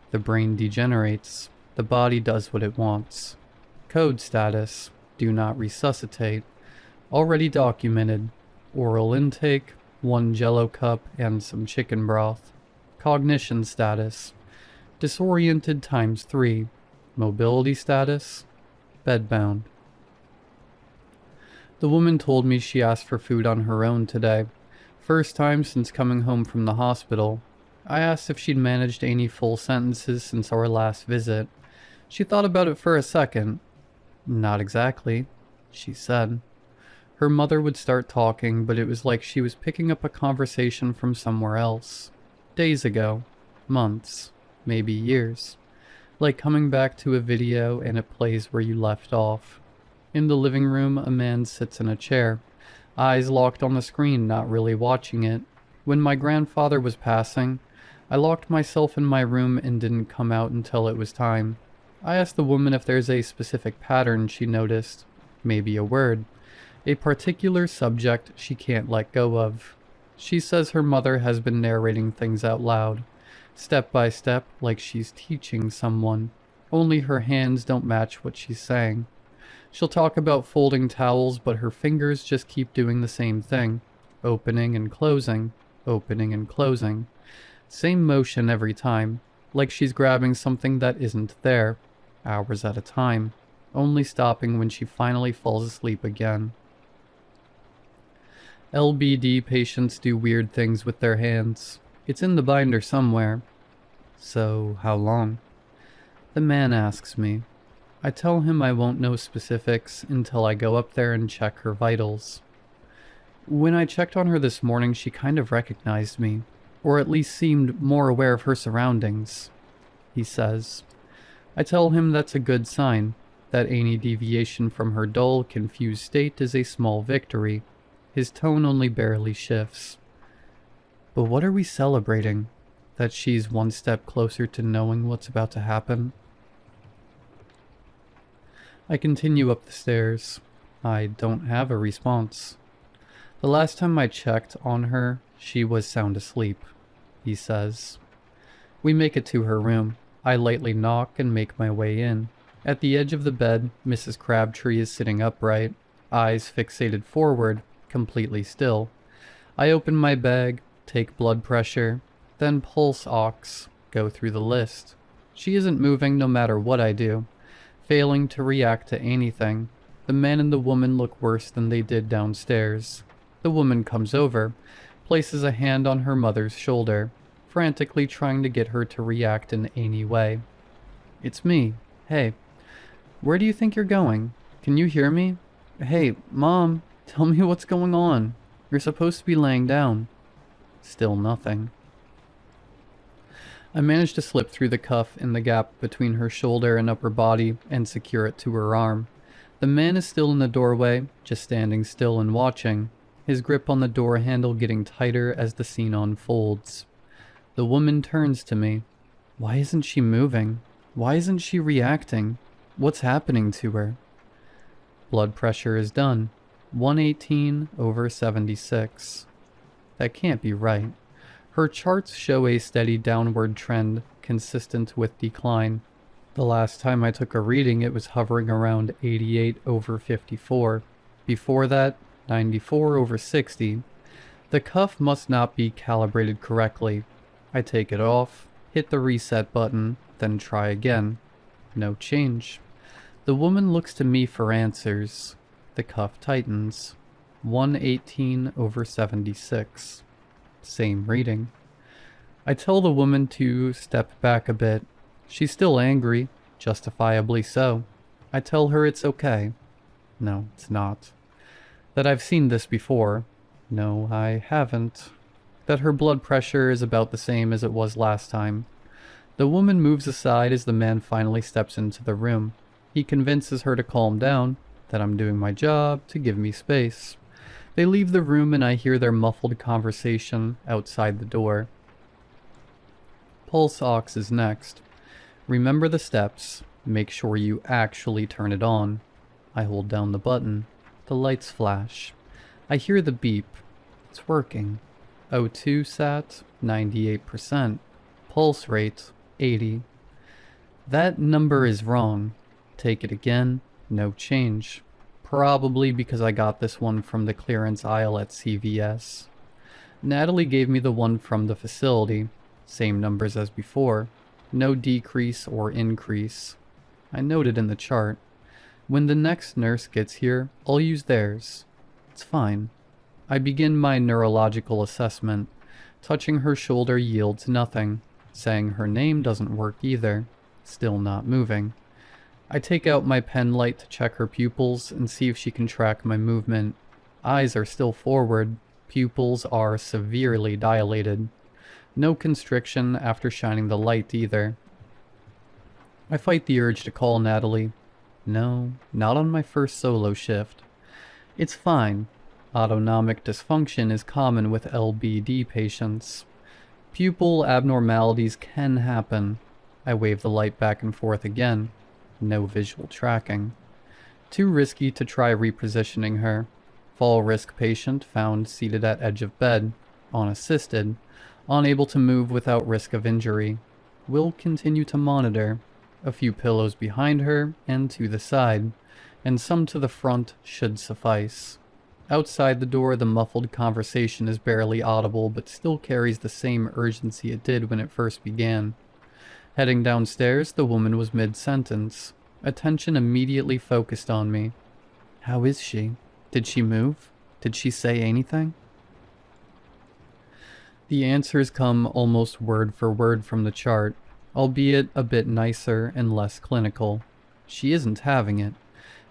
The brain degenerates. The body does what it wants. Code status. Do not resuscitate. Already documented. Oral intake, 1 jello cup and some chicken broth. Cognition status. Disoriented times 3. Mobility status. Bedbound. The woman told me she asked for food on her own today. First time since coming home from the hospital. I asked if she'd managed any full sentences since our last visit. She thought about it for a second. Not exactly, she said. Her mother would start talking, but it was like she was picking up a conversation from somewhere else. Days ago. Months. Maybe years. Like coming back to a video and it plays where you left off. In the living room, a man sits in a chair. Eyes locked on the screen, not really watching it. When my grandfather was passing, I locked myself in my room and didn't come out until it was time. I asked the woman if there's a specific pattern she noticed. Maybe a word. A particular subject she can't let go of. She says her mother has been narrating things out loud. Step by step, like she's teaching someone. Only her hands don't match what she's saying. She'll talk about folding towels, but her fingers just keep doing the same thing. Opening and closing. Opening and closing. Same motion every time. Like she's grabbing something that isn't there. Hours at a time. Only stopping when she finally falls asleep again. LBD patients do weird things with their hands. It's in the binder somewhere. So, how long? The man asks me. I tell him I won't know specifics until I go up there and check her vitals. When I checked on her this morning, she kind of recognized me, or at least seemed more aware of her surroundings, he says. I tell him that's a good sign, that any deviation from her dull, confused state is a small victory. His tone only barely shifts. But what are we celebrating? That she's one step closer to knowing what's about to happen? I continue up the stairs. I don't have a response. The last time I checked on her, she was sound asleep, he says. We make it to her room. I lightly knock and make my way in. At the edge of the bed, Mrs. Crabtree is sitting upright, eyes fixated forward, completely still. I open my bag, take blood pressure, then pulse ox, go through the list. She isn't moving no matter what I do, failing to react to anything. The man and the woman look worse than they did downstairs. The woman comes over, places a hand on her mother's shoulder, frantically trying to get her to react in any way. It's me. Hey, where do you think you're going? Can you hear me? Hey, Mom, tell me what's going on. You're supposed to be laying down. Still nothing. I manage to slip through the cuff in the gap between her shoulder and upper body and secure it to her arm. The man is still in the doorway, just standing still and watching, his grip on the door handle getting tighter as the scene unfolds. The woman turns to me. Why isn't she moving? Why isn't she reacting? What's happening to her? Blood pressure is done. 118/76. That can't be right. Her charts show a steady downward trend, consistent with decline. The last time I took a reading, it was hovering around 88/54. Before that, 94/60. The cuff must not be calibrated correctly. I take it off, hit the reset button, then try again. No change. The woman looks to me for answers. The cuff tightens. 118/76. Same reading. I tell the woman to step back a bit. She's still angry, justifiably so. I tell her it's okay. No, it's not. That I've seen this before. No, I haven't. That her blood pressure is about the same as it was last time. The woman moves aside as the man finally steps into the room. He convinces her to calm down, that I'm doing my job, to give me space. They leave the room and I hear their muffled conversation outside the door. Pulse ox is next. Remember the steps. Make sure you actually turn it on. I hold down the button. The lights flash. I hear the beep. It's working. O2 sat, 98%. Pulse rate, 80. That number is wrong. Take it again, no change. Probably because I got this one from the clearance aisle at CVS. Natalie gave me the one from the facility. Same numbers as before. No decrease or increase. I noted in the chart. When the next nurse gets here, I'll use theirs. It's fine. I begin my neurological assessment. Touching her shoulder yields nothing. Saying her name doesn't work either. Still not moving. I take out my pen light to check her pupils and see if she can track my movement. Eyes are still forward. Pupils are severely dilated. No constriction after shining the light either. I fight the urge to call Natalie. No, not on my first solo shift. It's fine. Autonomic dysfunction is common with LBD patients. Pupil abnormalities can happen. I wave the light back and forth again. No visual tracking. Too risky to try repositioning her. Fall risk patient found seated at edge of bed, unassisted, unable to move without risk of injury. Will continue to monitor. A few pillows behind her and to the side, and some to the front should suffice. Outside the door, the muffled conversation is barely audible but still carries the same urgency it did when it first began. Heading downstairs, the woman was mid-sentence. Attention immediately focused on me. How is she? Did she move? Did she say anything? The answers come almost word for word from the chart, albeit a bit nicer and less clinical. She isn't having it.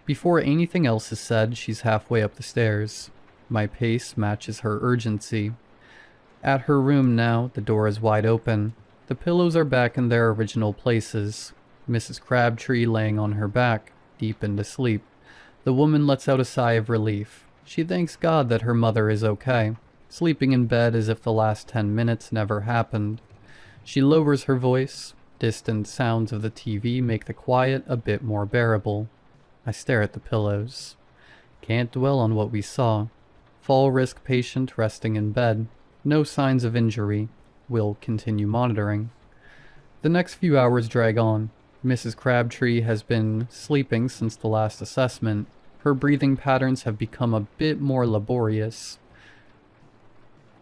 Before anything else is said, she's halfway up the stairs. My pace matches her urgency. At her room now, the door is wide open. The pillows are back in their original places. Mrs. Crabtree laying on her back, deep into sleep. The woman lets out a sigh of relief. She thanks God that her mother is okay, sleeping in bed as if the last 10 minutes never happened. She lowers her voice. Distant sounds of the TV make the quiet a bit more bearable. I stare at the pillows. Can't dwell on what we saw. Fall risk patient resting in bed. No signs of injury. Will continue monitoring. The next few hours drag on. Mrs. Crabtree has been sleeping since the last assessment. Her breathing patterns have become a bit more laborious.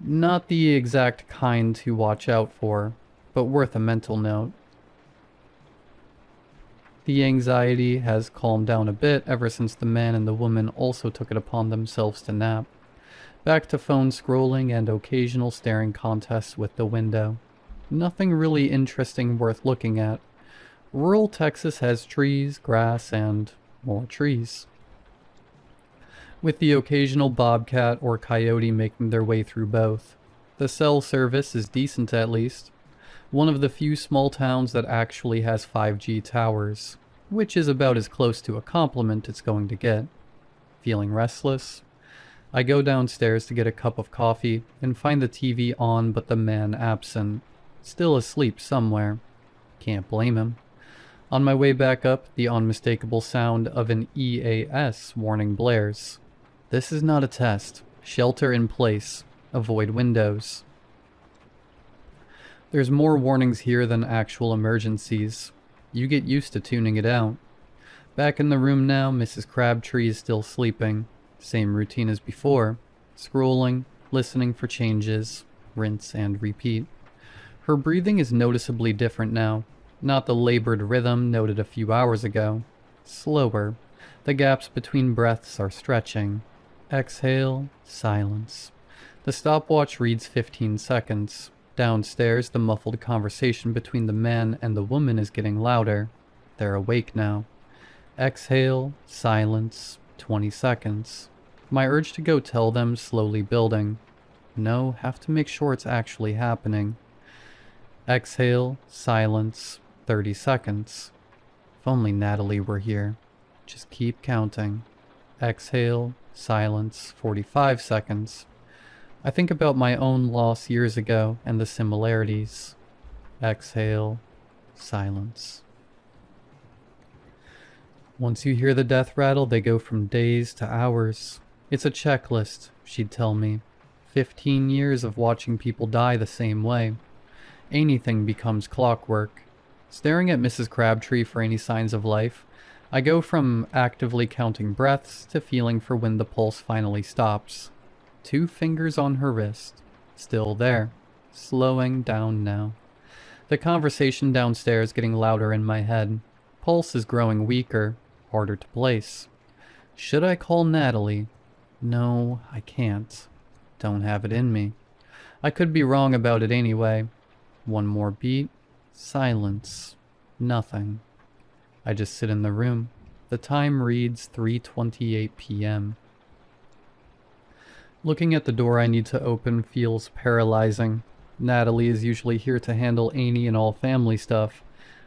Not the exact kind to watch out for, but worth a mental note. The anxiety has calmed down a bit ever since the man and the woman also took it upon themselves to nap. Back to phone scrolling and occasional staring contests with the window. Nothing really interesting worth looking at. Rural Texas has trees, grass, and more trees. With the occasional bobcat or coyote making their way through both. The cell service is decent at least. One of the few small towns that actually has 5G towers, which is about as close to a compliment it's going to get. Feeling restless? I go downstairs to get a cup of coffee and find the TV on but the man absent. Still asleep somewhere. Can't blame him. On my way back up, the unmistakable sound of an EAS warning blares. This is not a test. Shelter in place. Avoid windows. There's more warnings here than actual emergencies. You get used to tuning it out. Back in the room now, Mrs. Crabtree is still sleeping. Same routine as before. Scrolling, listening for changes, rinse and repeat. Her breathing is noticeably different now. Not the labored rhythm noted a few hours ago. Slower. The gaps between breaths are stretching. Exhale, silence. The stopwatch reads 15 seconds. Downstairs, the muffled conversation between the man and the woman is getting louder. They're awake now. Exhale, silence, 20 seconds. My urge to go tell them slowly building. No, have to make sure it's actually happening. Exhale, silence, 30 seconds. If only Natalie were here. Just keep counting. Exhale, silence, 45 seconds. I think about my own loss years ago and the similarities. Exhale, silence. Once you hear the death rattle, they go from days to hours. It's a checklist, she'd tell me. 15 years of watching people die the same way. Anything becomes clockwork. Staring at Mrs. Crabtree for any signs of life, I go from actively counting breaths to feeling for when the pulse finally stops. 2 fingers on her wrist. Still there. Slowing down now. The conversation downstairs getting louder in my head. Pulse is growing weaker, harder to place. Should I call Natalie? No, I can't. Don't have it in me. I could be wrong about it anyway. One more beat. Silence. Nothing. I just sit in the room. The time reads 3:28 p.m. Looking at the door I need to open feels paralyzing. Natalie is usually here to handle any and all family stuff.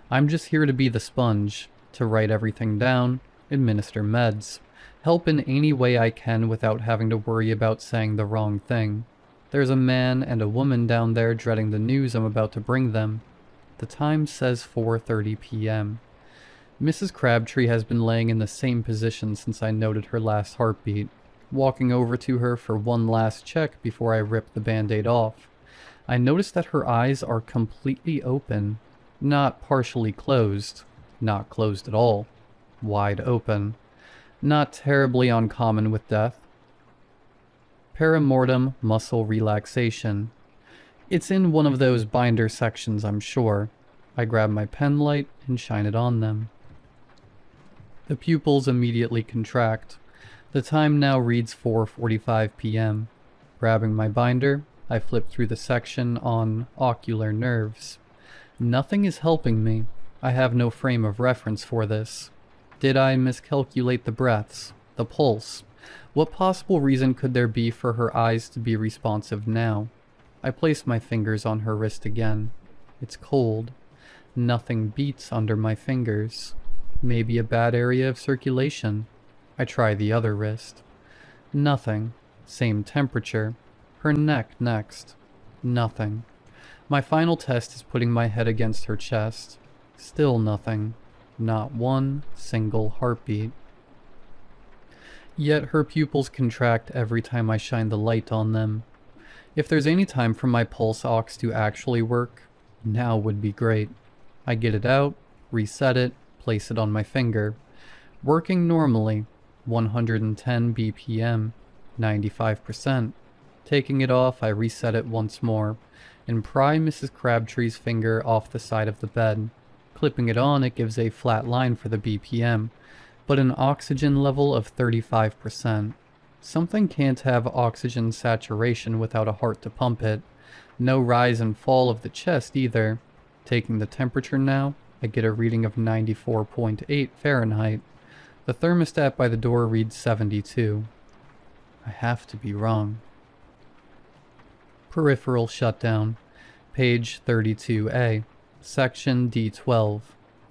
I'm just here to be the sponge, to write everything down, administer meds, help in any way I can without having to worry about saying the wrong thing. There's a man and a woman down there dreading the news I'm about to bring them. The time says 4:30 p.m. Mrs. Crabtree has been laying in the same position since I noted her last heartbeat, walking over to her for one last check before I rip the band-aid off. I notice that her eyes are completely open, not partially closed, not closed at all, wide open, not terribly uncommon with death. Perimortem muscle relaxation. It's in one of those binder sections, I'm sure. I grab my pen light and shine it on them. The pupils immediately contract. The time now reads 4:45 p.m. Grabbing my binder, I flip through the section on ocular nerves. Nothing is helping me. I have no frame of reference for this. Did I miscalculate the breaths? The pulse? What possible reason could there be for her eyes to be responsive now? I place my fingers on her wrist again. It's cold. Nothing beats under my fingers. Maybe a bad area of circulation. I try the other wrist. Nothing. Same temperature. Her neck next. Nothing. My final test is putting my head against her chest. Still nothing. Not one single heartbeat. Yet her pupils contract every time I shine the light on them. If there's any time for my pulse ox to actually work, now would be great. I get it out, reset it, place it on my finger. Working normally, 110 BPM, 95%. Taking it off, I reset it once more, and pry Mrs. Crabtree's finger off the side of the bed. Clipping it on, it gives a flat line for the BPM, but an oxygen level of 35%. Something can't have oxygen saturation without a heart to pump it. No rise and fall of the chest either. Taking the temperature now, I get a reading of 94.8 Fahrenheit. The thermostat by the door reads 72. I have to be wrong. Peripheral shutdown. Page 32A. Section D12.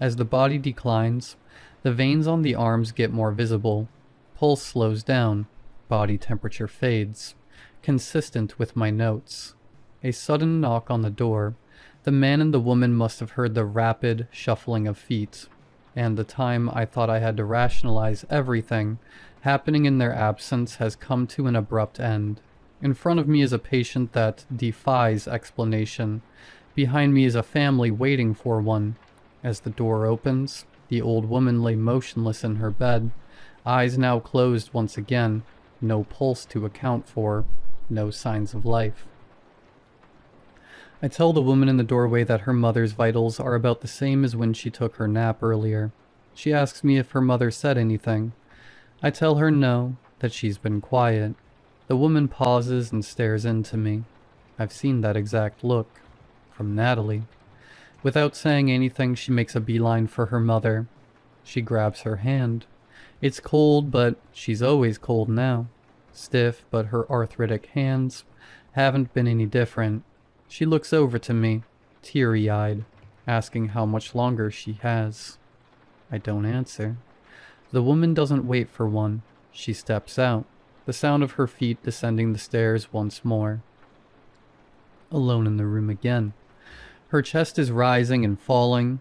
As the body declines, the veins on the arms get more visible. Pulse slows down. Body temperature fades. Consistent with my notes. A sudden knock on the door. The man and the woman must have heard the rapid shuffling of feet, and the time I thought I had to rationalize everything happening in their absence has come to an abrupt end. In front of me is a patient that defies explanation. Behind me is a family waiting for one. As the door opens, the old woman lay motionless in her bed, eyes now closed once again, no pulse to account for, no signs of life. I tell the woman in the doorway that her mother's vitals are about the same as when she took her nap earlier. She asks me if her mother said anything. I tell her no, that she's been quiet. The woman pauses and stares into me. I've seen that exact look. From Natalie. Without saying anything, she makes a beeline for her mother. She grabs her hand. It's cold, but she's always cold now. Stiff, but her arthritic hands haven't been any different. She looks over to me, teary-eyed, asking how much longer she has. I don't answer. The woman doesn't wait for one. She steps out, the sound of her feet descending the stairs once more. Alone in the room again. Her chest is rising and falling.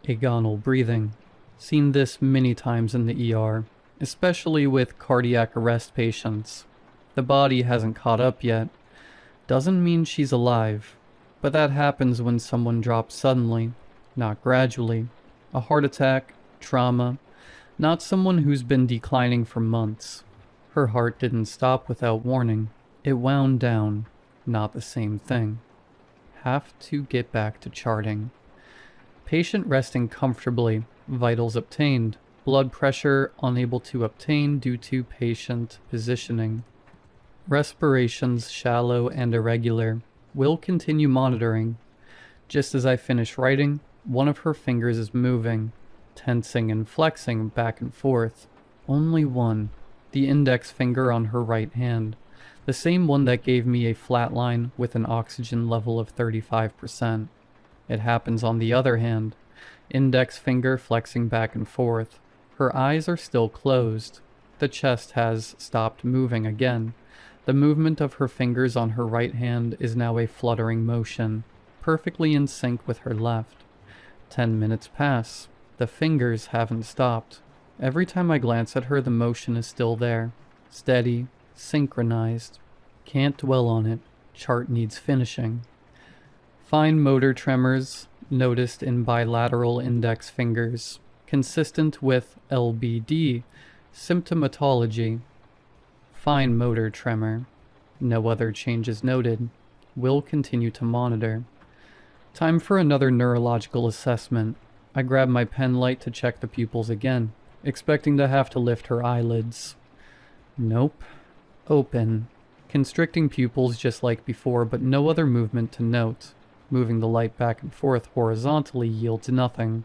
Agonal breathing. Seen this many times in the ER, especially with cardiac arrest patients. The body hasn't caught up yet. Doesn't mean she's alive, but that happens when someone drops suddenly, not gradually. A heart attack, trauma, not someone who's been declining for months. Her heart didn't stop without warning. It wound down, not the same thing. Have to get back to charting. Patient resting comfortably, vitals obtained, blood pressure unable to obtain due to patient positioning. Respirations shallow and irregular. Will continue monitoring. Just as I finish writing, one of her fingers is moving, tensing and flexing back and forth. Only one, the index finger on her right hand, the same one that gave me a flat line with an oxygen level of 35%. It happens on the other hand, index finger flexing back and forth. Her eyes are still closed. The chest has stopped moving again. The movement of her fingers on her right hand is now a fluttering motion, perfectly in sync with her left. 10 minutes pass. The fingers haven't stopped. Every time I glance at her, the motion is still there. Steady, synchronized. Can't dwell on it. Chart needs finishing. Fine motor tremors noticed in bilateral index fingers, consistent with LBD symptomatology. Fine motor tremor. No other changes noted. Will continue to monitor. Time for another neurological assessment. I grab my pen light to check the pupils again, expecting to have to lift her eyelids. Nope. Open. Constricting pupils just like before, but no other movement to note. Moving the light back and forth horizontally yields nothing.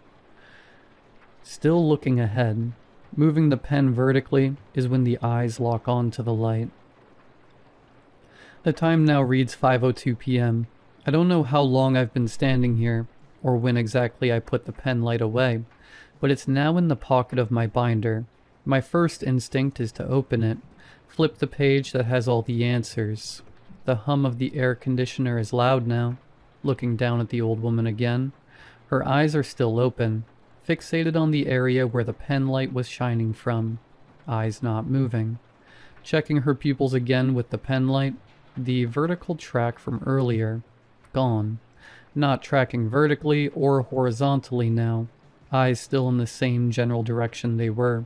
Still looking ahead. Moving the pen vertically is when the eyes lock on to the light. The time now reads 5:02 p.m. I don't know how long I've been standing here, or when exactly I put the pen light away, but it's now in the pocket of my binder. My first instinct is to open it, flip the page that has all the answers. The hum of the air conditioner is loud now. Looking down at the old woman again. Her eyes are still open, fixated on the area where the pen light was shining from. Eyes not moving. Checking her pupils again with the pen light. The vertical track from earlier. Gone. Not tracking vertically or horizontally now. Eyes still in the same general direction they were.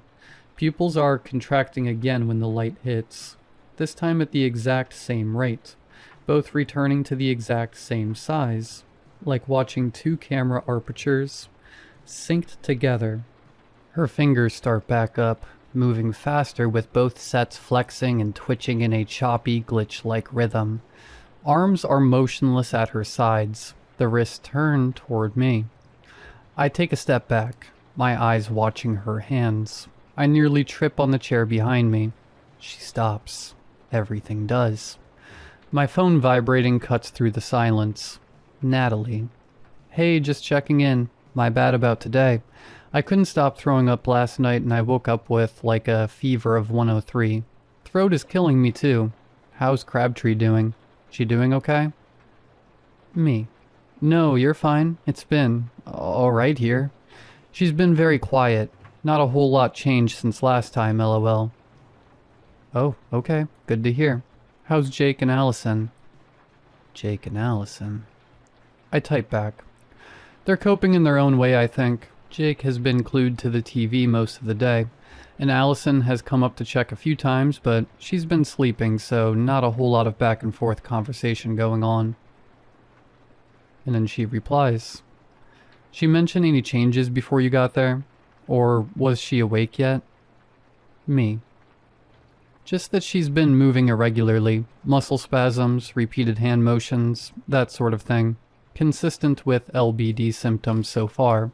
Pupils are contracting again when the light hits. This time at the exact same rate. Both returning to the exact same size. Like watching two camera apertures synced together. Her fingers start back up, moving faster with both sets flexing and twitching in a choppy, glitch-like rhythm. Arms are motionless at her sides, the wrists turn toward me. I take a step back, my eyes watching her hands. I nearly trip on the chair behind me. She stops. Everything does. My phone vibrating cuts through the silence. Natalie. Hey, just checking in. My bad about today. I couldn't stop throwing up last night and I woke up with, like, a fever of 103. Throat is killing me too. How's Crabtree doing? She doing okay? Me. No, you're fine. It's been alright here. She's been very quiet. Not a whole lot changed since last time, lol. Oh, okay. Good to hear. How's Jake and Allison? Jake and Allison. I type back. They're coping in their own way, I think. Jake has been glued to the TV most of the day, and Allison has come up to check a few times, but she's been sleeping, so not a whole lot of back and forth conversation going on. And then she replies. She mention any changes before you got there? Or was she awake yet? Me. Just that she's been moving irregularly, muscle spasms, repeated hand motions, that sort of thing. Consistent with LBD symptoms so far.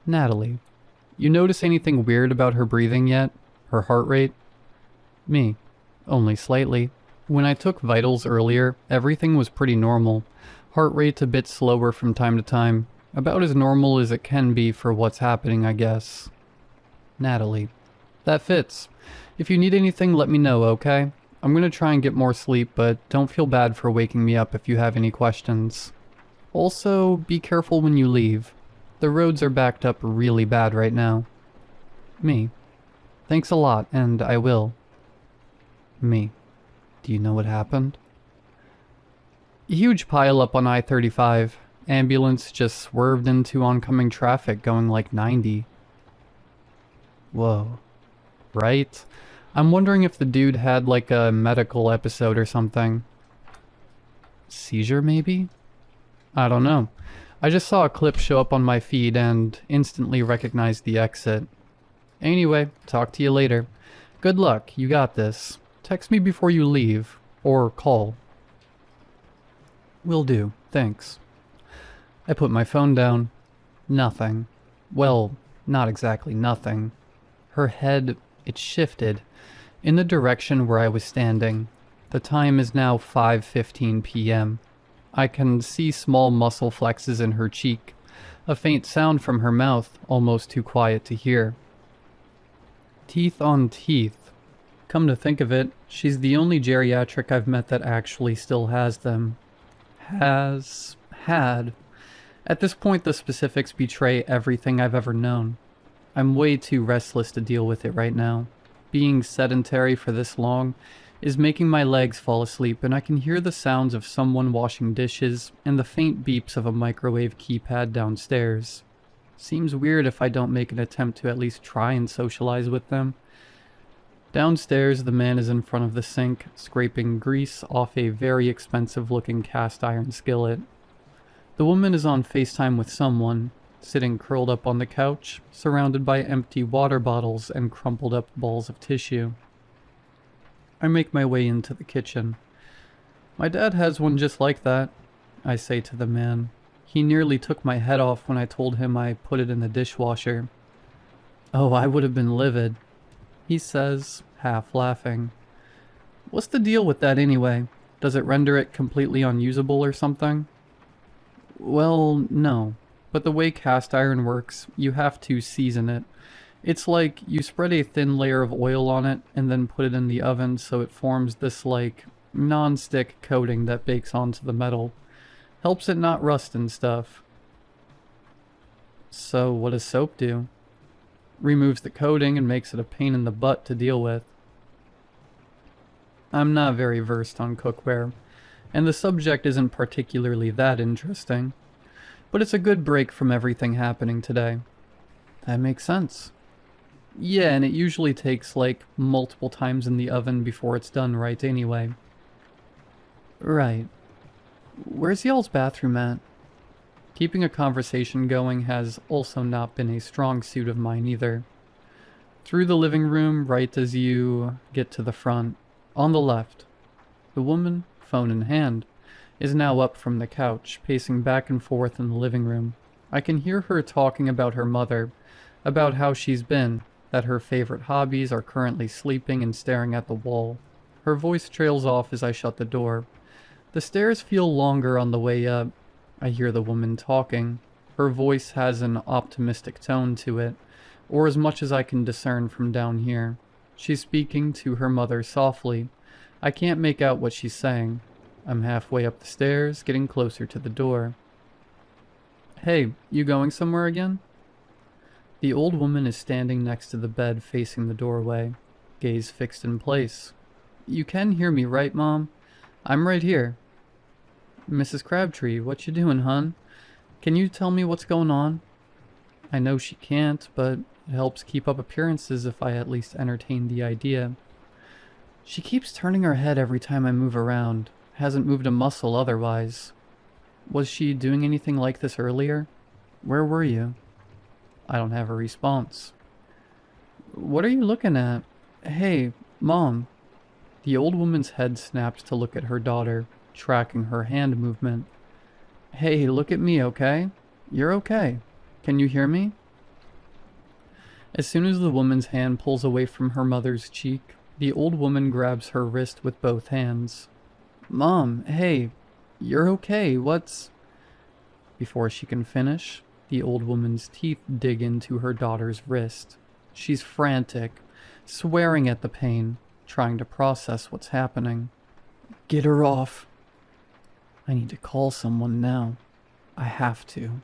Natalie. You notice anything weird about her breathing yet? Her heart rate? Me. Only slightly. When I took vitals earlier, everything was pretty normal. Heart rate a bit slower from time to time. About as normal as it can be for what's happening, I guess. Natalie. That fits. If you need anything, let me know, okay? I'm gonna try and get more sleep, but don't feel bad for waking me up if you have any questions. Also, be careful when you leave. The roads are backed up really bad right now. Me. Thanks a lot, and I will. Me. Do you know what happened? Huge pile-up on I-35. Ambulance just swerved into oncoming traffic going like 90. Whoa. Right? I'm wondering if the dude had like a medical episode or something. Seizure, maybe? I don't know. I just saw a clip show up on my feed and instantly recognized the exit. Anyway, talk to you later. Good luck, you got this. Text me before you leave. Or call. Will do, thanks. I put my phone down. Nothing. Well, not exactly nothing. Her head, it shifted, in the direction where I was standing. The time is now 5:15 p.m. I can see small muscle flexes in her cheek, a faint sound from her mouth, almost too quiet to hear. Teeth on teeth. Come to think of it, she's the only geriatric I've met that actually still has them. Had. At this point, the specifics betray everything I've ever known. I'm way too restless to deal with it right now. Being sedentary for this long is making my legs fall asleep, and I can hear the sounds of someone washing dishes and the faint beeps of a microwave keypad downstairs. Seems weird if I don't make an attempt to at least try and socialize with them. Downstairs, the man is in front of the sink, scraping grease off a very expensive-looking cast-iron skillet. The woman is on FaceTime with someone, sitting curled up on the couch, surrounded by empty water bottles and crumpled-up balls of tissue. I make my way into the kitchen. My dad has one just like that, I say to the man. He nearly took my head off when I told him I put it in the dishwasher. Oh, I would have been livid, he says, half laughing. What's the deal with that anyway? Does it render it completely unusable or something? Well, no. But the way cast iron works, you have to season it. It's like you spread a thin layer of oil on it and then put it in the oven so it forms this non-stick coating that bakes onto the metal. Helps it not rust and stuff. So what does soap do? Removes the coating and makes it a pain in the butt to deal with. I'm not very versed on cookware, and the subject isn't particularly that interesting. But it's a good break from everything happening today. That makes sense. Yeah, and it usually takes multiple times in the oven before it's done right anyway. Right. Where's y'all's bathroom at? Keeping a conversation going has also not been a strong suit of mine either. Through the living room, right as you get to the front, on the left. The woman, phone in hand, is now up from the couch, pacing back and forth in the living room. I can hear her talking about her mother, about how she's been, that her favorite hobbies are currently sleeping and staring at the wall. Her voice trails off as I shut the door. The stairs feel longer on the way up. I hear the woman talking. Her voice has an optimistic tone to it, or as much as I can discern from down here. She's speaking to her mother softly. I can't make out what she's saying. I'm halfway up the stairs, getting closer to the door. Hey, you going somewhere again? The old woman is standing next to the bed facing the doorway, gaze fixed in place. You can hear me, right, Mom? I'm right here. Mrs. Crabtree, what you doing, hun? Can you tell me what's going on? I know she can't, but it helps keep up appearances if I at least entertain the idea. She keeps turning her head every time I move around. Hasn't moved a muscle otherwise. Was she doing anything like this earlier? Where were you? I don't have a response. What are you looking at? Hey, Mom. The old woman's head snaps to look at her daughter, tracking her hand movement. Hey, look at me, okay? You're okay. Can you hear me? As soon as the woman's hand pulls away from her mother's cheek, the old woman grabs her wrist with both hands. Mom, hey, you're okay, what's... Before she can finish, the old woman's teeth dig into her daughter's wrist. She's frantic, swearing at the pain, trying to process what's happening. Get her off. I need to call someone now. I have to.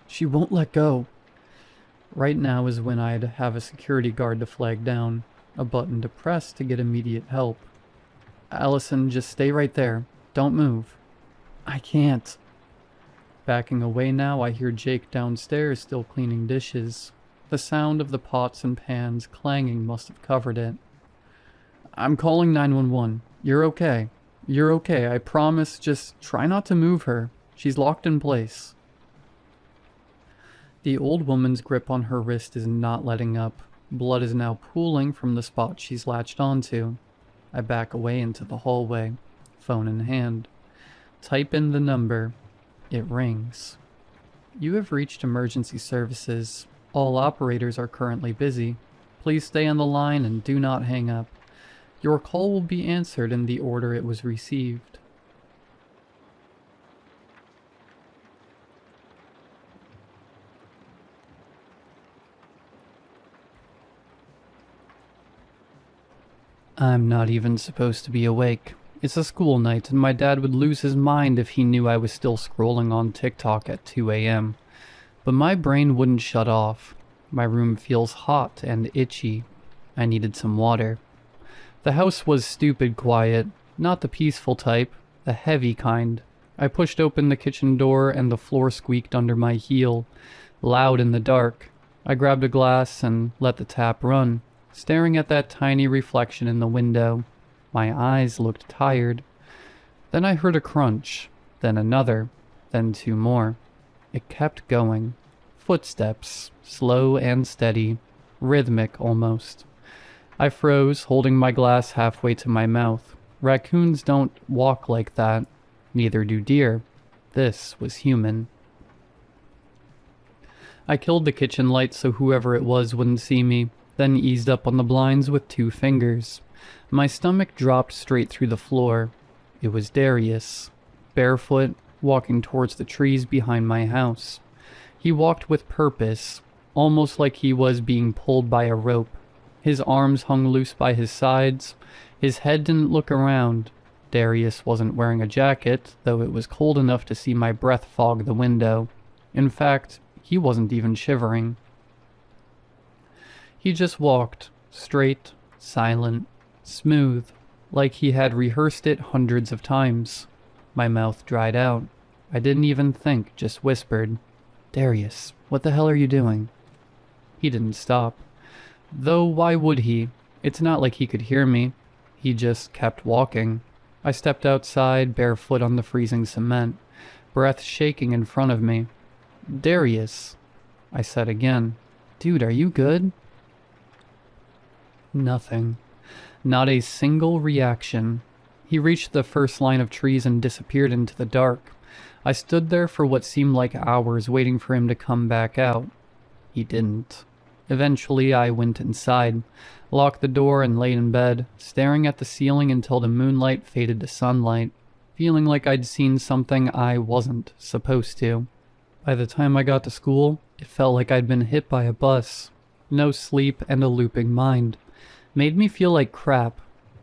She won't let go. Right now is when I'd have a security guard to flag down, a button to press to get immediate help. Allison, just stay right there. Don't move. I can't. Backing away now, I hear Jake downstairs still cleaning dishes. The sound of the pots and pans clanging must have covered it. I'm calling 911. You're okay. You're okay, I promise. Just try not to move her. She's locked in place. The old woman's grip on her wrist is not letting up. Blood is now pooling from the spot she's latched onto. I back away into the hallway, phone in hand. Type in the number. It rings. You have reached emergency services. All operators are currently busy. Please stay on the line and do not hang up. Your call will be answered in the order it was received. I'm not even supposed to be awake. It's a school night, and my dad would lose his mind if he knew I was still scrolling on TikTok at 2 a.m. But my brain wouldn't shut off. My room feels hot and itchy. I needed some water. The house was stupid quiet, not the peaceful type, the heavy kind. I pushed open the kitchen door and the floor squeaked under my heel, loud in the dark. I grabbed a glass and let the tap run, staring at that tiny reflection in the window. My eyes looked tired. Then I heard a crunch, then another, then two more. It kept going. Footsteps, slow and steady, rhythmic almost. I froze, holding my glass halfway to my mouth. Raccoons don't walk like that. Neither do deer. This was human. I killed the kitchen light so whoever it was wouldn't see me, then eased up on the blinds with 2 fingers. My stomach dropped straight through the floor. It was Darius, barefoot, walking towards the trees behind my house. He walked with purpose, almost like he was being pulled by a rope. His arms hung loose by his sides. His head didn't look around. Darius wasn't wearing a jacket, though it was cold enough to see my breath fog the window. In fact, he wasn't even shivering. He just walked, straight, silent, smooth, like he had rehearsed it hundreds of times. My mouth dried out. I didn't even think, just whispered, "Darius, what the hell are you doing?" He didn't stop. Though why would he? It's not like he could hear me. He just kept walking. I stepped outside, barefoot on the freezing cement, breath shaking in front of me. "Darius," I said again. "Dude, are you good?" Nothing. Not a single reaction. He reached the first line of trees and disappeared into the dark. I stood there for what seemed like hours waiting for him to come back out. He didn't. Eventually, I went inside, locked the door and laid in bed, staring at the ceiling until the moonlight faded to sunlight, feeling like I'd seen something I wasn't supposed to. By the time I got to school, it felt like I'd been hit by a bus. No sleep and a looping mind. Made me feel like crap.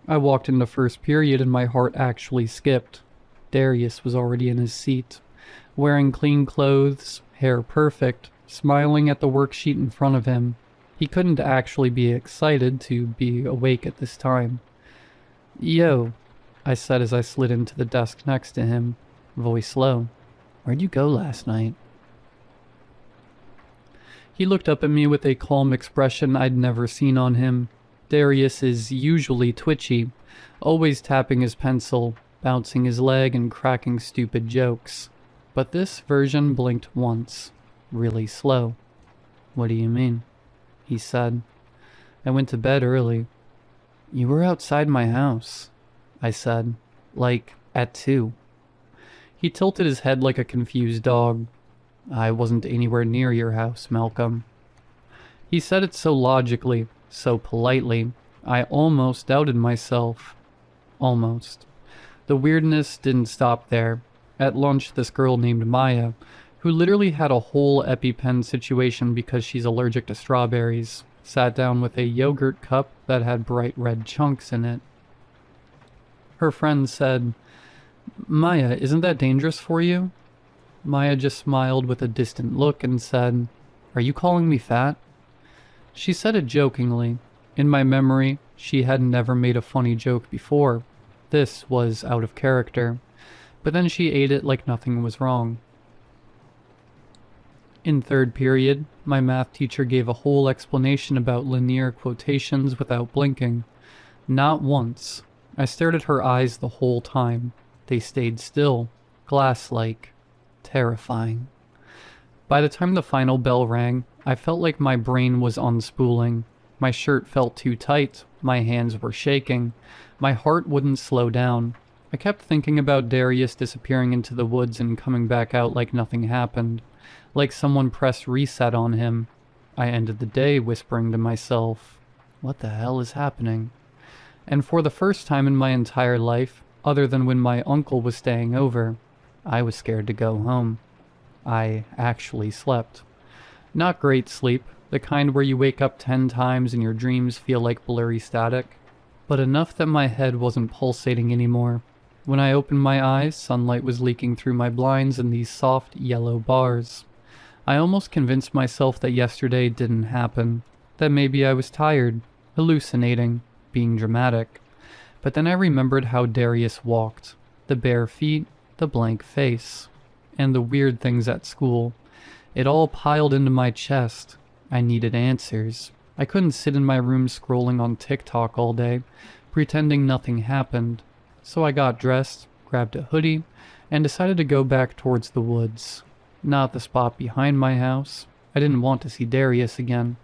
I walked into first period and my heart actually skipped. Darius was already in his seat, wearing clean clothes, hair perfect, smiling at the worksheet in front of him. He couldn't actually be excited to be awake at this time. "Yo," I said as I slid into the desk next to him, voice low. "Where'd you go last night?" He looked up at me with a calm expression I'd never seen on him. Darius is usually twitchy, always tapping his pencil, bouncing his leg and cracking stupid jokes. But this version blinked once, really slow. "What do you mean?" he said. "I went to bed early." "You were outside my house," I said, "like at 2. He tilted his head like a confused dog. "I wasn't anywhere near your house, Malcolm." He said it so logically, so politely, I almost doubted myself. Almost. The weirdness didn't stop there. At lunch, this girl named Maya, who literally had a whole EpiPen situation because she's allergic to strawberries, sat down with a yogurt cup that had bright red chunks in it. Her friend said, "Maya, isn't that dangerous for you?" Maya just smiled with a distant look and said, "Are you calling me fat?" She said it jokingly. In my memory, she had never made a funny joke before. This was out of character. But then she ate it like nothing was wrong. In third period, my math teacher gave a whole explanation about linear quotations without blinking. Not once. I stared at her eyes the whole time. They stayed still, glass-like, terrifying. By the time the final bell rang, I felt like my brain was unspooling. My shirt felt too tight, my hands were shaking, my heart wouldn't slow down. I kept thinking about Darius disappearing into the woods and coming back out like nothing happened, like someone pressed reset on him. I ended the day whispering to myself, "What the hell is happening?" And for the first time in my entire life, other than when my uncle was staying over, I was scared to go home. I actually slept. Not great sleep, the kind where you wake up 10 times and your dreams feel like blurry static, but enough that my head wasn't pulsating anymore. When I opened my eyes, sunlight was leaking through my blinds in these soft yellow bars. I almost convinced myself that yesterday didn't happen, that maybe I was tired, hallucinating, being dramatic. But then I remembered how Darius walked, the bare feet, the blank face, and the weird things at school. It all piled into my chest. I needed answers. I couldn't sit in my room scrolling on TikTok all day, pretending nothing happened. So I got dressed, grabbed a hoodie, and decided to go back towards the woods. Not the spot behind my house. I didn't want to see Darius again.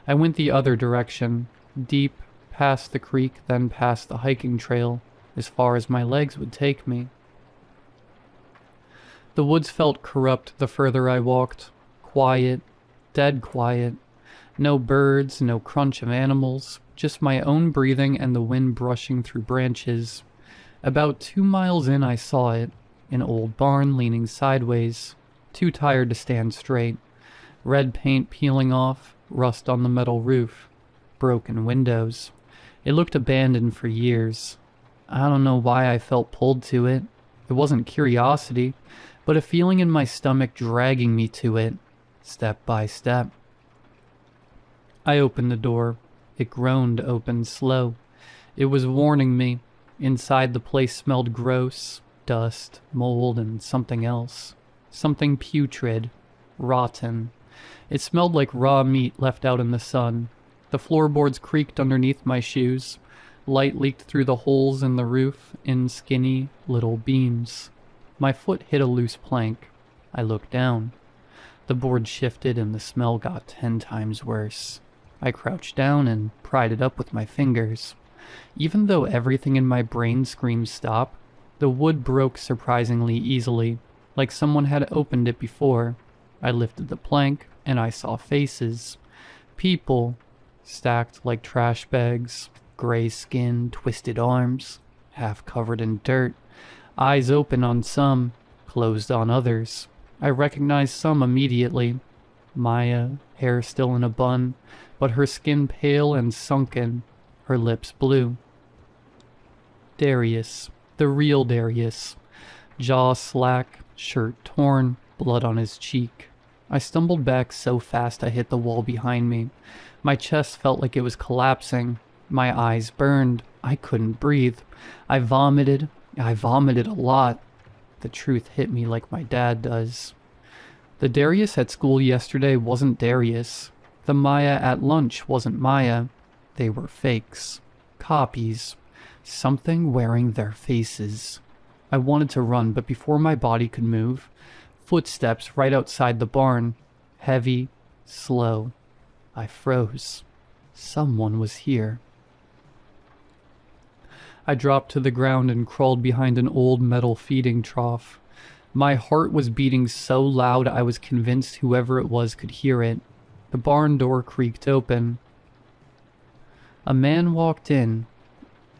I went the other direction, deep, past the creek, then past the hiking trail, as far as my legs would take me. The woods felt corrupt the further I walked. Quiet, Dead quiet. No birds, no crunch of animals, just my own breathing and the wind brushing through branches. About 2 miles in I saw it, an old barn leaning sideways, too tired to stand straight. Red paint peeling off, rust on the metal roof, broken windows. It looked abandoned for years. I don't know why I felt pulled to it. It wasn't curiosity, but a feeling in my stomach dragging me to it, step by step. I opened the door. It groaned open slow. It was warning me. Inside the place smelled gross, dust, mold, and something else. Something putrid, rotten. It smelled like raw meat left out in the sun. The floorboards creaked underneath my shoes. Light leaked through the holes in the roof in skinny little beams. My foot hit a loose plank. I looked down. The board shifted and the smell got 10 times worse. I crouched down and pried it up with my fingers. Even though everything in my brain screamed stop, the wood broke surprisingly easily, like someone had opened it before. I lifted the plank and I saw faces. People, stacked like trash bags, gray skin, twisted arms, half covered in dirt, eyes open on some, closed on others. I recognized some immediately. Maya, hair still in a bun, but her skin pale and sunken, her lips blue. Darius, the real Darius, jaw slack, shirt torn, blood on his cheek. I stumbled back so fast I hit the wall behind me. My chest felt like it was collapsing. My eyes burned. I couldn't breathe. I vomited a lot. The truth hit me like my dad does. The Darius at school yesterday wasn't Darius. The Maya at lunch wasn't Maya. They were fakes. Copies. Something wearing their faces. I wanted to run, but before my body could move, footsteps right outside the barn. Heavy, slow. I froze. Someone was here. I dropped to the ground and crawled behind an old metal feeding trough. My heart was beating so loud I was convinced whoever it was could hear it. The barn door creaked open. A man walked in,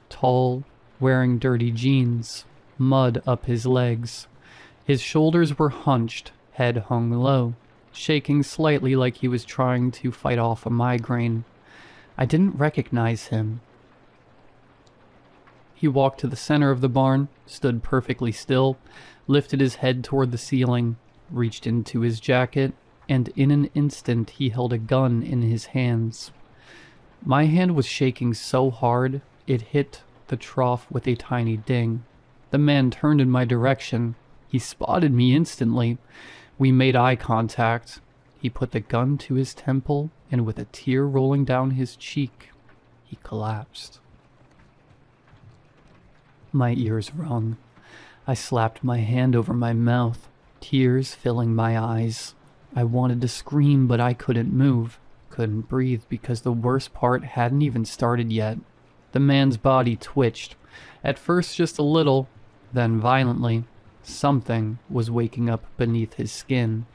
tall, wearing dirty jeans, mud up his legs. His shoulders were hunched, head hung low, shaking slightly like he was trying to fight off a migraine. I didn't recognize him. He walked to the center of the barn, stood perfectly still, lifted his head toward the ceiling, reached into his jacket, and in an instant he held a gun in his hands. My hand was shaking so hard, it hit the trough with a tiny ding. The man turned in my direction. He spotted me instantly. We made eye contact. He put the gun to his temple, and with a tear rolling down his cheek, he collapsed. My ears rung. I slapped my hand over my mouth, tears filling my eyes. I wanted to scream, but I couldn't move, couldn't breathe because the worst part hadn't even started yet. The man's body twitched, at first just a little, then violently. Something was waking up beneath his skin.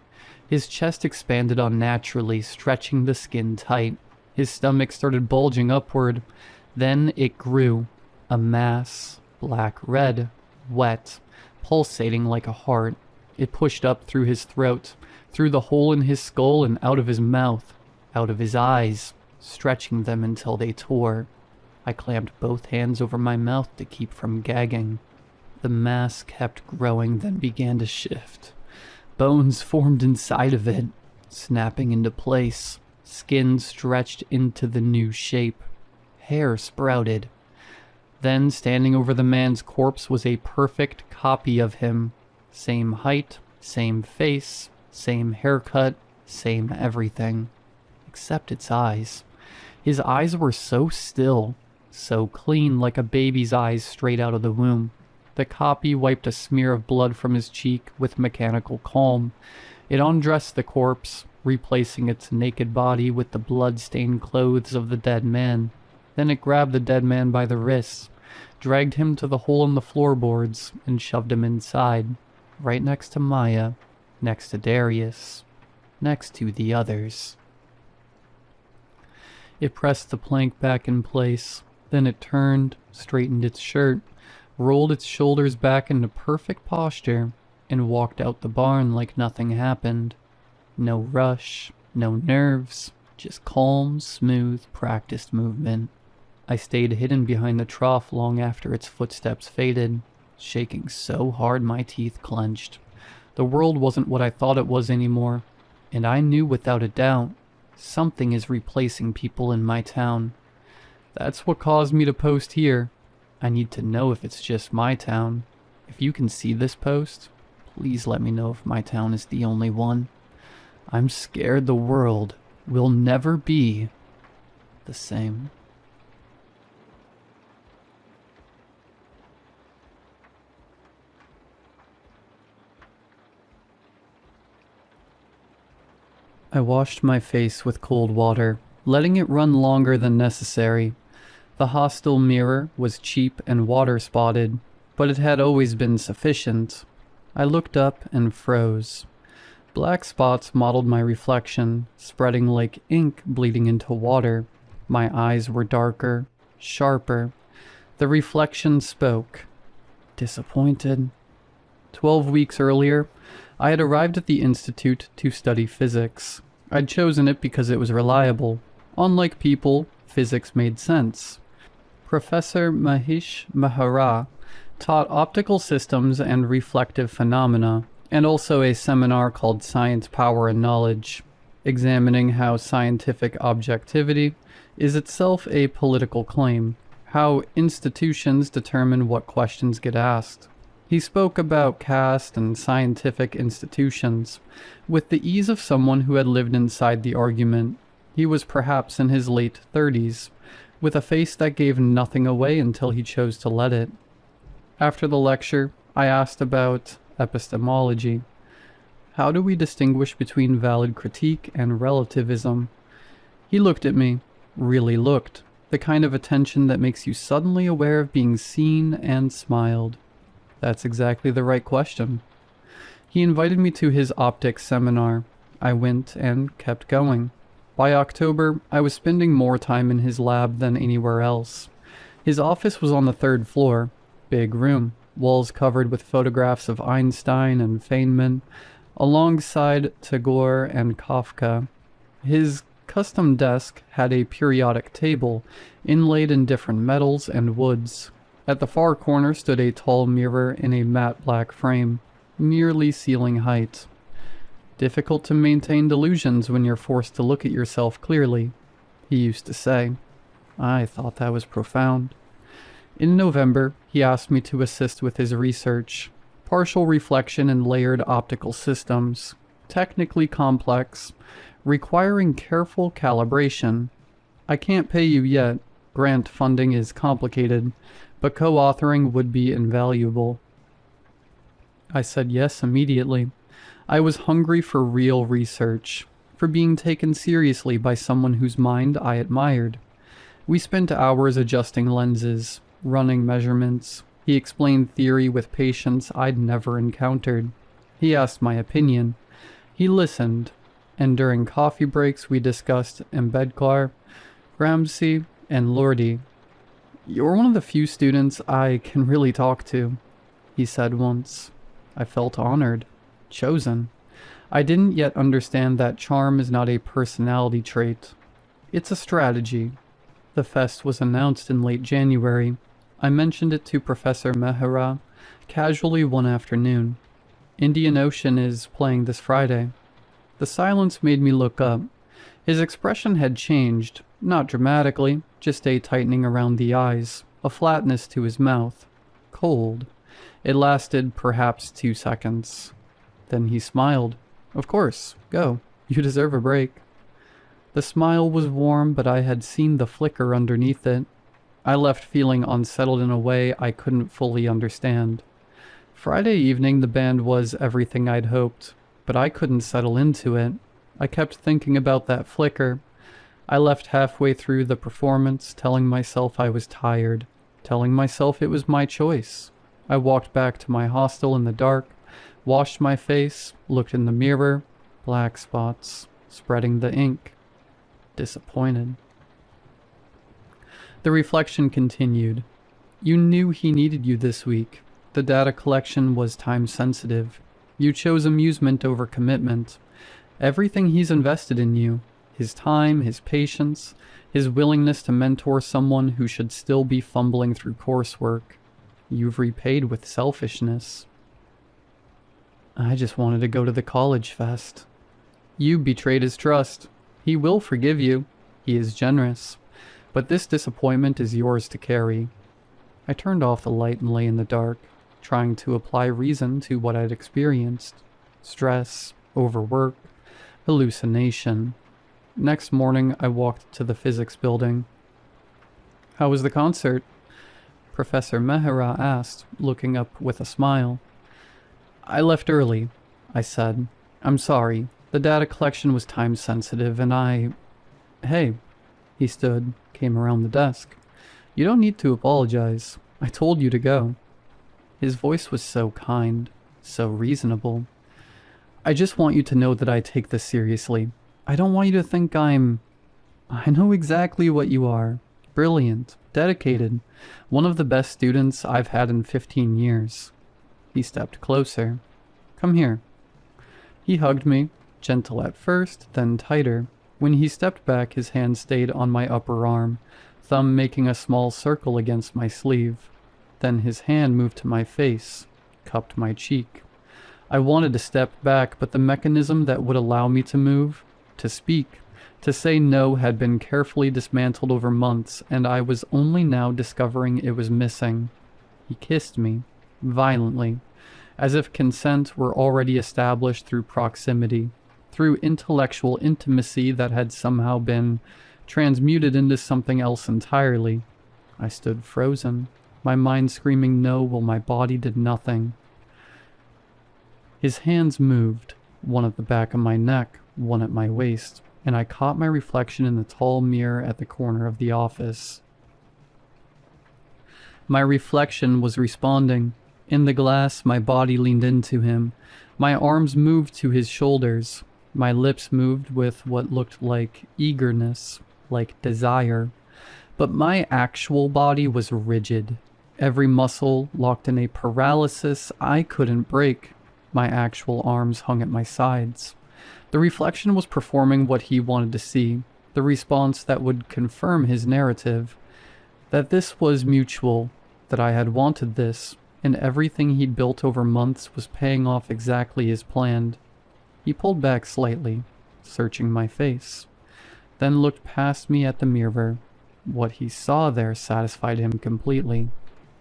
His chest expanded unnaturally, stretching the skin tight. His stomach started bulging upward. Then it grew. A mass, black-red, wet, pulsating like a heart. It pushed up through his throat, through the hole in his skull and out of his mouth, out of his eyes, stretching them until they tore. I clamped both hands over my mouth to keep from gagging. The mass kept growing, then began to shift. Bones formed inside of it, snapping into place. Skin stretched into the new shape. Hair sprouted. Then, standing over the man's corpse was a perfect copy of him. Same height, same face, same haircut, same everything. Except its eyes. His eyes were so still, so clean like a baby's eyes straight out of the womb. The copy wiped a smear of blood from his cheek with mechanical calm. It undressed the corpse, replacing its naked body with the blood-stained clothes of the dead man. Then it grabbed the dead man by the wrists, dragged him to the hole in the floorboards, and shoved him inside, right next to Maya, next to Darius. next to the others. It pressed the plank back in place. Then it turned, straightened its shirt, rolled its shoulders back into perfect posture, and walked out the barn like nothing happened. No rush, no nerves, just calm, smooth, practiced movement. I stayed hidden behind the trough long after its footsteps faded, shaking so hard my teeth clenched. The world wasn't what I thought it was anymore, and I knew without a doubt something is replacing people in my town. That's what caused me to post here. I need to know if it's just my town. If you can see this post, please let me know if my town is the only one. I'm scared the world will never be the same. I washed my face with cold water, letting it run longer than necessary. The hostile mirror was cheap and water-spotted, but it had always been sufficient. I looked up and froze. Black spots mottled my reflection, spreading like ink bleeding into water. My eyes were darker, sharper. The reflection spoke. Disappointed. 12 weeks earlier, I had arrived at the Institute to study physics. I'd chosen it because it was reliable. Unlike people, physics made sense. Professor Mahesh Mahara taught optical systems and reflective phenomena, and also a seminar called Science, Power, and Knowledge, examining how scientific objectivity is itself a political claim, how institutions determine what questions get asked. He spoke about caste and scientific institutions with the ease of someone who had lived inside the argument. He was perhaps in his late 30s, with a face that gave nothing away until he chose to let it. After the lecture, I asked about epistemology. How do we distinguish between valid critique and relativism? He looked at me, really looked, the kind of attention that makes you suddenly aware of being seen, and smiled. That's exactly the right question. He invited me to his optics seminar. I went and kept going. By October, I was spending more time in his lab than anywhere else. His office was on the 3rd floor. Big room, walls covered with photographs of Einstein and Feynman, alongside Tagore and Kafka. His custom desk had a periodic table, inlaid in different metals and woods. At the far corner stood a tall mirror in a matte black frame, nearly ceiling height. Difficult to maintain delusions when you're forced to look at yourself clearly, he used to say. I thought that was profound. In November, he asked me to assist with his research. Partial reflection and layered optical systems, technically complex, requiring careful calibration. I can't pay you yet. Grant funding is complicated, but co-authoring would be invaluable. I said yes immediately. I was hungry for real research, for being taken seriously by someone whose mind I admired. We spent hours adjusting lenses, running measurements. He explained theory with patience I'd never encountered. He asked my opinion. He listened, and during coffee breaks we discussed Ambedkar, Gramsci, and Lordy. You're one of the few students I can really talk to, he said once. I felt honored, chosen. I didn't yet understand that charm is not a personality trait. It's a strategy. The fest was announced in late January. I mentioned it to Professor Mehra casually one afternoon. Indian Ocean is playing this Friday. The silence made me look up. His expression had changed, not dramatically, just a tightening around the eyes, a flatness to his mouth. Cold. It lasted perhaps 2 seconds. Then he smiled. Of course, go. You deserve a break. The smile was warm, but I had seen the flicker underneath it. I left feeling unsettled in a way I couldn't fully understand. Friday evening the band was everything I'd hoped, but I couldn't settle into it. I kept thinking about that flicker. I left halfway through the performance, telling myself I was tired, telling myself it was my choice. I walked back to my hostel in the dark, washed my face, looked in the mirror, Black spots, spreading the ink. Disappointed. The reflection continued. You knew he needed you this week. The data collection was time-sensitive. You chose amusement over commitment. Everything he's invested in you, his time, his patience, his willingness to mentor someone who should still be fumbling through coursework, you've repaid with selfishness. I just wanted to go to the college fest. You betrayed his trust. He will forgive you. He is generous. But this disappointment is yours to carry. I turned off the light and lay in the dark, trying to apply reason to what I'd experienced. Stress, overwork, hallucination. Next morning, I walked to the physics building. How was the concert? Professor Mehra asked, looking up with a smile. I left early, I said. I'm sorry. The data collection was time-sensitive, and I... Hey. He stood, came around the desk. You don't need to apologize. I told you to go. His voice was so kind, so reasonable. I just want you to know that I take this seriously. I don't want you to think I know exactly what you are. Brilliant, dedicated, one of the best students I've had in 15 years. He stepped closer. Come here. He hugged me, gentle at first, then tighter. When he stepped back, his hand stayed on my upper arm, thumb making a small circle against my sleeve. Then his hand moved to my face, cupped my cheek. I wanted to step back, but the mechanism that would allow me to move, to speak, to say no had been carefully dismantled over months, and I was only now discovering it was missing. He kissed me, violently, as if consent were already established through proximity, through intellectual intimacy that had somehow been transmuted into something else entirely. I stood frozen, my mind screaming no while my body did nothing. His hands moved, one at the back of my neck, one at my waist, and I caught my reflection in the tall mirror at the corner of the office. My reflection was responding. In the glass, my body leaned into him. My arms moved to his shoulders. My lips moved with what looked like eagerness, like desire. But my actual body was rigid. Every muscle locked in a paralysis I couldn't break. My actual arms hung at my sides. The reflection was performing what he wanted to see, the response that would confirm his narrative, that this was mutual, that I had wanted this, and everything he'd built over months was paying off exactly as planned. He pulled back slightly, searching my face, then looked past me at the mirror. What he saw there satisfied him completely.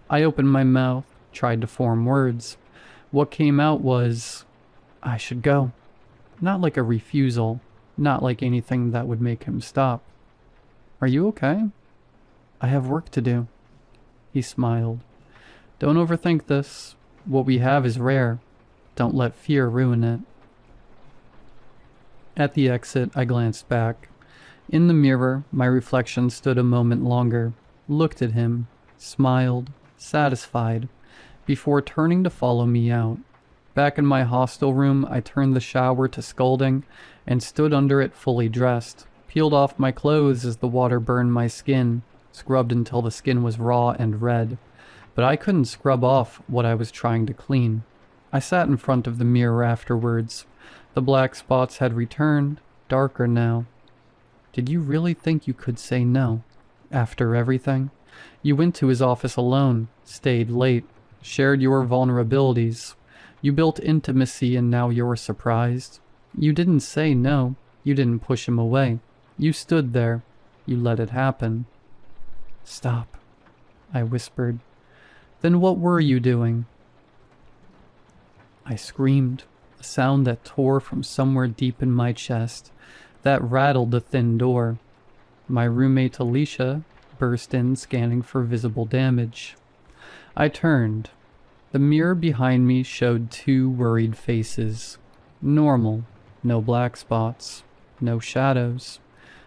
I opened my mouth, tried to form words. What came out was, I should go. Not like a refusal, not like anything that would make him stop. Are you okay? I have work to do. He smiled. Don't overthink this. What we have is rare. Don't let fear ruin it. At the exit, I glanced back. In the mirror, my reflection stood a moment longer, looked at him, smiled, satisfied, before turning to follow me out. Back in my hostel room, I turned the shower to scalding and stood under it fully dressed, peeled off my clothes as the water burned my skin, scrubbed until the skin was raw and red. But I couldn't scrub off what I was trying to clean. I sat in front of the mirror afterwards. The black spots had returned, darker now. Did you really think you could say no? After everything? You went to his office alone, stayed late, shared your vulnerabilities. You built intimacy and now you're surprised. You didn't say no. You didn't push him away. You stood there. You let it happen. Stop, I whispered. Then what were you doing? I screamed, a sound that tore from somewhere deep in my chest, that rattled the thin door. My roommate Alicia burst in, scanning for visible damage. I turned. The mirror behind me showed two worried faces. Normal, no black spots, no shadows.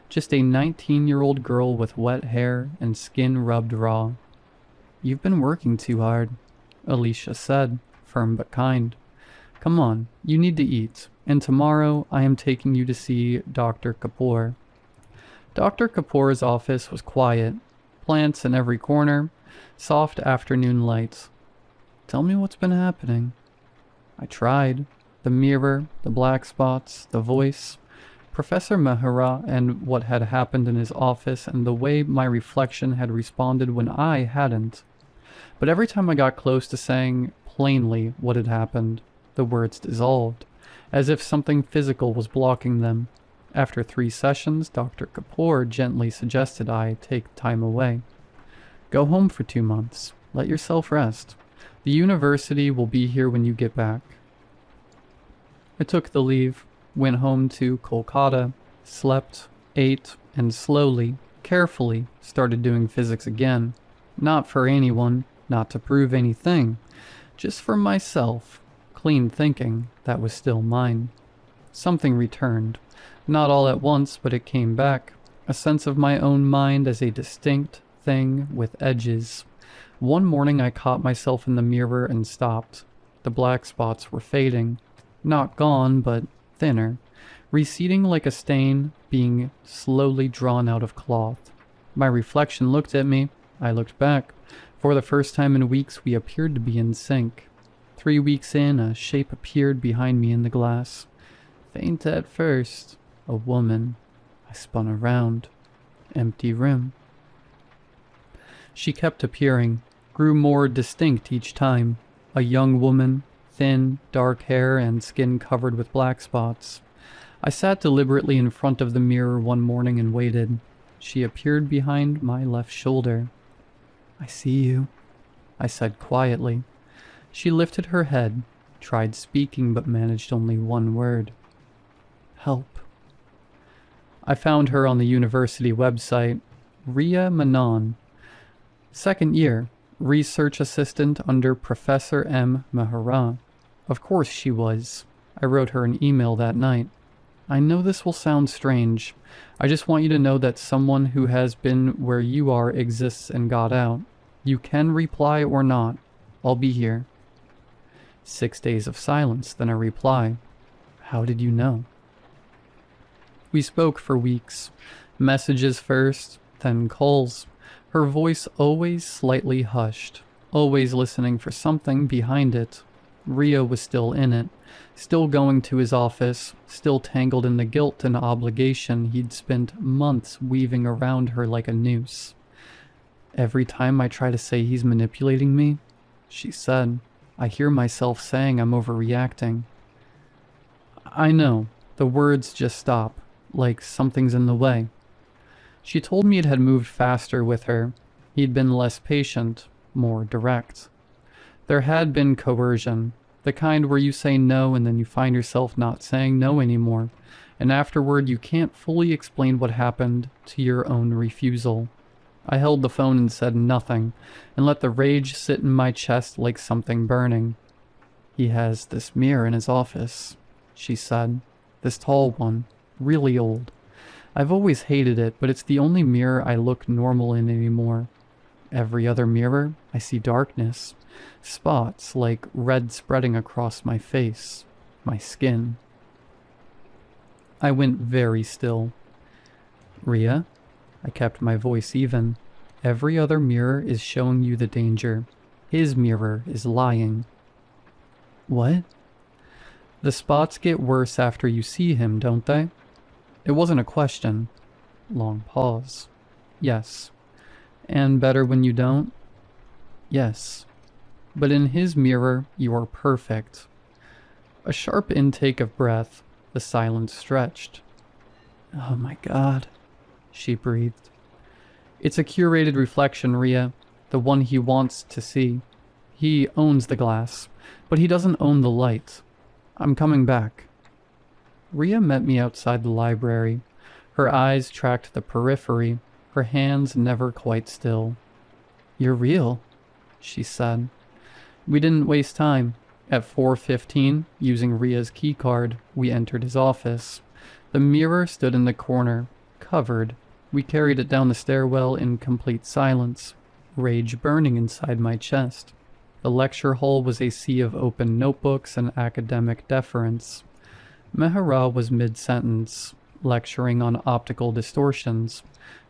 Just a 19-year-old girl with wet hair and skin rubbed raw. You've been working too hard, Alicia said, firm but kind. Come on, you need to eat, and tomorrow I am taking you to see Dr. Kapoor. Dr. Kapoor's office was quiet, plants in every corner, soft afternoon lights. Tell me what's been happening. I tried. The mirror, the black spots, the voice, Professor Mehra and what had happened in his office and the way my reflection had responded when I hadn't. But every time I got close to saying plainly what had happened, the words dissolved, as if something physical was blocking them. After 3 sessions, Dr. Kapoor gently suggested I take time away. Go home for 2 months. Let yourself rest. The university will be here when you get back. I took the leave, went home to Kolkata, slept, ate, and slowly, carefully started doing physics again. Not for anyone, not to prove anything, just for myself. Clean thinking, that was still mine. Something returned. Not all at once, but it came back. A sense of my own mind as a distinct thing with edges. One morning I caught myself in the mirror and stopped. The black spots were fading. Not gone, but thinner. Receding like a stain, being slowly drawn out of cloth. My reflection looked at me. I looked back. For the first time in weeks, we appeared to be in sync. 3 weeks in, a shape appeared behind me in the glass. Faint at first. A woman. I spun around. Empty room. She kept appearing, grew more distinct each time. A young woman, thin, dark hair and skin covered with black spots. I sat deliberately in front of the mirror one morning and waited. She appeared behind my left shoulder. I see you, I said quietly. She lifted her head, tried speaking but managed only one word. Help. I found her on the university website. Ria Manon. 2nd year, research assistant under Professor M. Mehra. Of course she was. I wrote her an email that night. I know this will sound strange. I just want you to know that someone who has been where you are exists and got out. You can reply or not. I'll be here. 6 days of silence, then a reply. How did you know? We spoke for weeks. Messages first, then calls. Her voice always slightly hushed, always listening for something behind it. Ria was still in it, still going to his office, still tangled in the guilt and obligation he'd spent months weaving around her like a noose. Every time I try to say he's manipulating me, she said, I hear myself saying I'm overreacting. I know, the words just stop, like something's in the way. She told me it had moved faster with her. He'd been less patient, more direct. There had been coercion, the kind where you say no and then you find yourself not saying no anymore, and afterward you can't fully explain what happened to your own refusal. I held the phone and said nothing, and let the rage sit in my chest like something burning. He has this mirror in his office, she said. This tall one, really old. I've always hated it, but it's the only mirror I look normal in anymore. Every other mirror, I see darkness. Spots like red spreading across my face, my skin. I went very still. Ria? I kept my voice even. Every other mirror is showing you the danger. His mirror is lying. What? The spots get worse after you see him, don't they? It wasn't a question. Long pause. Yes. And better when you don't? Yes. But in his mirror, you are perfect. A sharp intake of breath. The silence stretched. Oh my God, she breathed. It's a curated reflection, Ria. The one he wants to see. He owns the glass, but he doesn't own the light. I'm coming back. Ria met me outside the library. Her eyes tracked the periphery, her hands never quite still. You're real, she said. We didn't waste time. At 4:15, using Ria's keycard, we entered his office. The mirror stood in the corner, covered. We carried it down the stairwell in complete silence, rage burning inside my chest. The lecture hall was a sea of open notebooks and academic deference. Mehra was mid-sentence, lecturing on optical distortions,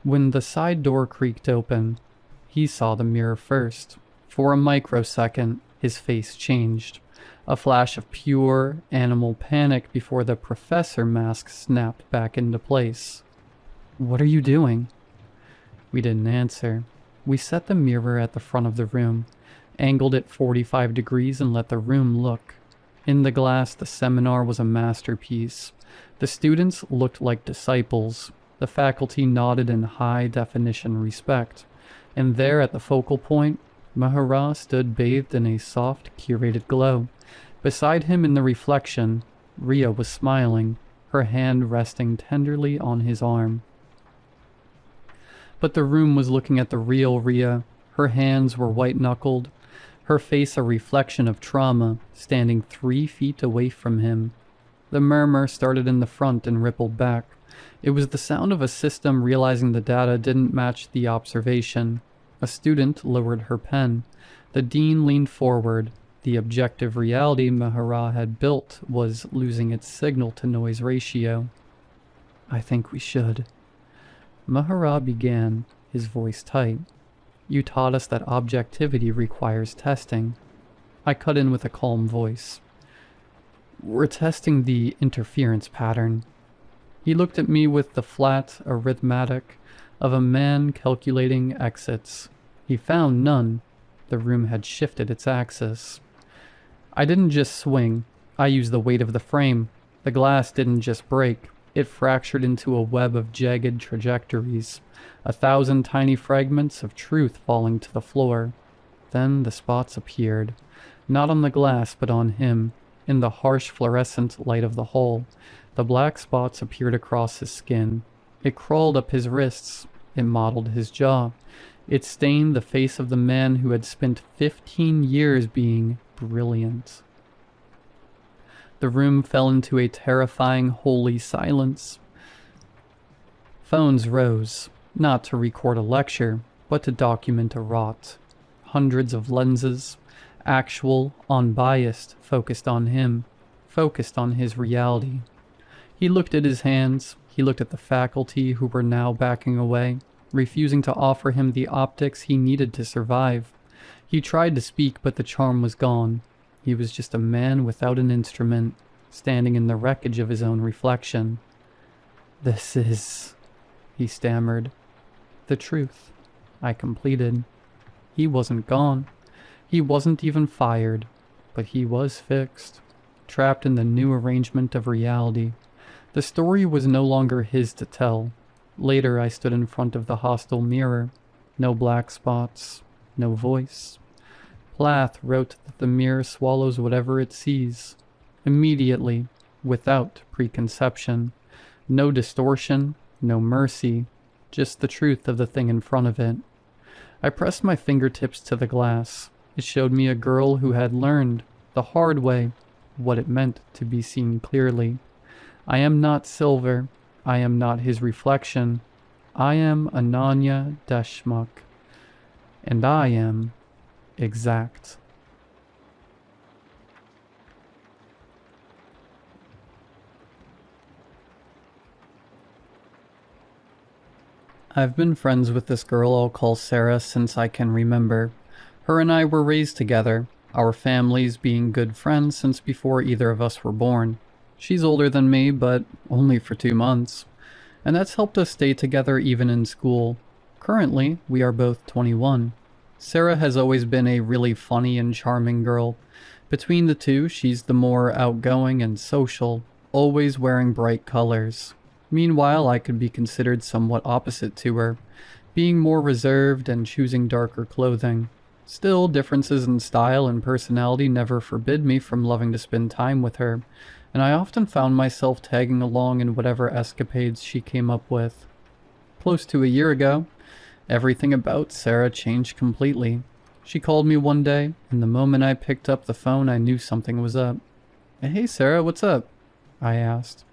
when the side door creaked open. He saw the mirror first. For a microsecond, his face changed. A flash of pure animal panic before the professor mask snapped back into place. "What are you doing?" We didn't answer. We set the mirror at the front of the room, angled it 45 degrees and let the room look. In the glass, the seminar was a masterpiece. The students looked like disciples. The faculty nodded in high-definition respect. And there at the focal point, Mehra stood bathed in a soft, curated glow. Beside him in the reflection, Ria was smiling, her hand resting tenderly on his arm. But the room was looking at the real Ria. Her hands were white-knuckled, her face a reflection of trauma, standing 3 feet away from him. The murmur started in the front and rippled back. It was the sound of a system realizing the data didn't match the observation. A student lowered her pen. The dean leaned forward. The objective reality Mehra had built was losing its signal-to-noise ratio. "I think we should." Mehra began, his voice tight. "You taught us that objectivity requires testing." I cut in with a calm voice. "We're testing the interference pattern." He looked at me with the flat arithmetic of a man calculating exits. He found none. The room had shifted its axis. I didn't just swing. I used the weight of the frame. The glass didn't just break. It fractured into a web of jagged trajectories, 1,000 tiny fragments of truth falling to the floor. Then the spots appeared, not on the glass but on him, in the harsh fluorescent light of the hole. The black spots appeared across his skin. It crawled up his wrists. It mottled his jaw. It stained the face of the man who had spent 15 years being brilliant. The room fell into a terrifying, holy silence. Phones rose, not to record a lecture, but to document a rot. Hundreds of lenses, actual, unbiased, focused on him, focused on his reality. He looked at his hands. He looked at the faculty who were now backing away, refusing to offer him the optics he needed to survive. He tried to speak, but the charm was gone. He was just a man without an instrument, standing in the wreckage of his own reflection. "This is," he stammered. "The truth," I completed. He wasn't gone. He wasn't even fired, but he was fixed, trapped in the new arrangement of reality. The story was no longer his to tell. Later I stood in front of the hostile mirror. No black spots, no voice. Plath wrote that the mirror swallows whatever it sees, immediately, without preconception. No distortion, no mercy, just the truth of the thing in front of it. I pressed my fingertips to the glass. It showed me a girl who had learned, the hard way, what it meant to be seen clearly. I am not silver. I am not his reflection. I am Ananya Deshmukh. And I am exact. I've been friends with this girl I'll call Sarah since I can remember. Her and I were raised together, our families being good friends since before either of us were born. She's older than me, but only for 2 months. And that's helped us stay together even in school. Currently, we are both 21. Sarah has always been a really funny and charming girl. Between the two, she's the more outgoing and social, always wearing bright colors. Meanwhile, I could be considered somewhat opposite to her, being more reserved and choosing darker clothing. Still, differences in style and personality never forbid me from loving to spend time with her, and I often found myself tagging along in whatever escapades she came up with. Close to a year ago, everything about Sarah changed completely. She called me one day, and the moment I picked up the phone I knew something was up. "Hey Sarah, what's up?" I asked.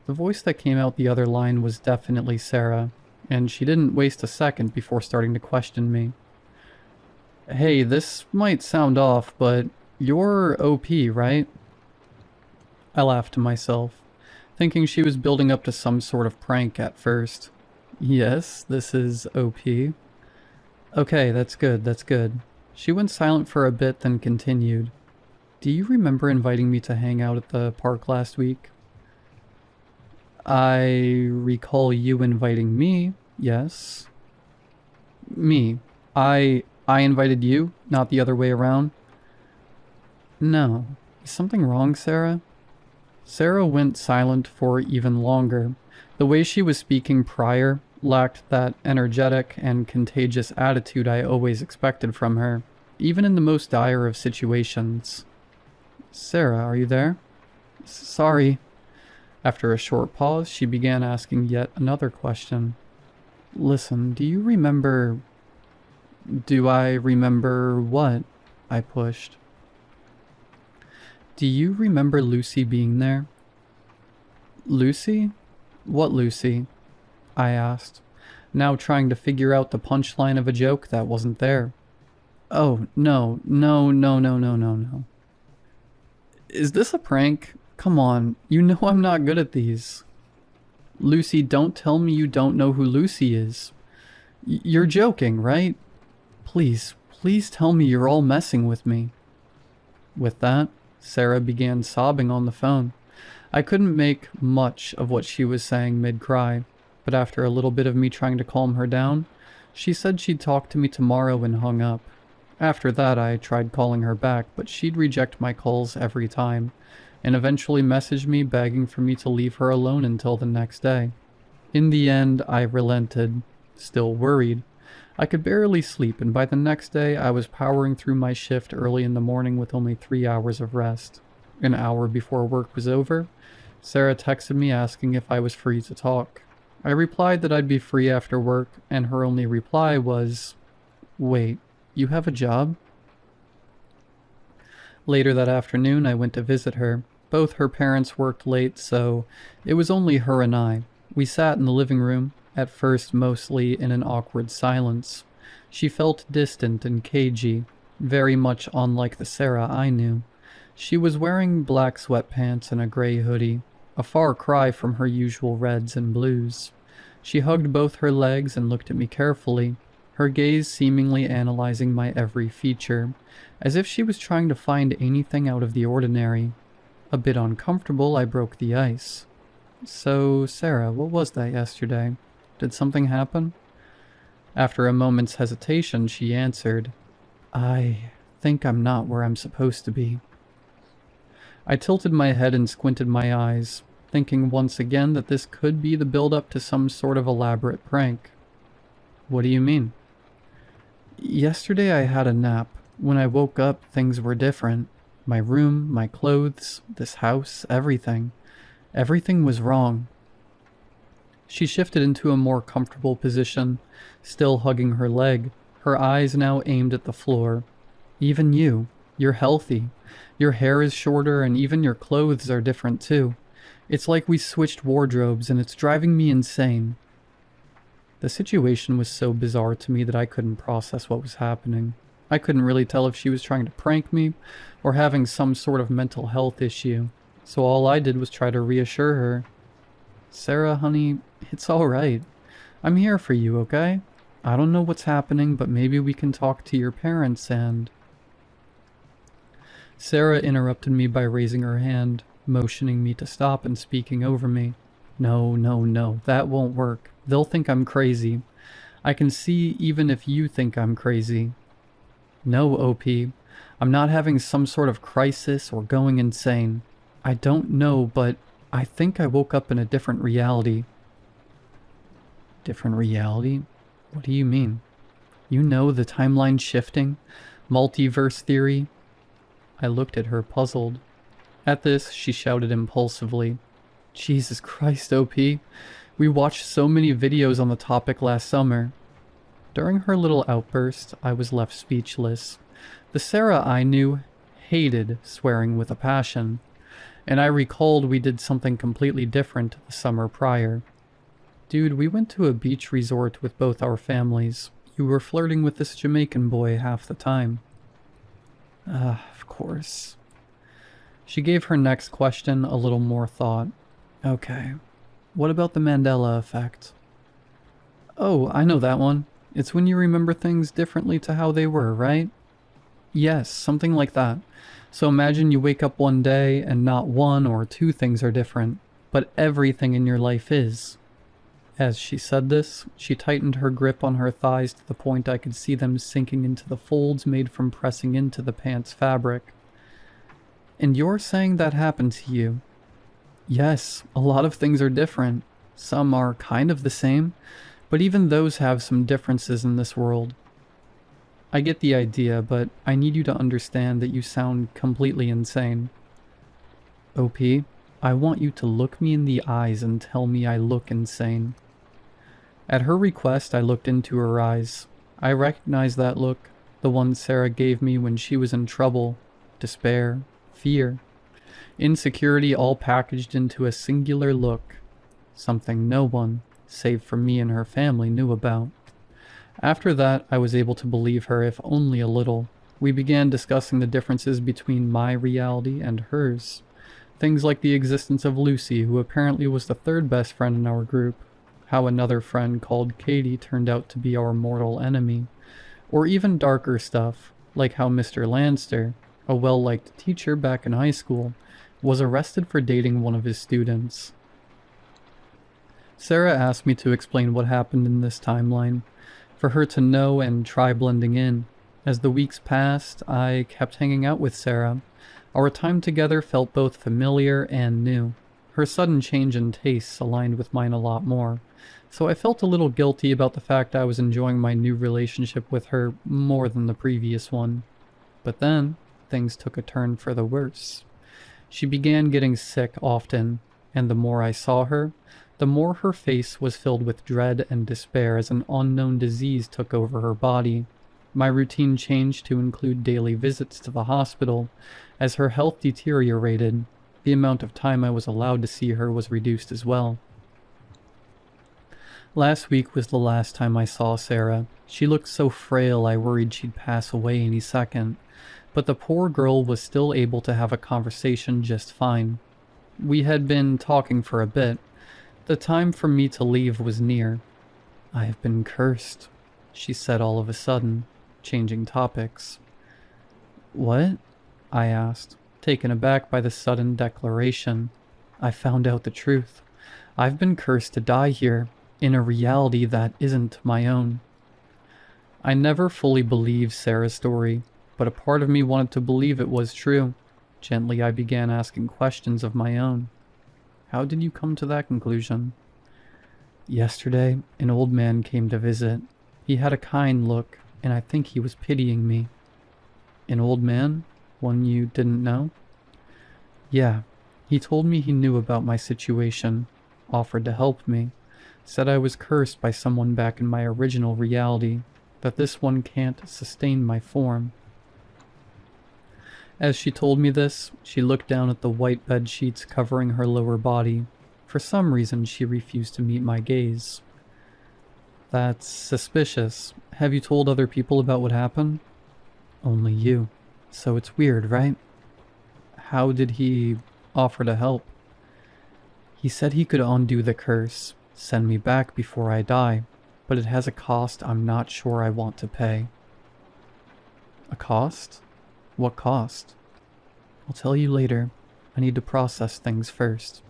The voice that came out the other line was definitely Sarah, and she didn't waste a second before starting to question me. "Hey, this might sound off, but you're OP, right?" I laughed to myself. thinking she was building up to some sort of prank at first. Yes, this is OP. Okay, that's good, that's good. She went silent for a bit, then continued. Do you remember inviting me to hang out at the park last week? I recall you inviting me, yes. Me. I invited you, not the other way around? No. Is something wrong, Sarah? Sarah went silent for even longer. The way she was speaking prior lacked that energetic and contagious attitude I always expected from her, even in the most dire of situations. Sarah, are you there? Sorry. After a short pause, she began asking yet another question. Listen, do you remember... Do I remember what? I pushed. Do you remember Lucy being there? Lucy? What Lucy? I asked, now trying to figure out the punchline of a joke that wasn't there. Oh, no. Is this a prank? Come on, you know I'm not good at these. Lucy, don't tell me you don't know who Lucy is. You're joking, right? Please tell me you're all messing with me. With that, Sarah began sobbing on the phone. I couldn't make much of what she was saying mid-cry, but after a little bit of me trying to calm her down, she said she'd talk to me tomorrow and hung up. After that, I tried calling her back, but she'd reject my calls every time, and eventually messaged me begging for me to leave her alone until the next day. In the end, I relented, still worried. I could barely sleep, and by the next day, I was powering through my shift early in the morning with only 3 hours of rest. An hour before work was over, Sarah texted me asking if I was free to talk. I replied that I'd be free after work, and her only reply was, "Wait, you have a job?" Later that afternoon, I went to visit her. Both her parents worked late, so it was only her and I. We sat in the living room, at first mostly in an awkward silence. She felt distant and cagey, very much unlike the Sarah I knew. She was wearing black sweatpants and a gray hoodie, a far cry from her usual reds and blues. She hugged both her legs and looked at me carefully, her gaze seemingly analyzing my every feature, as if she was trying to find anything out of the ordinary. A bit uncomfortable, I broke the ice. So, Sarah, what was that yesterday? Did something happen? After a moment's hesitation, she answered, I think I'm not where I'm supposed to be. I tilted my head and squinted my eyes, thinking once again that this could be the build-up to some sort of elaborate prank. What do you mean? Yesterday I had a nap. When I woke up, things were different. My room, my clothes, this house, everything. Everything was wrong. She shifted into a more comfortable position, still hugging her leg, her eyes now aimed at the floor. Even you. You're healthy. Your hair is shorter and even your clothes are different too. It's like we switched wardrobes and it's driving me insane. The situation was so bizarre to me that I couldn't process what was happening. I couldn't really tell if she was trying to prank me or having some sort of mental health issue, so all I did was try to reassure her. Sarah, honey, it's alright. I'm here for you, okay? I don't know what's happening, but maybe we can talk to your parents and... Sarah interrupted me by raising her hand, motioning me to stop and speaking over me. No, that won't work. They'll think I'm crazy. I can see even if you think I'm crazy. No, OP. I'm not having some sort of crisis or going insane. I don't know, but I think I woke up in a different reality. Different reality? What do you mean? You know the timeline shifting? Multiverse theory? I looked at her, puzzled. At this, she shouted impulsively, Jesus Christ, OP. We watched so many videos on the topic last summer. During her little outburst, I was left speechless. The Sarah I knew hated swearing with a passion, and I recalled we did something completely different the summer prior. Dude, we went to a beach resort with both our families. You were flirting with this Jamaican boy half the time. Of course. She gave her next question a little more thought. Okay. What about the Mandela effect? Oh, I know that one. It's when you remember things differently to how they were, right? Yes, something like that. So imagine you wake up one day and not one or two things are different, but everything in your life is. As she said this, she tightened her grip on her thighs to the point I could see them sinking into the folds made from pressing into the pants fabric. And you're saying that happened to you? Yes, a lot of things are different. Some are kind of the same, but even those have some differences in this world. I get the idea, but I need you to understand that you sound completely insane. OP, I want you to look me in the eyes and tell me I look insane. At her request, I looked into her eyes. I recognized that look, the one Sarah gave me when she was in trouble, despair, fear, insecurity all packaged into a singular look, something no one, save for me and her family, knew about. After that, I was able to believe her, if only a little. We began discussing the differences between my reality and hers. Things like the existence of Lucy, who apparently was the third best friend in our group, how another friend called Katie turned out to be our mortal enemy, or even darker stuff, like how Mr. Lanster, a well-liked teacher back in high school, was arrested for dating one of his students. Sarah asked me to explain what happened in this timeline, for her to know and try blending in. As the weeks passed, I kept hanging out with Sarah. Our time together felt both familiar and new. Her sudden change in tastes aligned with mine a lot more, so I felt a little guilty about the fact I was enjoying my new relationship with her more than the previous one. But then, things took a turn for the worse. She began getting sick often, and the more I saw her, the more her face was filled with dread and despair as an unknown disease took over her body. My routine changed to include daily visits to the hospital. As her health deteriorated, the amount of time I was allowed to see her was reduced as well. Last week was the last time I saw Sarah. She looked so frail I worried she'd pass away any second, but the poor girl was still able to have a conversation just fine. We had been talking for a bit. The time for me to leave was near. I have been cursed, she said all of a sudden, changing topics. What? I asked, taken aback by the sudden declaration. I found out the truth. I've been cursed to die here, in a reality that isn't my own. I never fully believed Sarah's story, but a part of me wanted to believe it was true. Gently I began asking questions of my own. How did you come to that conclusion? Yesterday, an old man came to visit. He had a kind look, and I think he was pitying me. An old man? One you didn't know? Yeah, he told me he knew about my situation, offered to help me, said I was cursed by someone back in my original reality, that this one can't sustain my form. As she told me this, she looked down at the white bed sheets covering her lower body. For some reason, she refused to meet my gaze. That's suspicious. Have you told other people about what happened? Only you. So it's weird, right? How did he offer to help? He said he could undo the curse, send me back before I die, but it has a cost I'm not sure I want to pay. A cost? What cost? I'll tell you later. I need to process things first.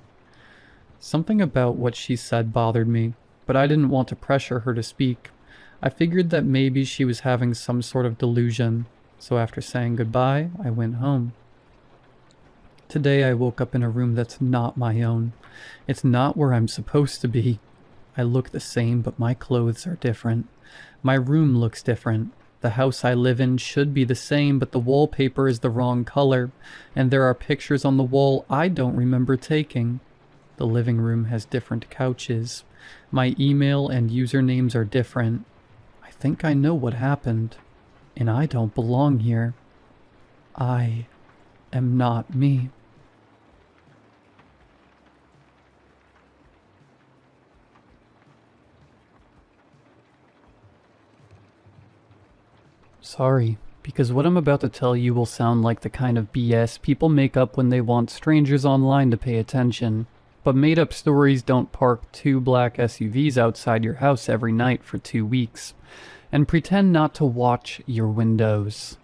Something about what she said bothered me, but I didn't want to pressure her to speak. I figured that maybe she was having some sort of delusion, so after saying goodbye, I went home. Today I woke up in a room that's not my own. It's not where I'm supposed to be. I look the same, but my clothes are different. My room looks different. The house I live in should be the same, but the wallpaper is the wrong color, and there are pictures on the wall I don't remember taking. The living room has different couches. My email and usernames are different. I think I know what happened, and I don't belong here. I am not me. Sorry, because what I'm about to tell you will sound like the kind of BS people make up when they want strangers online to pay attention. But made-up stories don't park 2 black SUVs outside your house every night for 2 weeks, and pretend not to watch your windows.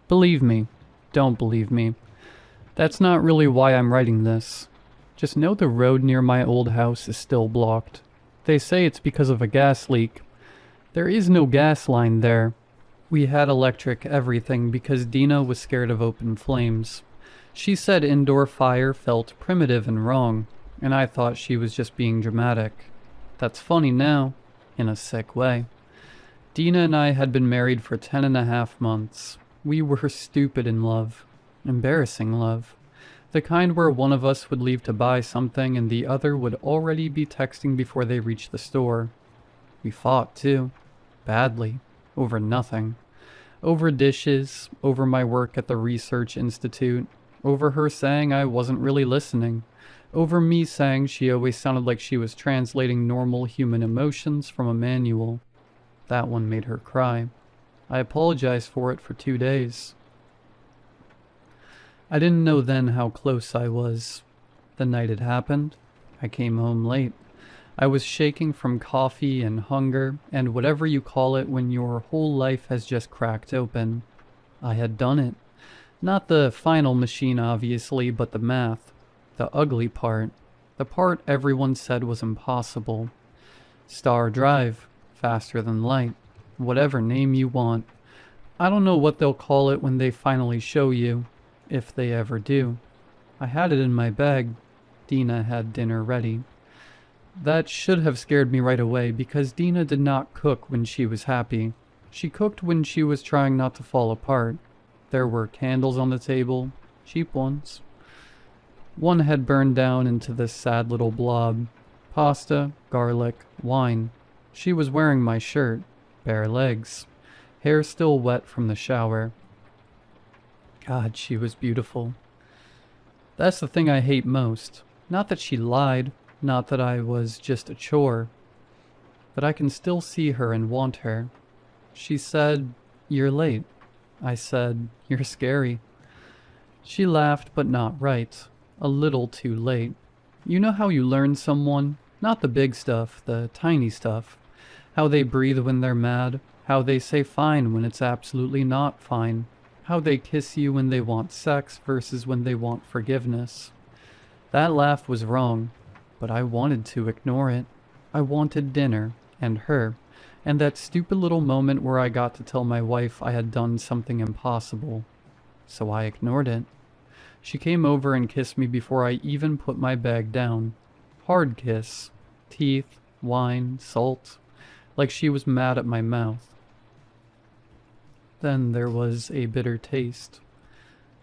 Believe me, don't believe me. That's not really why I'm writing this. Just know the road near my old house is still blocked. They say it's because of a gas leak. There is no gas line there. We had electric everything because Dina was scared of open flames. She said indoor fire felt primitive and wrong, and I thought she was just being dramatic. That's funny now, in a sick way. Dina and I had been married for 10.5 months. We were stupid in love. Embarrassing love. The kind where one of us would leave to buy something and the other would already be texting before they reached the store. We fought, too. Badly. Over nothing. Over dishes, over my work at the Research Institute, over her saying I wasn't really listening, over me saying she always sounded like she was translating normal human emotions from a manual. That one made her cry. I apologized for it for 2 days. I didn't know then how close I was. The night it happened, I came home late. I was shaking from coffee and hunger, and whatever you call it when your whole life has just cracked open. I had done it. Not the final machine, obviously, but the math. The ugly part. The part everyone said was impossible. Star Drive. Faster than light. Whatever name you want. I don't know what they'll call it when they finally show you. If they ever do. I had it in my bag. Dina had dinner ready. That should have scared me right away because Dina did not cook when she was happy. She cooked when she was trying not to fall apart. There were candles on the table, cheap ones. One had burned down into this sad little blob. Pasta, garlic, wine. She was wearing my shirt, bare legs, hair still wet from the shower. God, she was beautiful. That's the thing I hate most. Not that she lied, not that I was just a chore, but I can still see her and want her. She said, "You're late." I said, "You're scary." She laughed, but not right. A little too late. You know how you learn someone? Not the big stuff, the tiny stuff. How they breathe when they're mad. How they say fine when it's absolutely not fine. How they kiss you when they want sex versus when they want forgiveness. That laugh was wrong, but I wanted to ignore it. I wanted dinner, and her, and that stupid little moment where I got to tell my wife I had done something impossible. So I ignored it. She came over and kissed me before I even put my bag down. Hard kiss. Teeth, wine, salt. Like she was mad at my mouth. Then there was a bitter taste.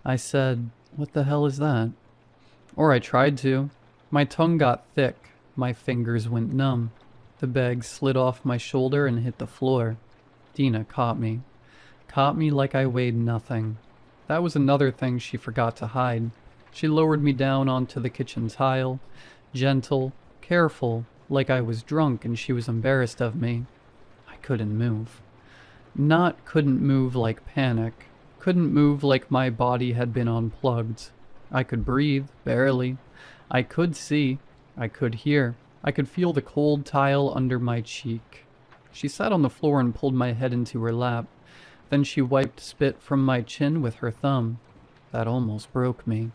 I said, "What the hell is that?" Or I tried to. My tongue got thick. My fingers went numb. The bag slid off my shoulder and hit the floor. Dina caught me. Caught me like I weighed nothing. That was another thing she forgot to hide. She lowered me down onto the kitchen tile. Gentle, careful, like I was drunk and she was embarrassed of me. I couldn't move. Not couldn't move like panic. Couldn't move like my body had been unplugged. I could breathe, barely. I could see. I could hear. I could feel the cold tile under my cheek. She sat on the floor and pulled my head into her lap. Then she wiped spit from my chin with her thumb. That almost broke me.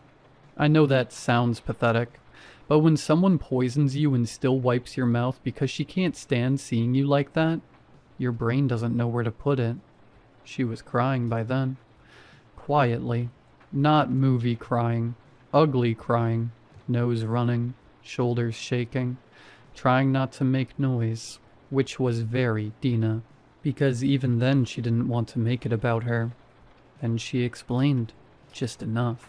I know that sounds pathetic, but when someone poisons you and still wipes your mouth because she can't stand seeing you like that, your brain doesn't know where to put it. She was crying by then. Quietly. Not movie crying. Ugly crying. Nose running. Shoulders shaking. Trying not to make noise. Which was very Dina. Because even then she didn't want to make it about her. Then she explained. Just enough.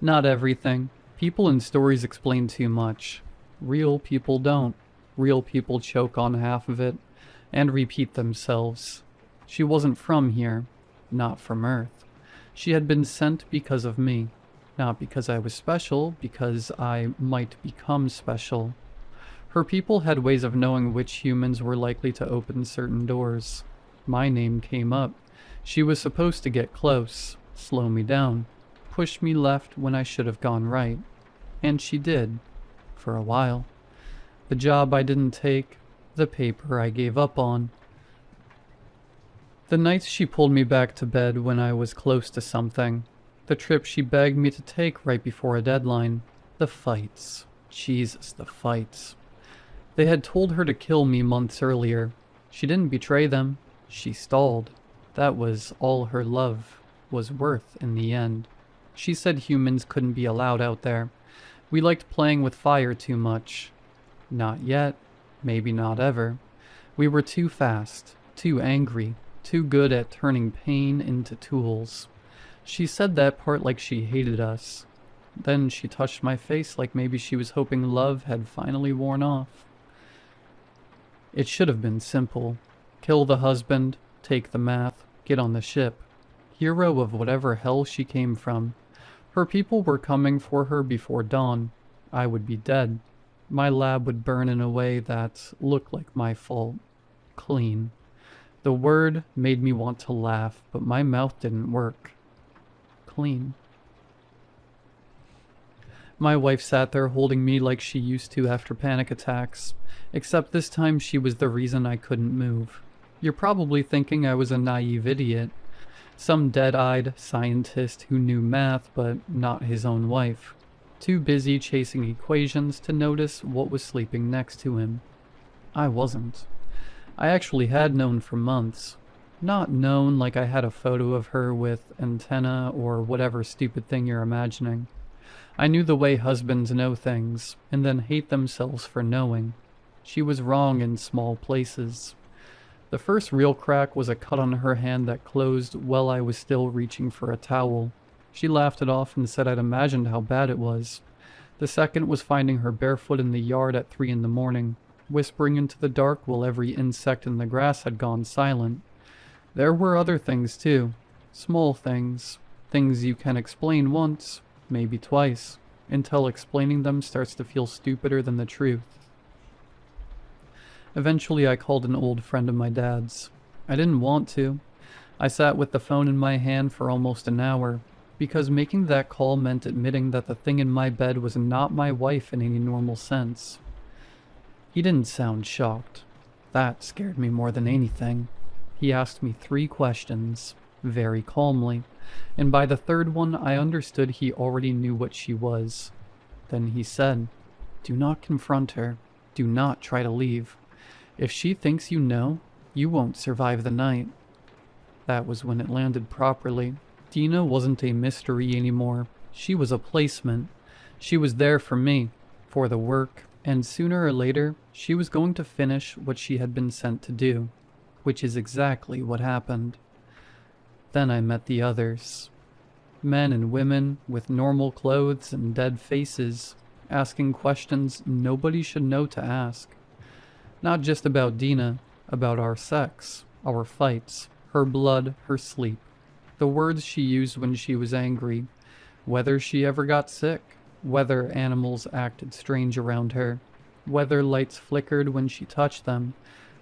Not everything. People in stories explain too much. Real people don't. Real people choke on half of it. And repeat themselves. She wasn't from here. Not from Earth. She had been sent because of me. Not because I was special, because I might become special. Her people had ways of knowing which humans were likely to open certain doors. My name came up. She was supposed to get close, slow me down, push me left when I should have gone right. And she did. for a while. The job I didn't take, the paper I gave up on. The nights she pulled me back to bed when I was close to something. The trip she begged me to take right before a deadline. The fights. Jesus, the fights. They had told her to kill me months earlier. She didn't betray them. She stalled. That was all her love was worth in the end. She said humans couldn't be allowed out there. We liked playing with fire too much. Not yet. Maybe not ever. We were too fast, too angry, too good at turning pain into tools. She said that part like she hated us. Then she touched my face like maybe she was hoping love had finally worn off. It should have been simple. Kill the husband, take the math, get on the ship. Hero of whatever hell she came from. Her people were coming for her before dawn. I would be dead. My lab would burn in a way that looked like my fault. Clean. The word made me want to laugh, but my mouth didn't work. Clean. My wife sat there holding me like she used to after panic attacks, except this time she was the reason I couldn't move. You're probably thinking I was a naive idiot. Some dead-eyed scientist who knew math but not his own wife. Too busy chasing equations to notice what was sleeping next to him. I wasn't. I actually had known for months. Not known like I had a photo of her with antenna or whatever stupid thing you're imagining. I knew the way husbands know things, and then hate themselves for knowing. She was wrong in small places. The first real crack was a cut on her hand that closed while I was still reaching for a towel. She laughed it off and said I'd imagined how bad it was. The second was finding her barefoot in the yard at 3 in the morning, whispering into the dark while every insect in the grass had gone silent. There were other things too. Small things. Things you can explain once, maybe twice, until explaining them starts to feel stupider than the truth. Eventually I called an old friend of my dad's. I didn't want to. I sat with the phone in my hand for almost an hour, because making that call meant admitting that the thing in my bed was not my wife in any normal sense. He didn't sound shocked. That scared me more than anything. He asked me 3 questions, very calmly, and by the third one I understood he already knew what she was. Then he said, "Do not confront her. Do not try to leave. If she thinks you know, you won't survive the night." That was when it landed properly. Dina wasn't a mystery anymore. She was a placement. She was there for me, for the work, and sooner or later, she was going to finish what she had been sent to do, which is exactly what happened. Then I met the others. Men and women with normal clothes and dead faces, asking questions nobody should know to ask. Not just about Dina, about our sex, our fights, her blood, her sleep, the words she used when she was angry, whether she ever got sick, whether animals acted strange around her, whether lights flickered when she touched them,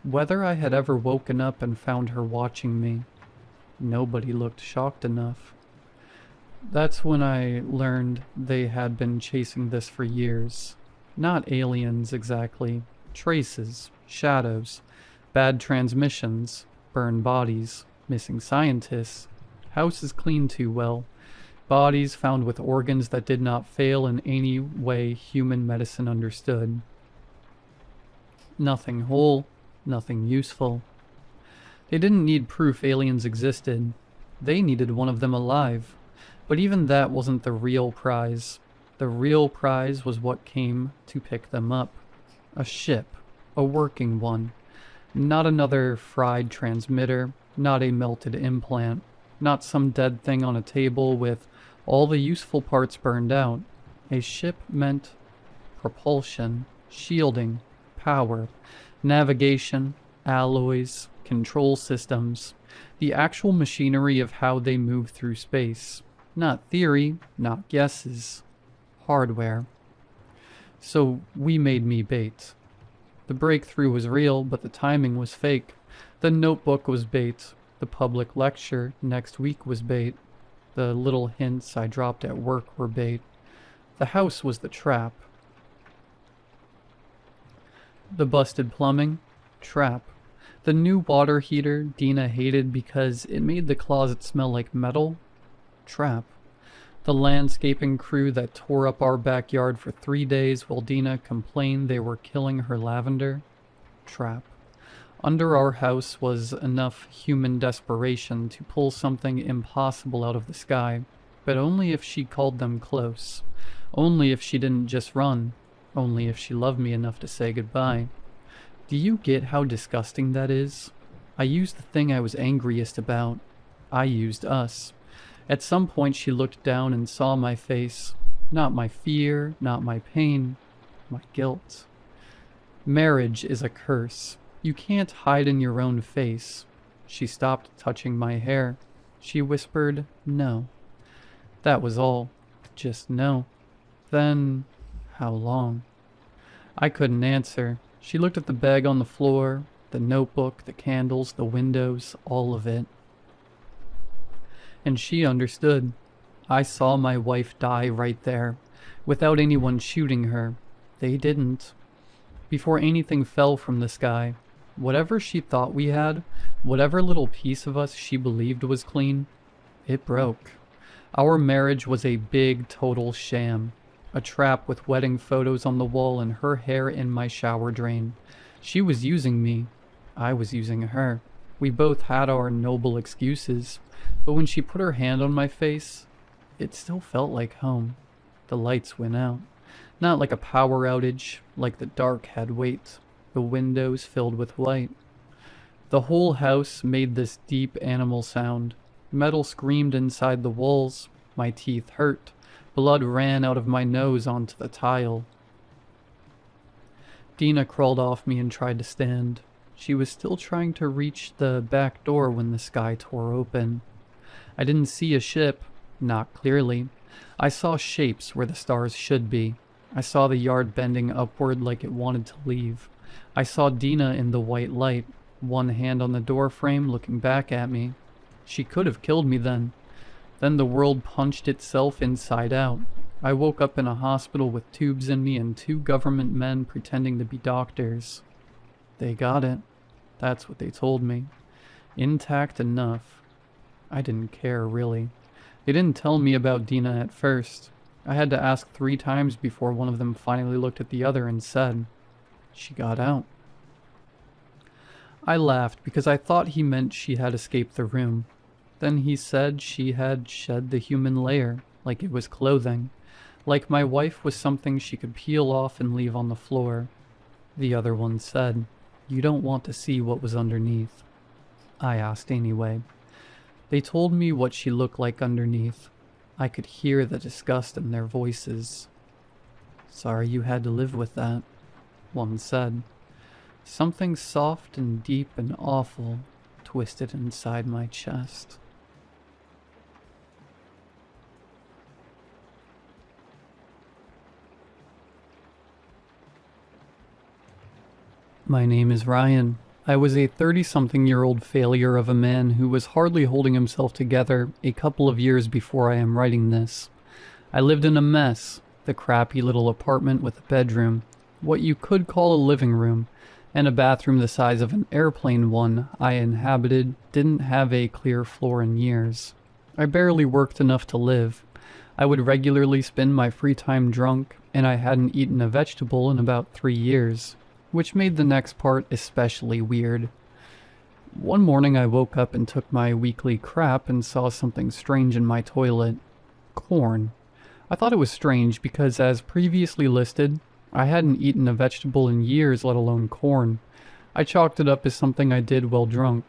whether I had ever woken up and found her watching me. Nobody looked shocked enough. That's when I learned they had been chasing this for years. Not aliens exactly. Traces, shadows, bad transmissions, burned bodies, missing scientists, houses cleaned too well, bodies found with organs that did not fail in any way human medicine understood. Nothing whole, nothing useful. They didn't need proof aliens existed. They needed one of them alive. But even that wasn't the real prize. The real prize was what came to pick them up. A ship, a working one. Not another fried transmitter, not a melted implant, not some dead thing on a table with all the useful parts burned out. A ship meant propulsion, shielding, power, navigation, alloys, control systems, the actual machinery of how they move through space. Not theory, not guesses. Hardware. So we made me bait. The breakthrough was real, but the timing was fake. The notebook was bait. The public lecture next week was bait. The little hints I dropped at work were bait. The house was the trap. The busted plumbing? Trap. The new water heater Dina hated because it made the closet smell like metal? Trap. The landscaping crew that tore up our backyard for 3 days while Dina complained they were killing her lavender? Trap. Under our house was enough human desperation to pull something impossible out of the sky, but only if she called them close. Only if she didn't just run. Only if she loved me enough to say goodbye. Do you get how disgusting that is? I used the thing I was angriest about. I used us. At some point she looked down and saw my face. Not my fear, not my pain, my guilt. Marriage is a curse. You can't hide in your own face. She stopped touching my hair. She whispered, no. That was all. Just no. Then, how long? I couldn't answer. She looked at the bag on the floor, the notebook, the candles, the windows, all of it. And she understood. I saw my wife die right there, without anyone shooting her. They didn't. Before anything fell from the sky, whatever she thought we had, whatever little piece of us she believed was clean, it broke. Our marriage was a big total sham. A trap with wedding photos on the wall and her hair in my shower drain. She was using me. I was using her. We both had our noble excuses, but when she put her hand on my face, it still felt like home. The lights went out. Not like a power outage, like the dark had weight. The windows filled with light. The whole house made this deep animal sound. Metal screamed inside the walls. My teeth hurt. Blood ran out of my nose onto the tile. Dina crawled off me and tried to stand. She was still trying to reach the back door when the sky tore open. I didn't see a ship, not clearly. I saw shapes where the stars should be. I saw the yard bending upward like it wanted to leave. I saw Dina in the white light, one hand on the door frame looking back at me. She could have killed me then. Then the world punched itself inside out. I woke up in a hospital with tubes in me and 2 government men pretending to be doctors. They got it. That's what they told me. Intact enough. I didn't care, really. They didn't tell me about Dina at first. I had to ask 3 times before one of them finally looked at the other and said, she got out. I laughed because I thought he meant she had escaped the room. Then he said she had shed the human layer, like it was clothing, like my wife was something she could peel off and leave on the floor. The other one said, you don't want to see what was underneath. I asked anyway. They told me what she looked like underneath. I could hear the disgust in their voices. Sorry you had to live with that, one said. Something soft and deep and awful twisted inside my chest. My name is Ryan. I was a 30-something-year-old failure of a man who was hardly holding himself together a couple of years before I am writing this. I lived in a mess, the crappy little apartment with a bedroom, what you could call a living room, and a bathroom the size of an airplane one I inhabited didn't have a clear floor in years. I barely worked enough to live. I would regularly spend my free time drunk, and I hadn't eaten a vegetable in about 3 years. Which made the next part especially weird. One morning I woke up and took my weekly crap and saw something strange in my toilet. Corn. I thought it was strange because, as previously listed, I hadn't eaten a vegetable in years, let alone corn. I chalked it up as something I did while drunk.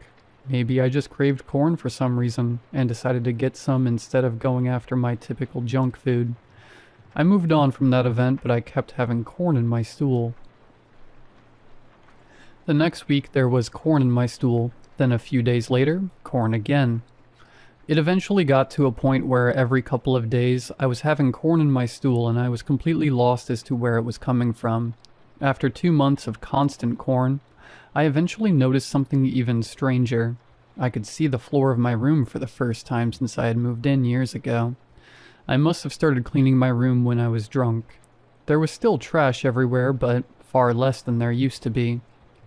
Maybe I just craved corn for some reason and decided to get some instead of going after my typical junk food. I moved on from that event, but I kept having corn in my stool. The next week there was corn in my stool, then a few days later, corn again. It eventually got to a point where every couple of days I was having corn in my stool and I was completely lost as to where it was coming from. After 2 months of constant corn, I eventually noticed something even stranger. I could see the floor of my room for the first time since I had moved in years ago. I must have started cleaning my room when I was drunk. There was still trash everywhere, but far less than there used to be.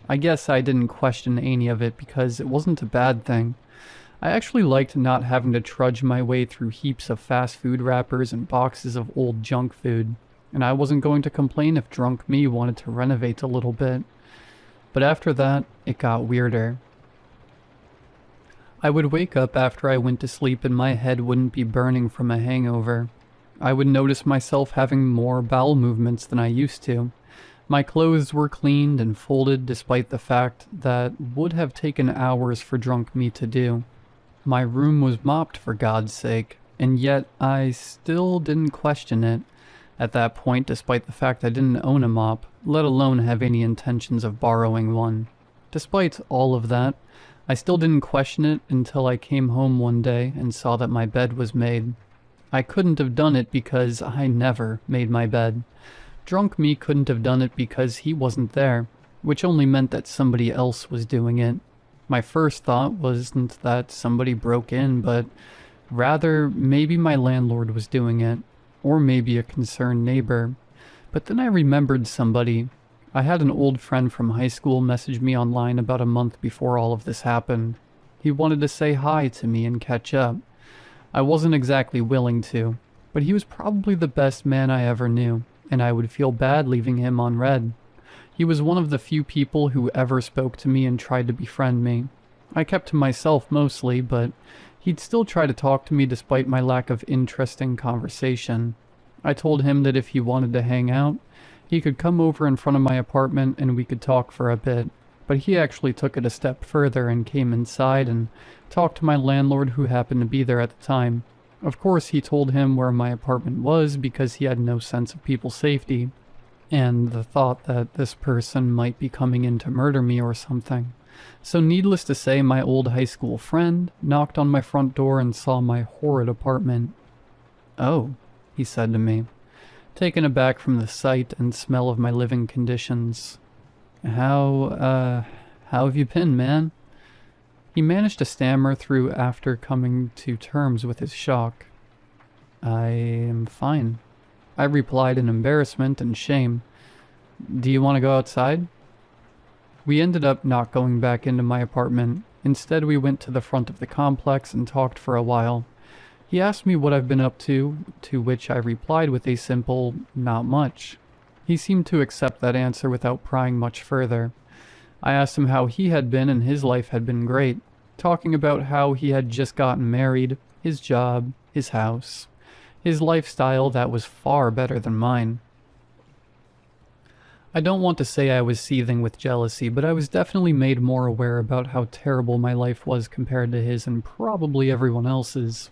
I guess I didn't question any of it because it wasn't a bad thing. I actually liked not having to trudge my way through heaps of fast food wrappers and boxes of old junk food, and I wasn't going to complain if drunk me wanted to renovate a little bit. But after that, it got weirder. I would wake up after I went to sleep and my head wouldn't be burning from a hangover. I would notice myself having more bowel movements than I used to. My clothes were cleaned and folded despite the fact that would have taken hours for drunk me to do. My room was mopped for God's sake, and yet I still didn't question it at that point despite the fact I didn't own a mop, let alone have any intentions of borrowing one. Despite all of that, I still didn't question it until I came home one day and saw that my bed was made. I couldn't have done it because I never made my bed. Drunk me couldn't have done it because he wasn't there, which only meant that somebody else was doing it. My first thought wasn't that somebody broke in, but rather maybe my landlord was doing it, or maybe a concerned neighbor. But then I remembered somebody. I had an old friend from high school message me online about a month before all of this happened. He wanted to say hi to me and catch up. I wasn't exactly willing to, but he was probably the best man I ever knew, and I would feel bad leaving him on red. He was one of the few people who ever spoke to me and tried to befriend me. I kept to myself mostly, but he'd still try to talk to me despite my lack of interesting conversation. I told him that if he wanted to hang out, he could come over in front of my apartment and we could talk for a bit, but he actually took it a step further and came inside and talked to my landlord who happened to be there at the time. Of course, he told him where my apartment was because he had no sense of people's safety, and the thought that this person might be coming in to murder me or something. So needless to say, my old high school friend knocked on my front door and saw my horrid apartment. "Oh," he said to me, taken aback from the sight and smell of my living conditions. How have you been, man?" He managed to stammer through after coming to terms with his shock. "I am fine," I replied in embarrassment and shame. "Do you want to go outside?" We ended up not going back into my apartment. Instead, we went to the front of the complex and talked for a while. He asked me what I've been up to which I replied with a simple, "not much." He seemed to accept that answer without prying much further. I asked him how he had been, and his life had been great, talking about how he had just gotten married, his job, his house, his lifestyle that was far better than mine. I don't want to say I was seething with jealousy, but I was definitely made more aware about how terrible my life was compared to his and probably everyone else's.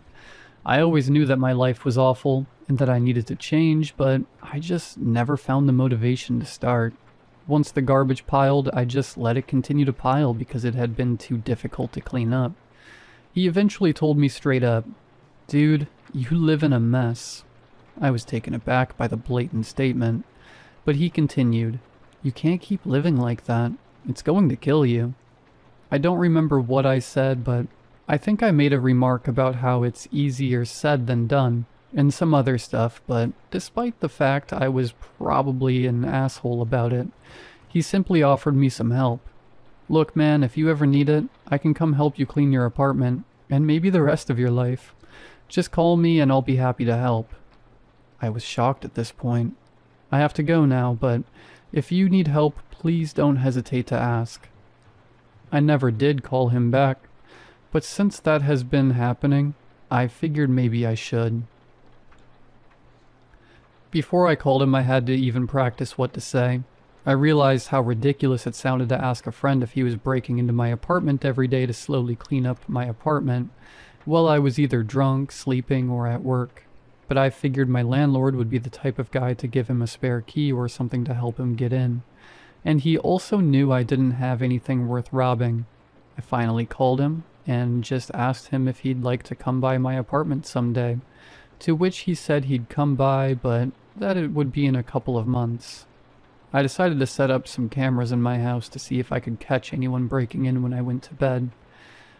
I always knew that my life was awful and that I needed to change, but I just never found the motivation to start. Once the garbage piled, I just let it continue to pile because it had been too difficult to clean up. He eventually told me straight up, "Dude, you live in a mess." I was taken aback by the blatant statement, but he continued, "You can't keep living like that. It's going to kill you." I don't remember what I said, but I think I made a remark about how it's easier said than done, and some other stuff, but despite the fact I was probably an asshole about it, he simply offered me some help. "Look, man, if you ever need it, I can come help you clean your apartment, and maybe the rest of your life. Just call me and I'll be happy to help." I was shocked at this point. I have to go now, but if you need help, please don't hesitate to ask. I never did call him back, but since that has been happening, I figured maybe I should. Before I called him, I had to even practice what to say. I realized how ridiculous it sounded to ask a friend if he was breaking into my apartment every day to slowly clean up my apartment while I was either drunk, sleeping, or at work. But I figured my landlord would be the type of guy to give him a spare key or something to help him get in. And he also knew I didn't have anything worth robbing. I finally called him and just asked him if he'd like to come by my apartment someday, to which he said he'd come by, but that it would be in a couple of months. I decided to set up some cameras in my house to see if I could catch anyone breaking in when I went to bed.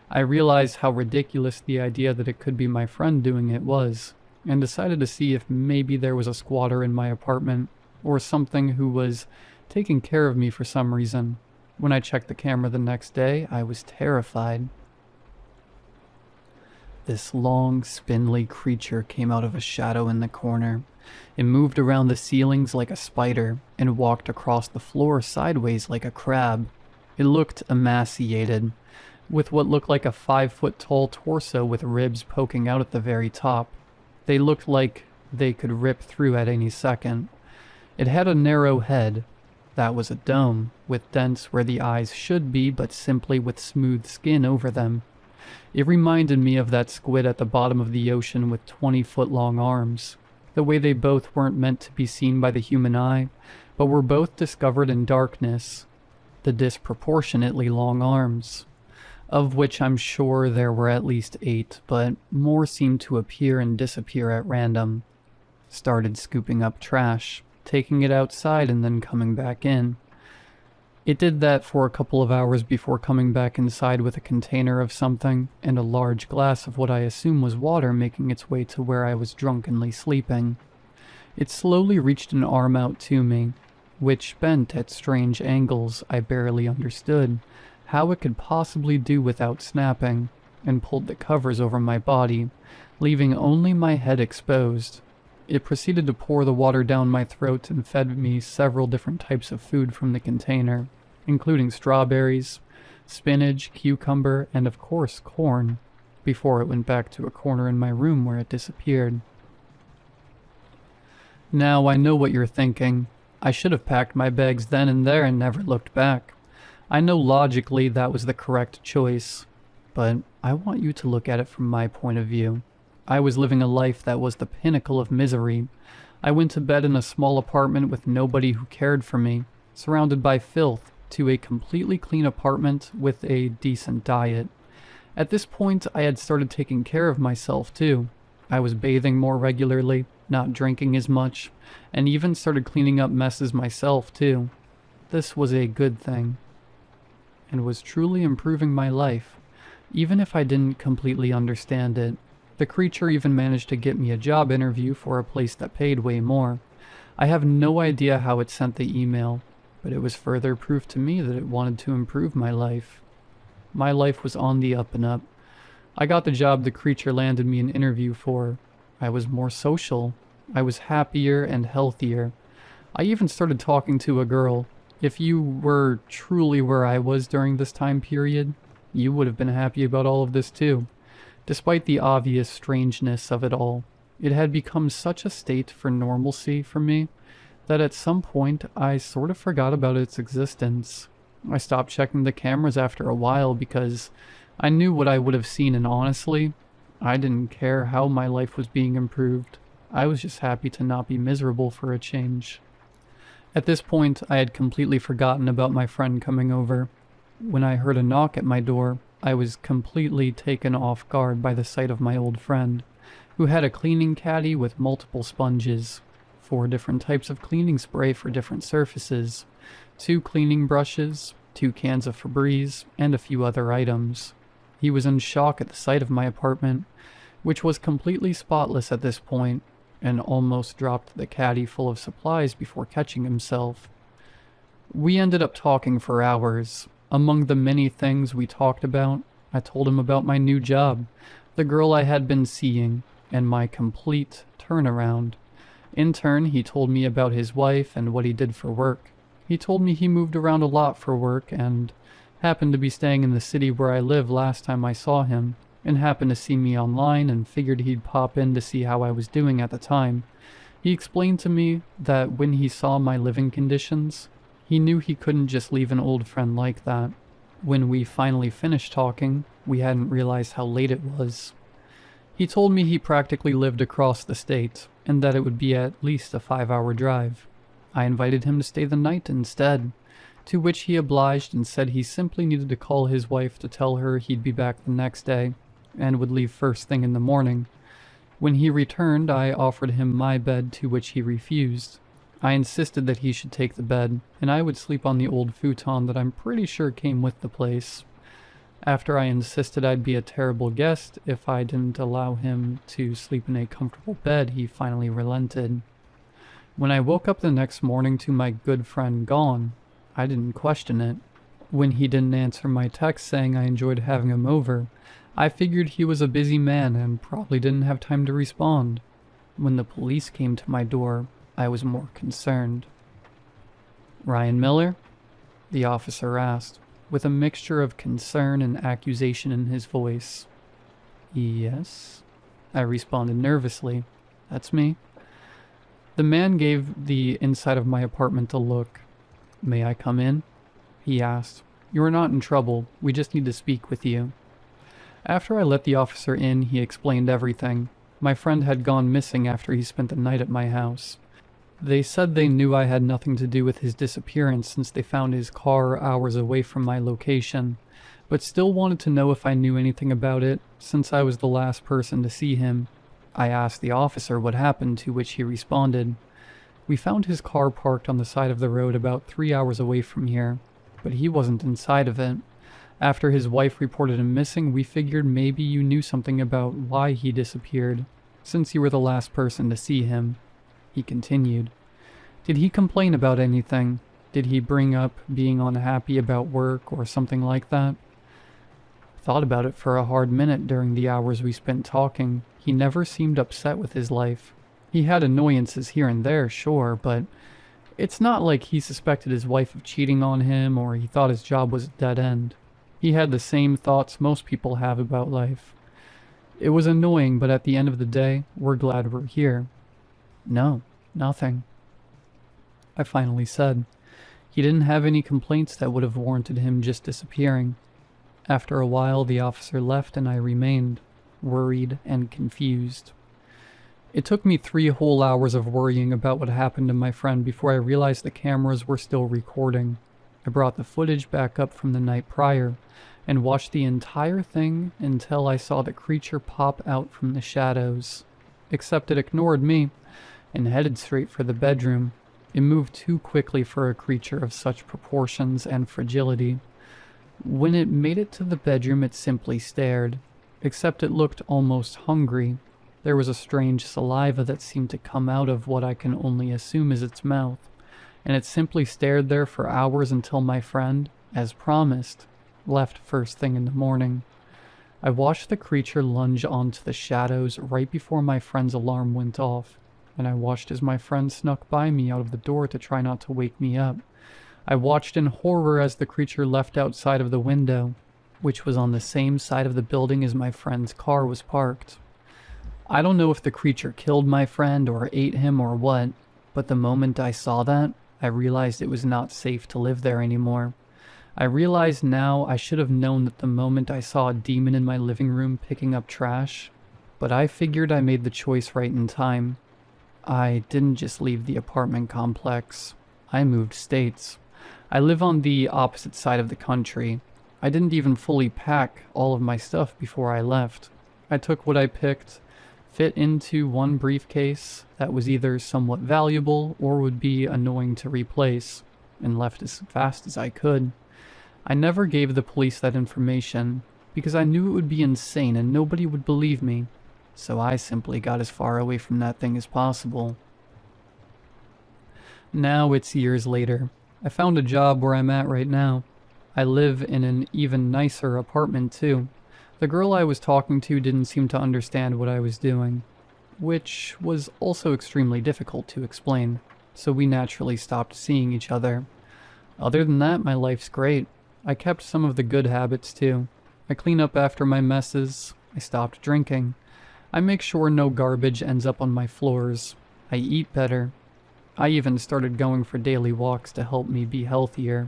I realized how ridiculous the idea that it could be my friend doing it was, and decided to see if maybe there was a squatter in my apartment, or something who was taking care of me for some reason. When I checked the camera the next day, I was terrified. This long, spindly creature came out of a shadow in the corner. It moved around the ceilings like a spider and walked across the floor sideways like a crab. It looked emaciated, with what looked like a 5-foot-tall torso with ribs poking out at the very top. They looked like they could rip through at any second. It had a narrow head. That was a dome, with dents where the eyes should be, but simply with smooth skin over them. It reminded me of that squid at the bottom of the ocean with 20-foot-long arms. The way they both weren't meant to be seen by the human eye, but were both discovered in darkness. The disproportionately long arms, of which I'm sure there were at least 8, but more seemed to appear and disappear at random. Started scooping up trash, taking it outside and then coming back in. It did that for a couple of hours before coming back inside with a container of something and a large glass of what I assume was water making its way to where I was drunkenly sleeping. It slowly reached an arm out to me, which bent at strange angles I barely understood how it could possibly do without snapping, and pulled the covers over my body, leaving only my head exposed. It proceeded to pour the water down my throat and fed me several different types of food from the container, including strawberries, spinach, cucumber, and of course corn, before it went back to a corner in my room where it disappeared. Now I know what you're thinking. I should have packed my bags then and there and never looked back. I know logically that was the correct choice, but I want you to look at it from my point of view. I was living a life that was the pinnacle of misery. I went to bed in a small apartment with nobody who cared for me, surrounded by filth, to a completely clean apartment with a decent diet. At this point, I had started taking care of myself too. I was bathing more regularly, not drinking as much, and even started cleaning up messes myself too. This was a good thing, and was truly improving my life, even if I didn't completely understand it. The creature even managed to get me a job interview for a place that paid way more. I have no idea how it sent the email, but it was further proof to me that it wanted to improve my life. My life was on the up and up. I got the job the creature landed me an interview for. I was more social. I was happier and healthier. I even started talking to a girl. If you were truly where I was during this time period, you would have been happy about all of this too. Despite the obvious strangeness of it all, it had become such a state for normalcy for me that at some point I sort of forgot about its existence. I stopped checking the cameras after a while because I knew what I would have seen, and honestly, I didn't care how my life was being improved. I was just happy to not be miserable for a change. At this point, I had completely forgotten about my friend coming over. When I heard a knock at my door, I was completely taken off guard by the sight of my old friend, who had a cleaning caddy with multiple sponges, 4 different types of cleaning spray for different surfaces, 2 cleaning brushes, 2 cans of Febreze, and a few other items. He was in shock at the sight of my apartment, which was completely spotless at this point, and almost dropped the caddy full of supplies before catching himself. We ended up talking for hours. Among the many things we talked about, I told him about my new job, the girl I had been seeing, and my complete turnaround. In turn, he told me about his wife and what he did for work. He told me he moved around a lot for work and happened to be staying in the city where I live last time I saw him, and happened to see me online and figured he'd pop in to see how I was doing at the time. He explained to me that when he saw my living conditions, he knew he couldn't just leave an old friend like that. When we finally finished talking, we hadn't realized how late it was. He told me he practically lived across the state, and that it would be at least a 5-hour drive. I invited him to stay the night instead, to which he obliged and said he simply needed to call his wife to tell her he'd be back the next day, and would leave first thing in the morning. When he returned, I offered him my bed, to which he refused. I insisted that he should take the bed, and I would sleep on the old futon that I'm pretty sure came with the place. After I insisted I'd be a terrible guest if I didn't allow him to sleep in a comfortable bed, he finally relented. When I woke up the next morning to my good friend gone, I didn't question it. When he didn't answer my text saying I enjoyed having him over, I figured he was a busy man and probably didn't have time to respond. When the police came to my door, I was more concerned. "Ryan Miller?" the officer asked, with a mixture of concern and accusation in his voice. "Yes," I responded nervously. "That's me." The man gave the inside of my apartment a look. "May I come in?" he asked. "You are not in trouble. We just need to speak with you." After I let the officer in, he explained everything. My friend had gone missing after he spent the night at my house. They said they knew I had nothing to do with his disappearance since they found his car hours away from my location, but still wanted to know if I knew anything about it since I was the last person to see him. I asked the officer what happened, to which he responded, "We found his car parked on the side of the road about 3 hours away from here, but he wasn't inside of it. After his wife reported him missing, we figured maybe you knew something about why he disappeared, since you were the last person to see him." He continued, "Did he complain about anything? Did he bring up being unhappy about work or something like that?" Thought about it for a hard minute during the hours we spent talking. He never seemed upset with his life. He had annoyances here and there, sure, but it's not like he suspected his wife of cheating on him or he thought his job was a dead end. He had the same thoughts most people have about life. It was annoying, but at the end of the day, we're glad we're here. "No, nothing," I finally said. He didn't have any complaints that would have warranted him just disappearing. After a while, the officer left and I remained, worried and confused. It took me 3 whole hours of worrying about what happened to my friend before I realized the cameras were still recording. I brought the footage back up from the night prior and watched the entire thing until I saw the creature pop out from the shadows. Except it ignored me and headed straight for the bedroom. It moved too quickly for a creature of such proportions and fragility. When it made it to the bedroom, it simply stared, except it looked almost hungry. There was a strange saliva that seemed to come out of what I can only assume is its mouth, and it simply stared there for hours until my friend, as promised, left first thing in the morning. I watched the creature lunge onto the shadows right before my friend's alarm went off, and I watched as my friend snuck by me out of the door to try not to wake me up. I watched in horror as the creature left outside of the window, which was on the same side of the building as my friend's car was parked. I don't know if the creature killed my friend or ate him or what, but the moment I saw that, I realized it was not safe to live there anymore. I realize now I should have known that the moment I saw a demon in my living room picking up trash, but I figured I made the choice right in time. I didn't just leave the apartment complex. I moved states. I live on the opposite side of the country. I didn't even fully pack all of my stuff before I left. I took what I picked, fit into one briefcase that was either somewhat valuable or would be annoying to replace, and left as fast as I could. I never gave the police that information because I knew it would be insane and nobody would believe me, so I simply got as far away from that thing as possible. Now it's years later. I found a job where I'm at right now. I live in an even nicer apartment too. The girl I was talking to didn't seem to understand what I was doing, which was also extremely difficult to explain, so we naturally stopped seeing each other. Other than that, my life's great. I kept some of the good habits too. I clean up after my messes. I stopped drinking. I make sure no garbage ends up on my floors. I eat better. I even started going for daily walks to help me be healthier.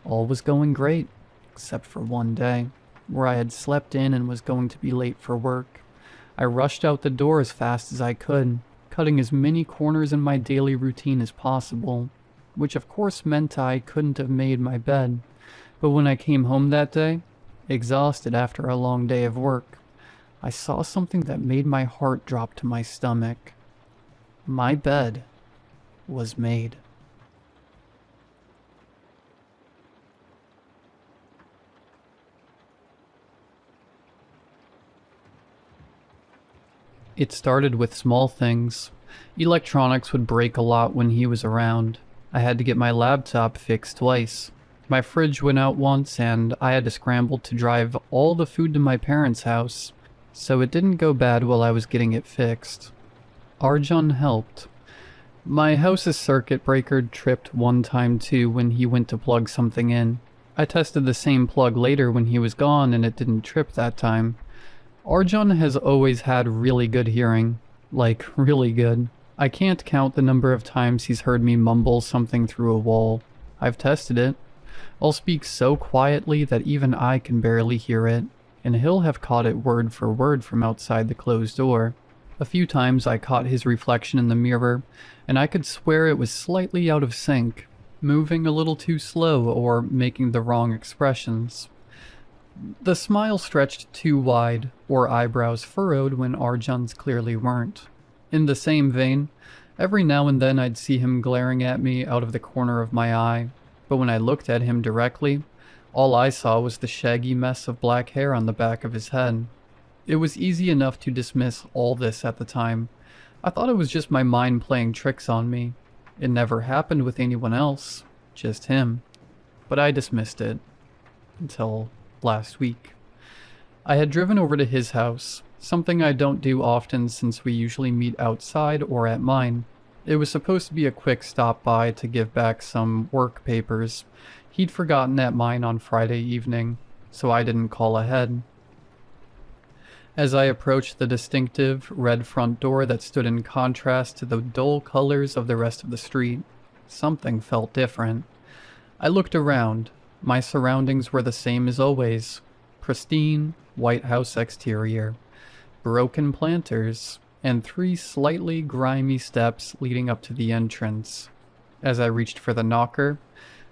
All was going great, except for one day, where I had slept in and was going to be late for work. I rushed out the door as fast as I could, cutting as many corners in my daily routine as possible, which of course meant I couldn't have made my bed. But when I came home that day, exhausted after a long day of work, I saw something that made my heart drop to my stomach. My bed was made. It started with small things. Electronics would break a lot when he was around. I had to get my laptop fixed twice. My fridge went out once, and I had to scramble to drive all the food to my parents' house, so it didn't go bad while I was getting it fixed. Arjun helped. My house's circuit breaker tripped one time too when he went to plug something in. I tested the same plug later when he was gone and it didn't trip that time. Arjun has always had really good hearing. Like, really good. I can't count the number of times he's heard me mumble something through a wall. I've tested it. I'll speak so quietly that even I can barely hear it, and he'll have caught it word for word from outside the closed door. A few times I caught his reflection in the mirror, and I could swear it was slightly out of sync, moving a little too slow or making the wrong expressions. The smile stretched too wide, or eyebrows furrowed when Arjun's clearly weren't. In the same vein, every now and then I'd see him glaring at me out of the corner of my eye, but when I looked at him directly, all I saw was the shaggy mess of black hair on the back of his head. It was easy enough to dismiss all this at the time. I thought it was just my mind playing tricks on me. It never happened with anyone else, just him. But I dismissed it. Until last week. I had driven over to his house, something I don't do often since we usually meet outside or at mine. It was supposed to be a quick stop by to give back some work papers. He'd forgotten at mine on Friday evening, so I didn't call ahead. As I approached the distinctive red front door that stood in contrast to the dull colors of the rest of the street, something felt different. I looked around. My surroundings were the same as always. Pristine, white house exterior, broken planters, and 3 slightly grimy steps leading up to the entrance. As I reached for the knocker,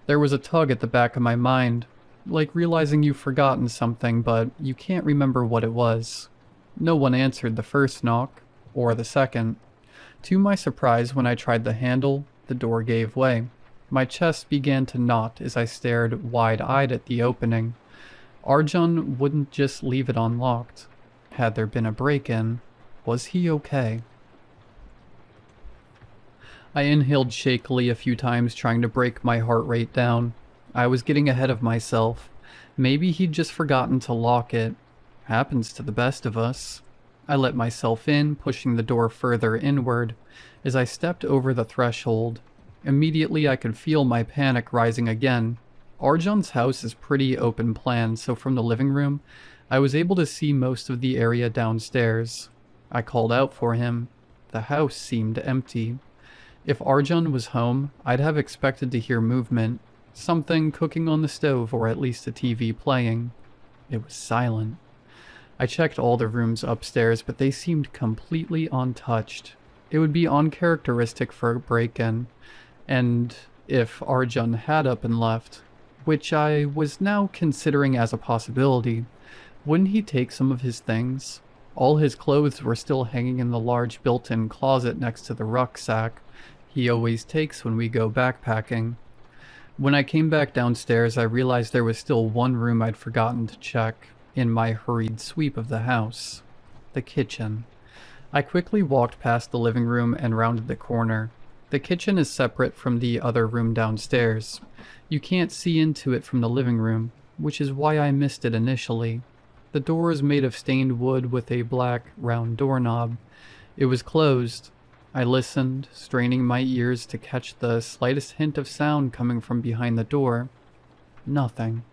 there was a tug at the back of my mind, like realizing you've forgotten something but you can't remember what it was. No one answered the first knock, or the second. To my surprise, when I tried the handle, the door gave way. My chest began to knot as I stared wide-eyed at the opening. Arjun wouldn't just leave it unlocked. Had there been a break-in, was he okay? I inhaled shakily a few times, trying to break my heart rate down. I was getting ahead of myself. Maybe he'd just forgotten to lock it. Happens to the best of us. I let myself in, pushing the door further inward. As I stepped over the threshold, immediately I could feel my panic rising again. Arjun's house is pretty open plan, so from the living room, I was able to see most of the area downstairs. I called out for him. The house seemed empty. If Arjun was home, I'd have expected to hear movement, something cooking on the stove or at least a TV playing. It was silent. I checked all the rooms upstairs, but they seemed completely untouched. It would be uncharacteristic for a break-in, and if Arjun had up and left, which I was now considering as a possibility, wouldn't he take some of his things? All his clothes were still hanging in the large built-in closet next to the rucksack he always takes when we go backpacking. When I came back downstairs, I realized there was still one room I'd forgotten to check in my hurried sweep of the house. The kitchen. I quickly walked past the living room and rounded the corner. The kitchen is separate from the other room downstairs. You can't see into it from the living room, which is why I missed it initially. The door is made of stained wood with a black, round doorknob. It was closed. I listened, straining my ears to catch the slightest hint of sound coming from behind the door. Nothing.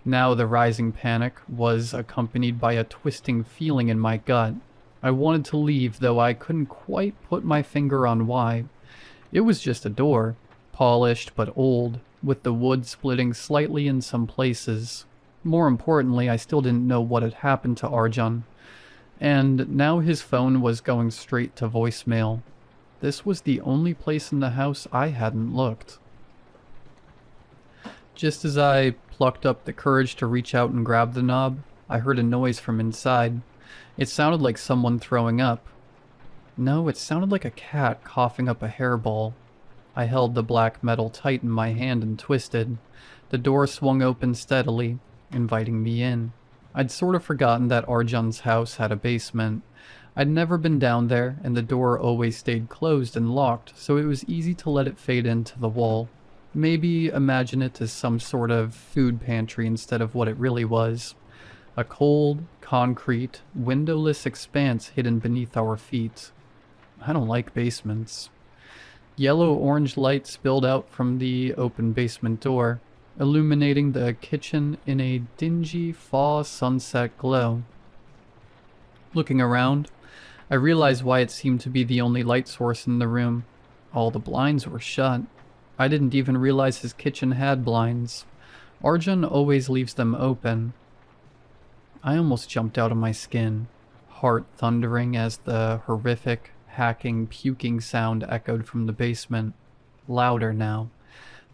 Now the rising panic was accompanied by a twisting feeling in my gut. I wanted to leave, though I couldn't quite put my finger on why. It was just a door, polished but old, with the wood splitting slightly in some places. More importantly, I still didn't know what had happened to Arjun. And now his phone was going straight to voicemail. This was the only place in the house I hadn't looked. Just as I plucked up the courage to reach out and grab the knob, I heard a noise from inside. It sounded like someone throwing up. No, it sounded like a cat coughing up a hairball. I held the black metal tight in my hand and twisted. The door swung open steadily, inviting me in. I'd sort of forgotten that Arjun's house had a basement. I'd never been down there, and the door always stayed closed and locked, so it was easy to let it fade into the wall. Maybe imagine it as some sort of food pantry instead of what it really was. A cold, concrete, windowless expanse hidden beneath our feet. I don't like basements. Yellow-orange light spilled out from the open basement door, illuminating the kitchen in a dingy fall sunset glow. Looking around, I realized why it seemed to be the only light source in the room. All the blinds were shut. I didn't even realize his kitchen had blinds. Arjun always leaves them open. I almost jumped out of my skin, heart thundering as the horrific, hacking, puking sound echoed from the basement. Louder now.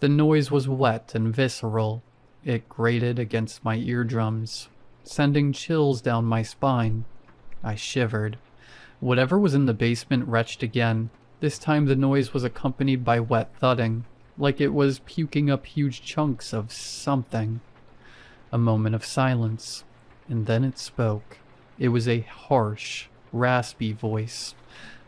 The noise was wet and visceral. It grated against my eardrums, sending chills down my spine. I shivered. Whatever was in the basement retched again. This time the noise was accompanied by wet thudding, like it was puking up huge chunks of something. A moment of silence, and then it spoke. It was a harsh, raspy voice,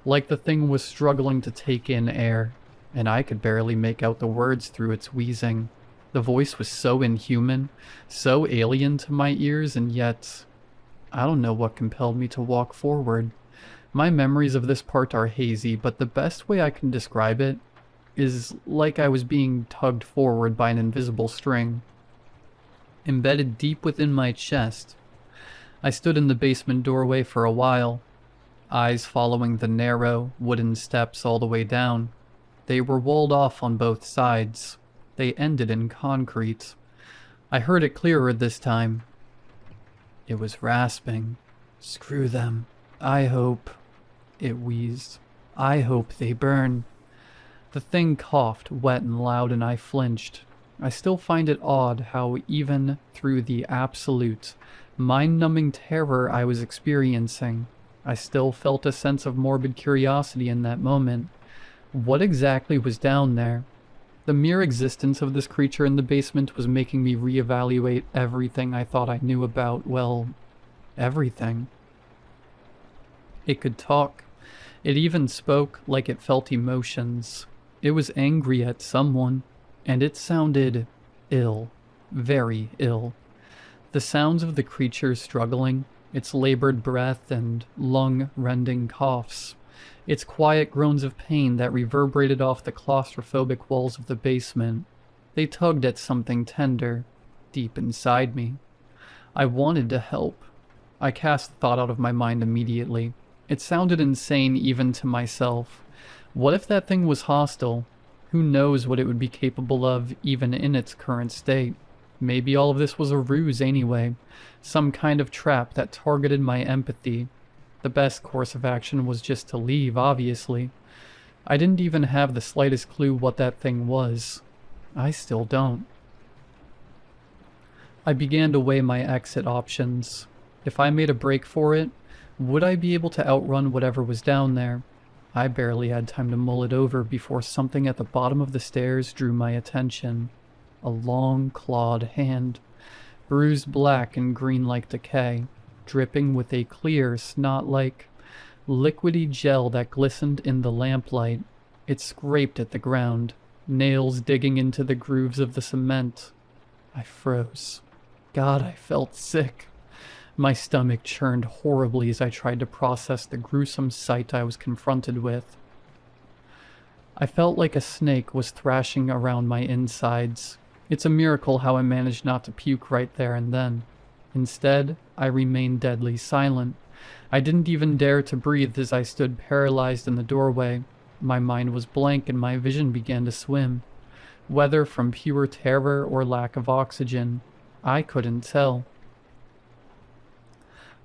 like the thing was struggling to take in air, and I could barely make out the words through its wheezing. The voice was so inhuman, so alien to my ears, and yet I don't know what compelled me to walk forward. My memories of this part are hazy, but the best way I can describe it is like I was being tugged forward by an invisible string. Embedded deep within my chest, I stood in the basement doorway for a while, eyes following the narrow, wooden steps all the way down. They were walled off on both sides. They ended in concrete. I heard it clearer this time. It was rasping. "Screw them. I hope," it wheezed. "I hope they burn." The thing coughed, wet and loud, and I flinched. I still find it odd how even through the absolute, mind-numbing terror I was experiencing, I still felt a sense of morbid curiosity in that moment. What exactly was down there? The mere existence of this creature in the basement was making me reevaluate everything I thought I knew about, well, everything. It could talk. It even spoke like it felt emotions. It was angry at someone, and it sounded ill, very ill. The sounds of the creature struggling, its labored breath and lung-rending coughs, its quiet groans of pain that reverberated off the claustrophobic walls of the basement. They tugged at something tender, deep inside me. I wanted to help. I cast the thought out of my mind immediately. It sounded insane even to myself. What if that thing was hostile? Who knows what it would be capable of even in its current state? Maybe all of this was a ruse anyway, some kind of trap that targeted my empathy. The best course of action was just to leave, obviously. I didn't even have the slightest clue what that thing was. I still don't. I began to weigh my exit options. If I made a break for it, would I be able to outrun whatever was down there? I barely had time to mull it over before something at the bottom of the stairs drew my attention. A long, clawed hand, bruised black and green like decay, dripping with a clear, snot-like, liquidy gel that glistened in the lamplight. It scraped at the ground, nails digging into the grooves of the cement. I froze. God, I felt sick. My stomach churned horribly as I tried to process the gruesome sight I was confronted with. I felt like a snake was thrashing around my insides. It's a miracle how I managed not to puke right there and then. Instead, I remained deadly silent. I didn't even dare to breathe as I stood paralyzed in the doorway. My mind was blank and my vision began to swim. Whether from pure terror or lack of oxygen, I couldn't tell.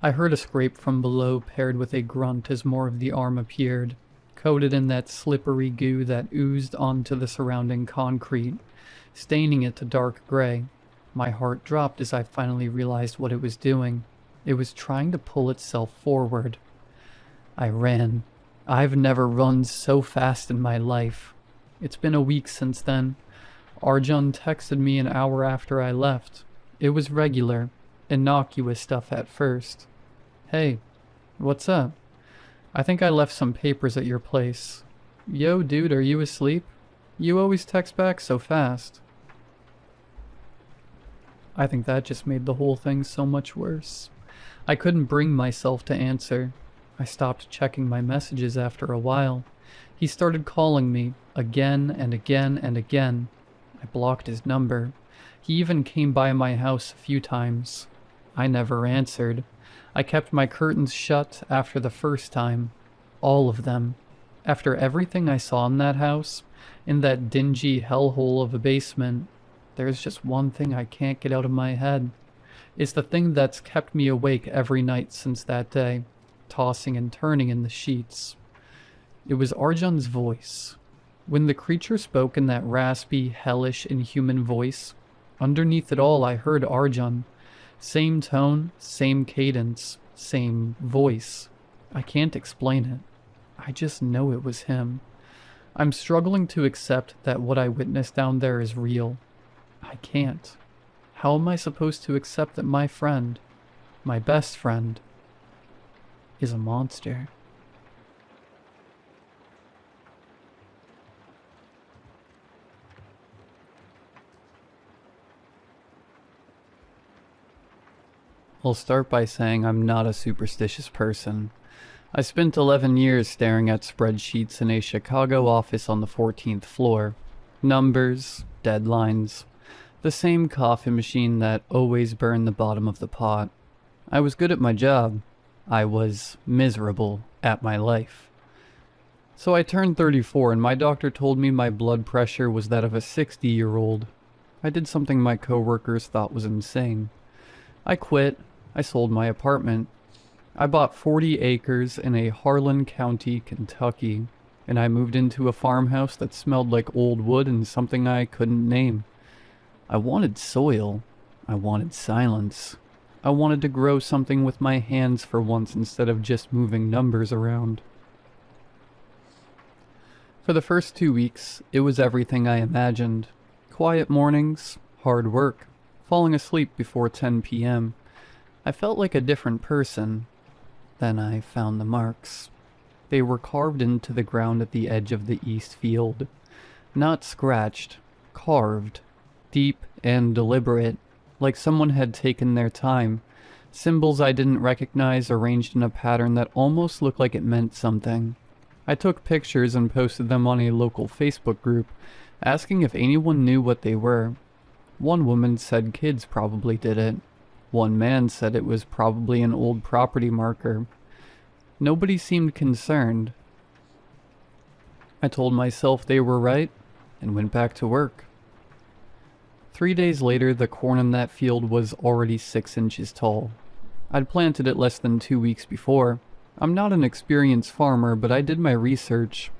I heard a scrape from below paired with a grunt as more of the arm appeared, coated in that slippery goo that oozed onto the surrounding concrete, staining it to dark gray. My heart dropped as I finally realized what it was doing. It was trying to pull itself forward. I ran. I've never run so fast in my life. It's been a week since then. Arjun texted me an hour after I left. It was regular, innocuous stuff at first. "Hey, what's up?" I think I left some papers at your place. Yo, dude, are you asleep? You always text back so fast. I think that just made the whole thing so much worse. I couldn't bring myself to answer. I stopped checking my messages after a while. He started calling me again and again and again. I blocked his number. He even came by my house a few times. I never answered. I kept my curtains shut after the first time. All of them. After everything I saw in that house, in that dingy hellhole of a basement, there's just one thing I can't get out of my head. It's the thing that's kept me awake every night since that day, tossing and turning in the sheets. It was Arjun's voice. When the creature spoke in that raspy, hellish, inhuman voice, underneath it all I heard Arjun. Same tone, same cadence, same voice. I can't explain it. I just know it was him. I'm struggling to accept that what I witnessed down there is real. I can't. How am I supposed to accept that my friend, my best friend, is a monster? I'll start by saying I'm not a superstitious person. I spent 11 years staring at spreadsheets in a Chicago office on the 14th floor. Numbers, deadlines, the same coffee machine that always burned the bottom of the pot. I was good at my job. I was miserable at my life. So I turned 34 and my doctor told me my blood pressure was that of a 60-year-old. I did something my coworkers thought was insane. I quit. I sold my apartment. I bought 40 acres in a Harlan County, Kentucky, and I moved into a farmhouse that smelled like old wood and something I couldn't name. I wanted soil. I wanted silence. I wanted to grow something with my hands for once instead of just moving numbers around. For the first 2 weeks, it was everything I imagined. Quiet mornings, hard work, falling asleep before 10 p.m. I felt like a different person. Then I found the marks. They were carved into the ground at the edge of the east field. Not scratched, carved. Deep and deliberate, like someone had taken their time. Symbols I didn't recognize arranged in a pattern that almost looked like it meant something. I took pictures and posted them on a local Facebook group, asking if anyone knew what they were. One woman said kids probably did it. One man said it was probably an old property marker. Nobody seemed concerned. I told myself they were right and went back to work. 3 days later, the corn in that field was already 6 inches tall. I'd planted it less than 2 weeks before. I'm not an experienced farmer, but I did my research.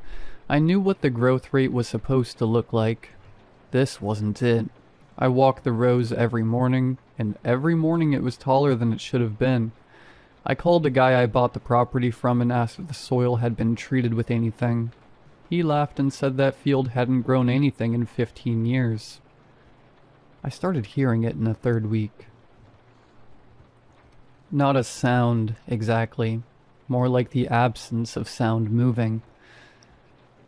I knew what the growth rate was supposed to look like. This wasn't it. I walked the rows every morning, and every morning it was taller than it should have been. I called the guy I bought the property from and asked if the soil had been treated with anything. He laughed and said that field hadn't grown anything in 15 years. I started hearing it in the 3rd week. Not a sound, exactly. More like the absence of sound moving.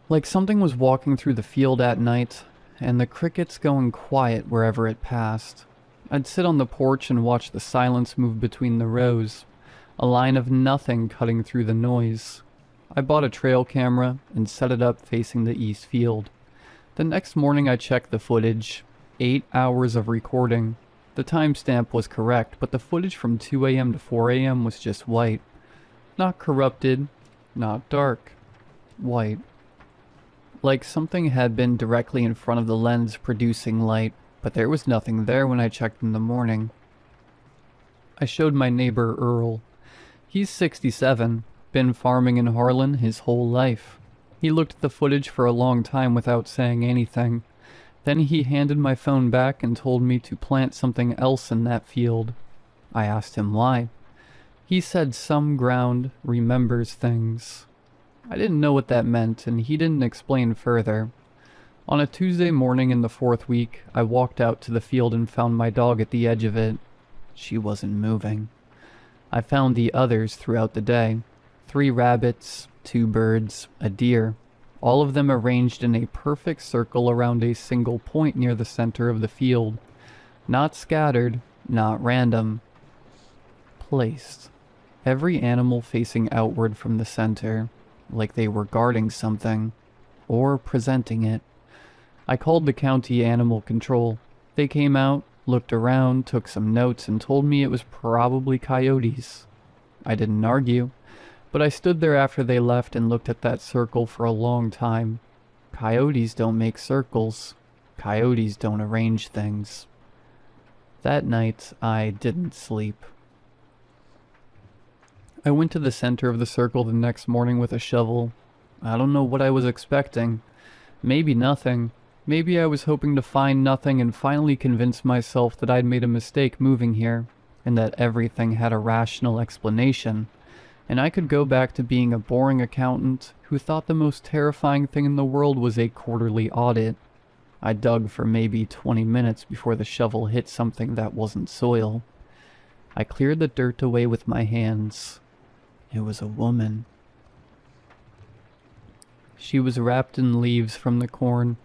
Like something was walking through the field at night, and the crickets going quiet wherever it passed. I'd sit on the porch and watch the silence move between the rows, a line of nothing cutting through the noise. I bought a trail camera and set it up facing the east field. The next morning I checked the footage. 8 hours of recording. The timestamp was correct, but the footage from 2 a.m. to 4 a.m. was just white. Not corrupted, not dark. White. Like something had been directly in front of the lens producing light, but there was nothing there when I checked in the morning. I showed my neighbor Earl. He's 67, been farming in Harlan his whole life. He looked at the footage for a long time without saying anything. Then he handed my phone back and told me to plant something else in that field. I asked him why. He said some ground remembers things. I didn't know what that meant, and he didn't explain further. On a Tuesday morning in the 4th week, I walked out to the field and found my dog at the edge of it. She wasn't moving. I found the others throughout the day. 3 rabbits, 2 birds, a deer, all of them arranged in a perfect circle around a single point near the center of the field. Not scattered, not random. Placed. Every animal facing outward from the center, like they were guarding something, or presenting it. I called the county animal control. They came out, looked around, took some notes, and told me it was probably coyotes. I didn't argue, but I stood there after they left and looked at that circle for a long time. Coyotes don't make circles. Coyotes don't arrange things. That night, I didn't sleep. I went to the center of the circle the next morning with a shovel. I don't know what I was expecting. Maybe nothing. Maybe I was hoping to find nothing and finally convince myself that I'd made a mistake moving here, and that everything had a rational explanation, and I could go back to being a boring accountant who thought the most terrifying thing in the world was a quarterly audit. I dug for maybe 20 minutes before the shovel hit something that wasn't soil. I cleared the dirt away with my hands. It was a woman. She was wrapped in leaves from the corn,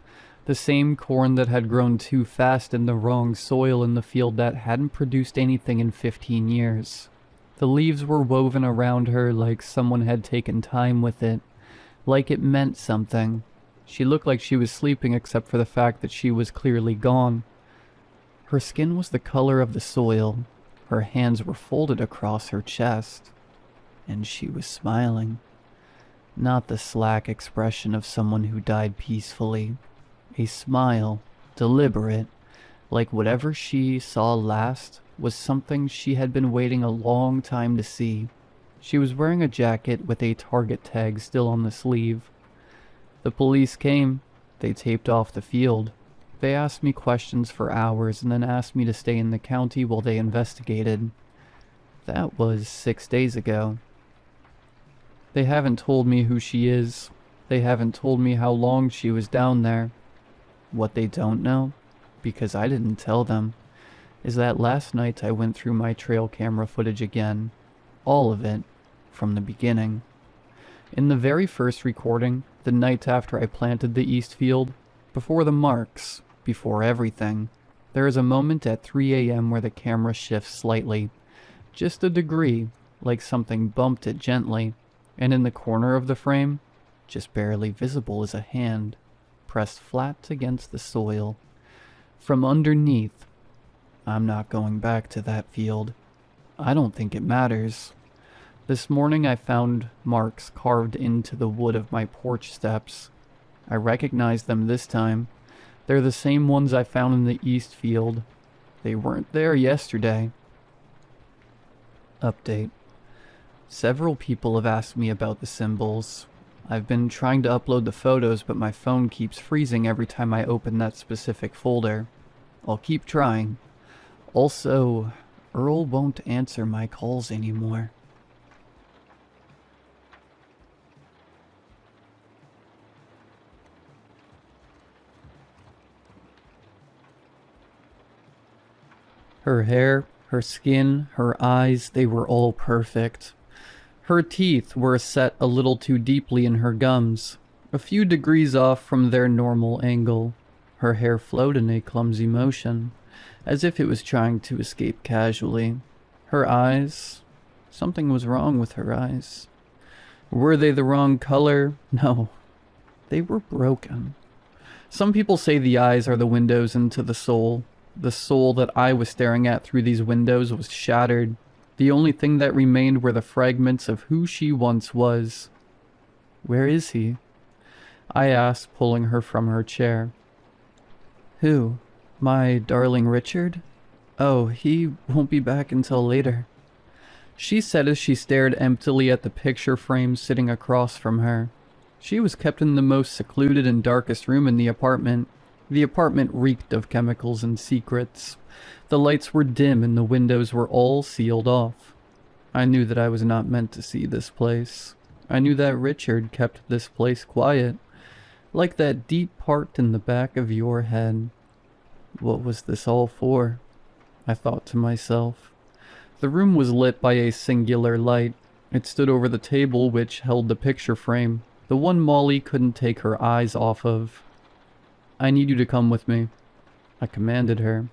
the same corn that had grown too fast in the wrong soil in the field that hadn't produced anything in 15 years. The leaves were woven around her like someone had taken time with it, like it meant something. She looked like she was sleeping except for the fact that she was clearly gone. Her skin was the color of the soil. Her hands were folded across her chest. And she was smiling. Not the slack expression of someone who died peacefully. A smile, deliberate, like whatever she saw last was something she had been waiting a long time to see. She was wearing a jacket with a Target tag still on the sleeve. The police came. They taped off the field. They asked me questions for hours and then asked me to stay in the county while they investigated. That was 6 days ago. They haven't told me who she is. They haven't told me how long she was down there. What they don't know, because I didn't tell them, is that last night I went through my trail camera footage again. All of it, from the beginning. In the very first recording, the night after I planted the east field, before the marks, before everything, there is a moment at 3 a.m. where the camera shifts slightly. Just a degree, like something bumped it gently. And in the corner of the frame, just barely visible, is a hand, pressed flat against the soil. From underneath, I'm not going back to that field. I don't think it matters. This morning I found marks carved into the wood of my porch steps. I recognize them this time. They're the same ones I found in the east field. They weren't there yesterday. Update. Several people have asked me about the symbols. I've been trying to upload the photos, but my phone keeps freezing every time I open that specific folder. I'll keep trying. Also, Earl won't answer my calls anymore. Her hair, her skin, her eyes, they were all perfect. Her teeth were set a little too deeply in her gums, a few degrees off from their normal angle. Her hair flowed in a clumsy motion, as if it was trying to escape casually. Her eyes... something was wrong with her eyes. Were they the wrong color? No. They were broken. Some people say the eyes are the windows into the soul. The soul that I was staring at through these windows was shattered. The only thing that remained were the fragments of who she once was. Where is he? I asked, pulling her from her chair. Who? My darling Richard? Oh, he won't be back until later. She said as she stared emptily at the picture frame sitting across from her. She was kept in the most secluded and darkest room in the apartment. The apartment reeked of chemicals and secrets. The lights were dim and the windows were all sealed off. I knew that I was not meant to see this place. I knew that Richard kept this place quiet, like that deep part in the back of your head. What was this all for? I thought to myself. The room was lit by a singular light, It stood over the table which held the picture frame, the one Molly couldn't take her eyes off of. "I need you to come with me," I commanded her.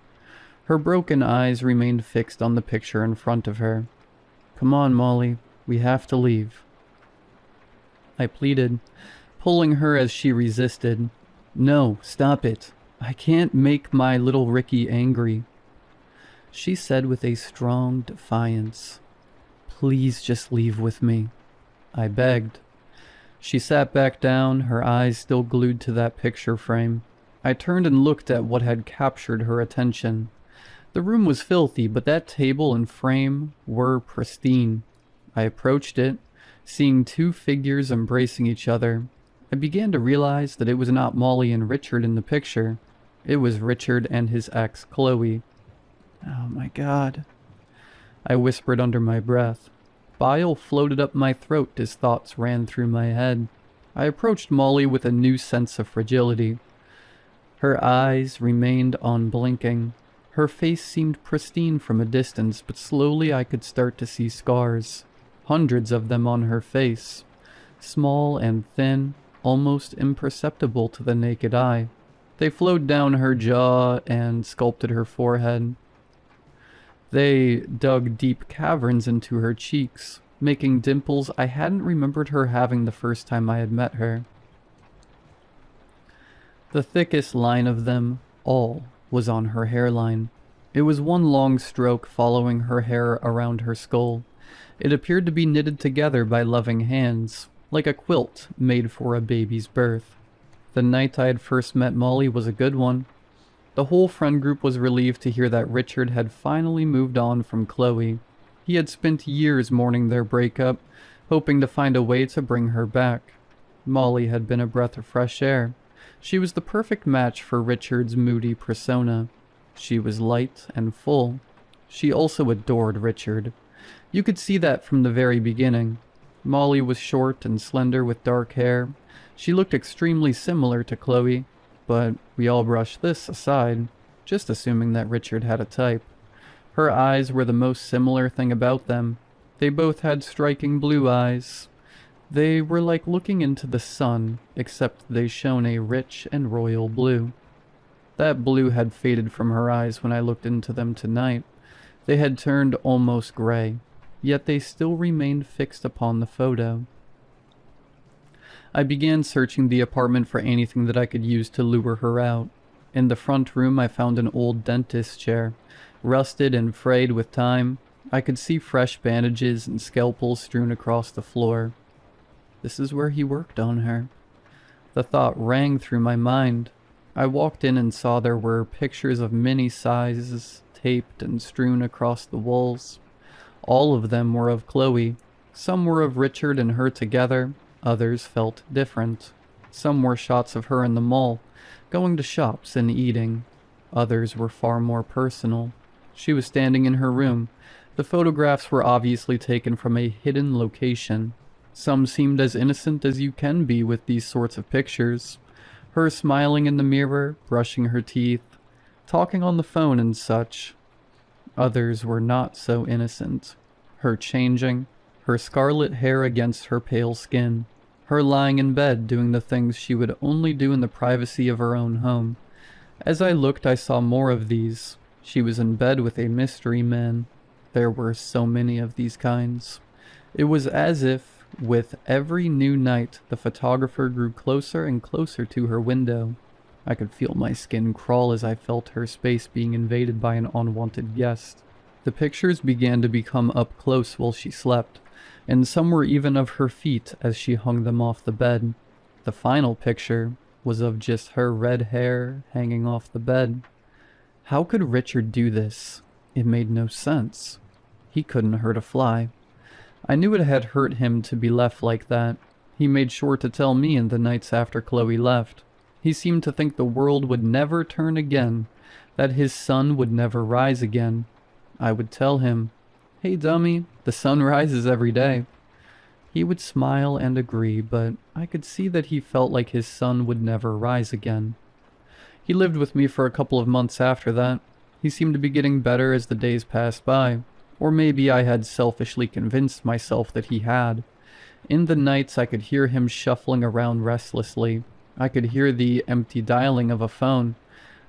Her broken eyes remained fixed on the picture in front of her. "Come on, Molly, we have to leave," I pleaded, pulling her as she resisted. "No, stop it. I can't make my little Ricky angry," she said with a strong defiance. "Please just leave with me," I begged. She sat back down, her eyes still glued to that picture frame. I turned and looked at what had captured her attention. The room was filthy, but that table and frame were pristine. I approached it, seeing two figures embracing each other. I began to realize that it was not Molly and Richard in the picture. It was Richard and his ex, Chloe. "Oh my God," I whispered under my breath. Bile floated up my throat as thoughts ran through my head. I approached Molly with a new sense of fragility. Her eyes remained unblinking. Her face seemed pristine from a distance, but slowly I could start to see scars. Hundreds of them on her face. Small and thin, almost imperceptible to the naked eye. They flowed down her jaw and sculpted her forehead. They dug deep caverns into her cheeks, making dimples I hadn't remembered her having the first time I had met her. The thickest line of them all was on her hairline. It was one long stroke following her hair around her skull. It appeared to be knitted together by loving hands, like a quilt made for a baby's birth. The night I had first met Molly was a good one. The whole friend group was relieved to hear that Richard had finally moved on from Chloe. He had spent years mourning their breakup, hoping to find a way to bring her back. Molly had been a breath of fresh air. She was the perfect match for Richard's moody persona. She was light and full. She also adored Richard. You could see that from the very beginning. Molly was short and slender with dark hair. She looked extremely similar to Chloe, but we all brushed this aside, just assuming that Richard had a type. Her eyes were the most similar thing about them. They both had striking blue eyes. They were like looking into the sun, except they shone a rich and royal blue. That blue had faded from her eyes when I looked into them tonight. They had turned almost gray, yet they still remained fixed upon the photo. I began searching the apartment for anything that I could use to lure her out. In the front room I found an old dentist chair, rusted and frayed with time. I could see fresh bandages and scalpels strewn across the floor. This is where he worked on her. The thought rang through my mind. I walked in and saw there were pictures of many sizes taped and strewn across the walls. All of them were of Chloe. Some were of Richard and her together. Others felt different. Some were shots of her in the mall, going to shops and eating. Others were far more personal. She was standing in her room. The photographs were obviously taken from a hidden location. Some seemed as innocent as you can be with these sorts of pictures. Her smiling in the mirror, brushing her teeth, talking on the phone and such. Others were not so innocent. Her changing, her scarlet hair against her pale skin, her lying in bed doing the things she would only do in the privacy of her own home. As I looked, I saw more of these. She was in bed with a mystery man. There were so many of these kinds. It was as if, with every new night, the photographer grew closer and closer to her window. I could feel my skin crawl as I felt her space being invaded by an unwanted guest. The pictures began to become up close while she slept, and some were even of her feet as she hung them off the bed. The final picture was of just her red hair hanging off the bed. How could Richard do this? It made no sense. He couldn't hurt a fly. I knew it had hurt him to be left like that. He made sure to tell me in the nights after Chloe left. He seemed to think the world would never turn again, that his sun would never rise again. I would tell him, "Hey dummy, the sun rises every day." He would smile and agree, but I could see that he felt like his sun would never rise again. He lived with me for a couple of months after that. He seemed to be getting better as the days passed by. Or maybe I had selfishly convinced myself that he had. In the nights I could hear him shuffling around restlessly. I could hear the empty dialing of a phone.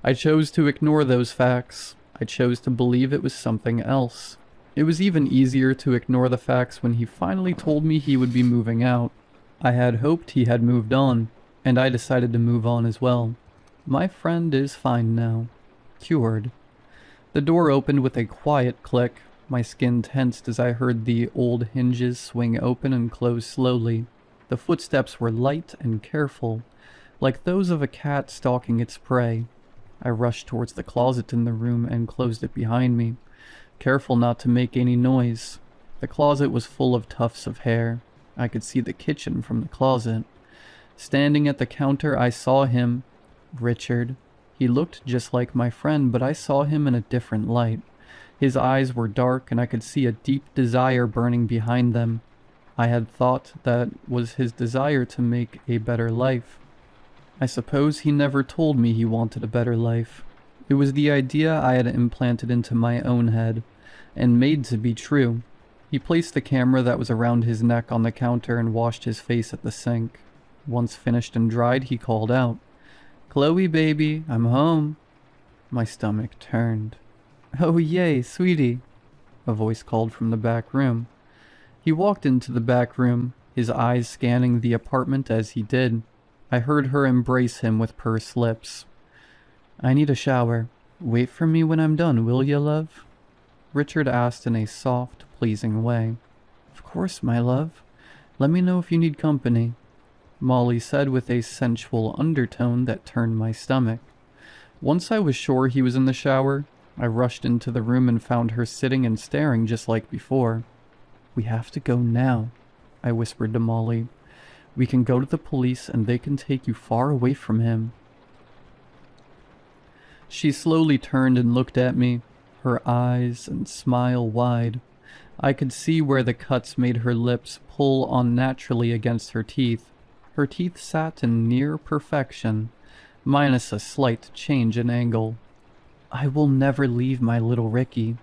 I chose to ignore those facts. I chose to believe it was something else. It was even easier to ignore the facts when he finally told me he would be moving out. I had hoped he had moved on, and I decided to move on as well. My friend is fine now. Cured. The door opened with a quiet click. My skin tensed as I heard the old hinges swing open and close slowly. The footsteps were light and careful, like those of a cat stalking its prey. I rushed towards the closet in the room and closed it behind me, careful not to make any noise. The closet was full of tufts of hair. I could see the kitchen from the closet. Standing at the counter, I saw him. Richard. He looked just like my friend, but I saw him in a different light. His eyes were dark, and I could see a deep desire burning behind them. I had thought that was his desire to make a better life. I suppose he never told me he wanted a better life. It was the idea I had implanted into my own head, and made to be true. He placed the camera that was around his neck on the counter and washed his face at the sink. Once finished and dried, he called out, "Chloe, baby, I'm home." My stomach turned. "Oh yay, sweetie," a voice called from the back room. He walked into the back room, his eyes scanning the apartment as he did. I heard her embrace him with pursed lips. "I need a shower. Wait for me when I'm done, will ya, love?" Richard asked in a soft, pleasing way. "Of course, my love. Let me know if you need company," Molly said with a sensual undertone that turned my stomach. Once I was sure he was in the shower, I rushed into the room and found her sitting and staring just like before. "We have to go now," I whispered to Molly. "We can go to the police and they can take you far away from him." She slowly turned and looked at me, her eyes and smile wide. I could see where the cuts made her lips pull unnaturally against her teeth. Her teeth sat in near perfection, minus a slight change in angle. "I will never leave my little Ricky,"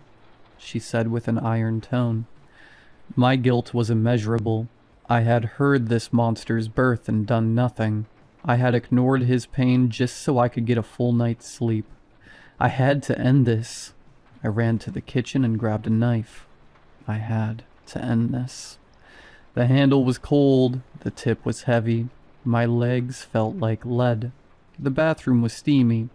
she said with an iron tone. My guilt was immeasurable. I had heard this monster's birth and done nothing. I had ignored his pain just so I could get a full night's sleep. I had to end this. I ran to the kitchen and grabbed a knife. I had to end this. The handle was cold, the tip was heavy. My legs felt like lead. The bathroom was steamy.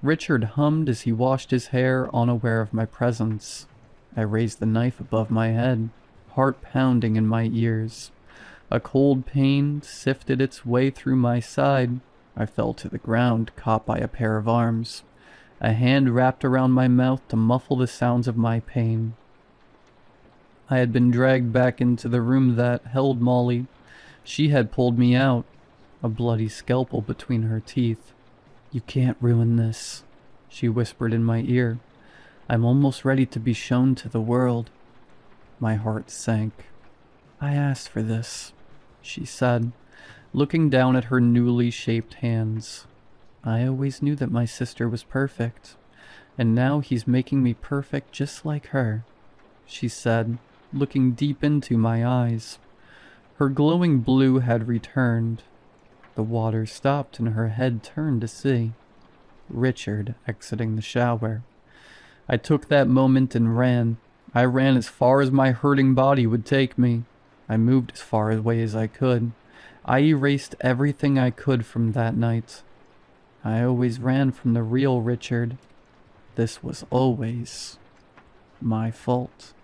Richard hummed as he washed his hair, unaware of my presence. I raised the knife above my head, heart pounding in my ears. A cold pain sifted its way through my side. I fell to the ground, caught by a pair of arms. A hand wrapped around my mouth to muffle the sounds of my pain. I had been dragged back into the room that held Molly. She had pulled me out, a bloody scalpel between her teeth. "You can't ruin this," she whispered in my ear. "I'm almost ready to be shown to the world." My heart sank. "I asked for this," she said, looking down at her newly shaped hands. "I always knew that my sister was perfect, and now he's making me perfect just like her," she said, looking deep into my eyes. Her glowing blue had returned. The water stopped and her head turned to see Richard exiting the shower. I took that moment and ran. I ran as far as my hurting body would take me. I moved as far away as I could. I erased everything I could from that night. I always ran from the real Richard. This was always my fault.